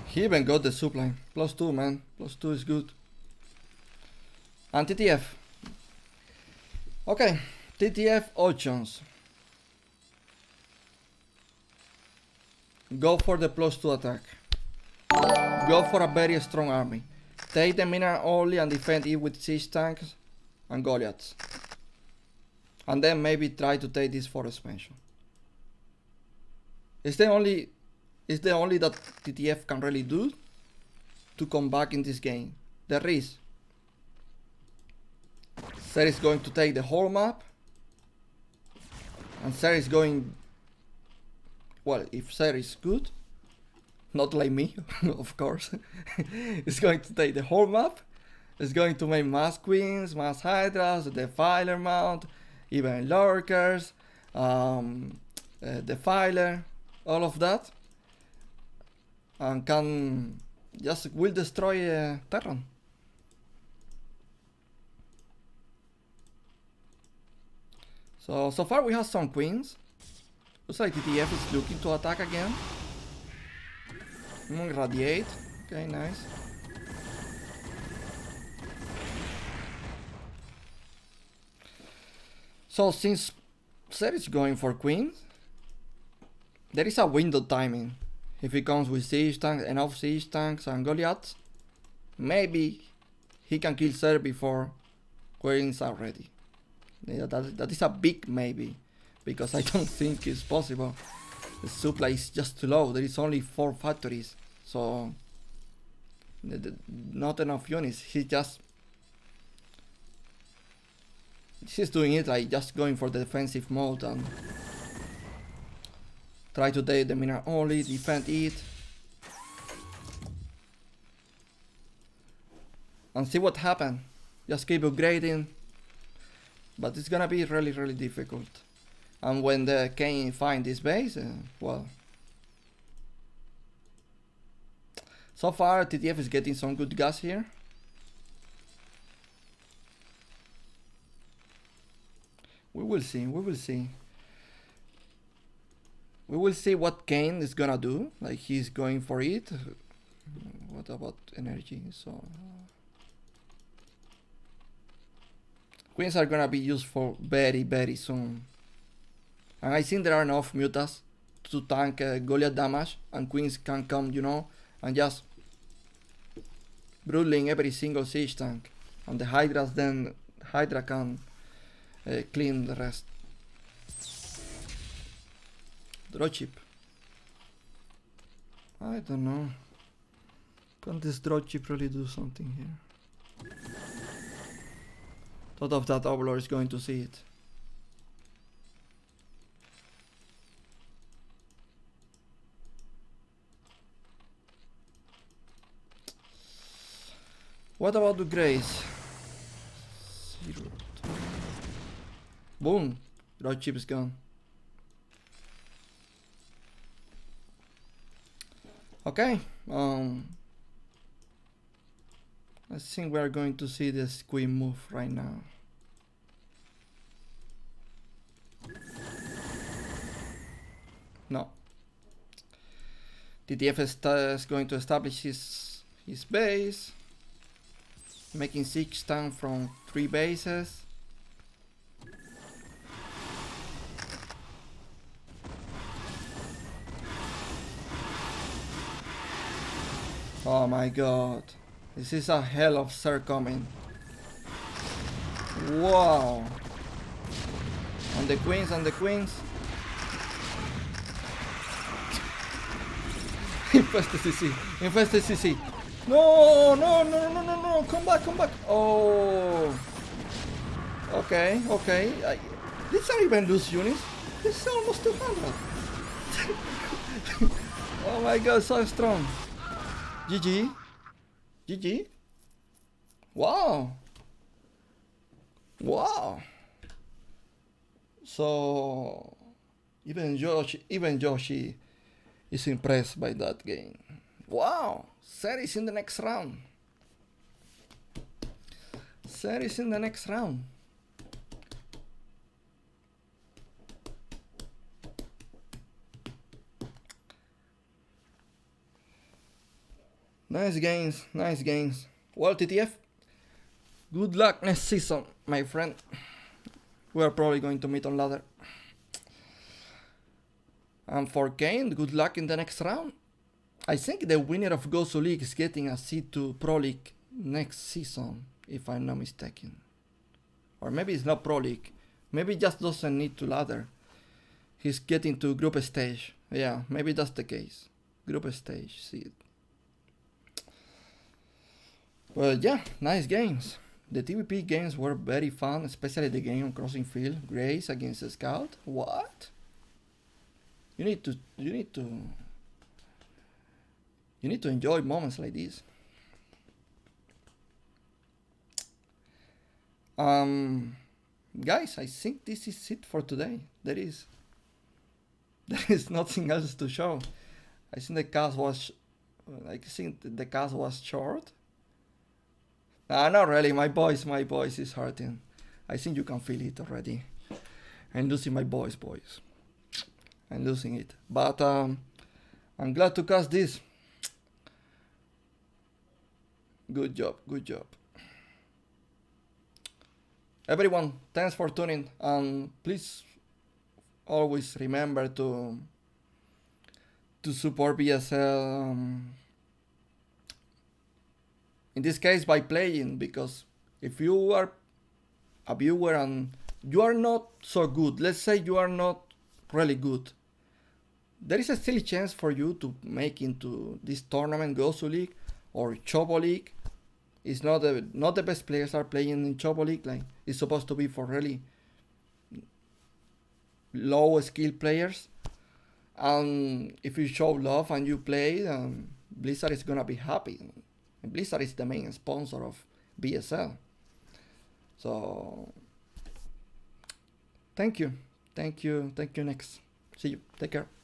He even got the supply. +2, man. +2 is good. And TTF. Okay. TTF options. Go for the +2 attack. Go for a very strong army. Take the mineral only and defend it with siege tanks and Goliaths. And then maybe try to take this for expansion. It's the only that TTF can really do to come back in this game. There is. Ser is going to take the whole map. And Ser is going... Well, if Ser is good, not like me, of course, it's going to take the whole map. It's going to make mass queens, mass hydras, defiler mount, even lurkers, defiler, all of that. And will destroy Terran. So far we have some queens. Looks like TTF is looking to attack again. Radiate. Okay, nice. So since Ser is going for queens, there is a window timing. If he comes with siege tanks, enough siege tanks and Goliaths, maybe he can kill Ser before queens are ready. Yeah, that is a big maybe. because I don't think it's possible. The supply is just too low. There is only 4 factories, so not enough units. He's doing it like just going for the defensive mode and try to take the mineral only, defend it, and see what happens. Just keep upgrading, but it's gonna be really, really difficult. And when the Kane find this base, well, so far TTF is getting some good gas here. We will see, we will see. We will see what Kane is gonna do, like he's going for it. What about energy? So queens are gonna be used for very, very soon. And I think there are enough mutas to tank Goliath damage, and queens can come, you know, and just brutling every single siege tank. And the Hydra can clean the rest. Draw chip. I don't know. Can this draw chip really do something here? Thought of that Overlord is going to see it. What about the Grace? Boom! Draw chip is gone. Okay, I think we are going to see this queen move right now. No. TTF is going to establish his base, making 6 tanks from 3 bases. Oh my god, this is a hell of Sir coming. Wow. And the queens, Infest the CC, infest the CC. No, no, no, no, no, no, come back, come back. Oh. Okay, okay. These are even loose units. This is almost 200. Oh my god, so strong. GG. GG. Wow. Wow. So even Yoshi is impressed by that game. Wow. Series in the next round. Series in the next round. Nice games, nice games. Well, TTF, good luck next season, my friend. We are probably going to meet on ladder. And for Kane, good luck in the next round. I think the winner of Gosuleague is getting a seat to Pro League next season, if I'm not mistaken. Or maybe it's not Pro League. Maybe he just doesn't need to ladder. He's getting to group stage. Yeah, maybe that's the case. Group stage seat. Well, yeah, nice games. The TVP games were very fun, especially the game on Crossing Field, Grace against the Scout. What? You need to enjoy moments like this. Guys, I think this is it for today. There is nothing else to show. I think the cast was short. Not really. My voice is hurting. I think you can feel it already. I'm losing my voice, boys. I'm losing it. But I'm glad to cast this. Good job, good job. Everyone, thanks for tuning, and please always remember to support BSL. In this case, by playing, because if you are a viewer and you are not so good. Let's say you are not really good. There is a still chance for you to make into this tournament, Gosuleague or Chobo League. It's not the best players are playing in Chobo League. Like it's supposed to be for really low skill players. And if you show love and you play, Blizzard is gonna be happy. And Blizzard is the main sponsor of BSL. So thank you. Next. See you. Take care.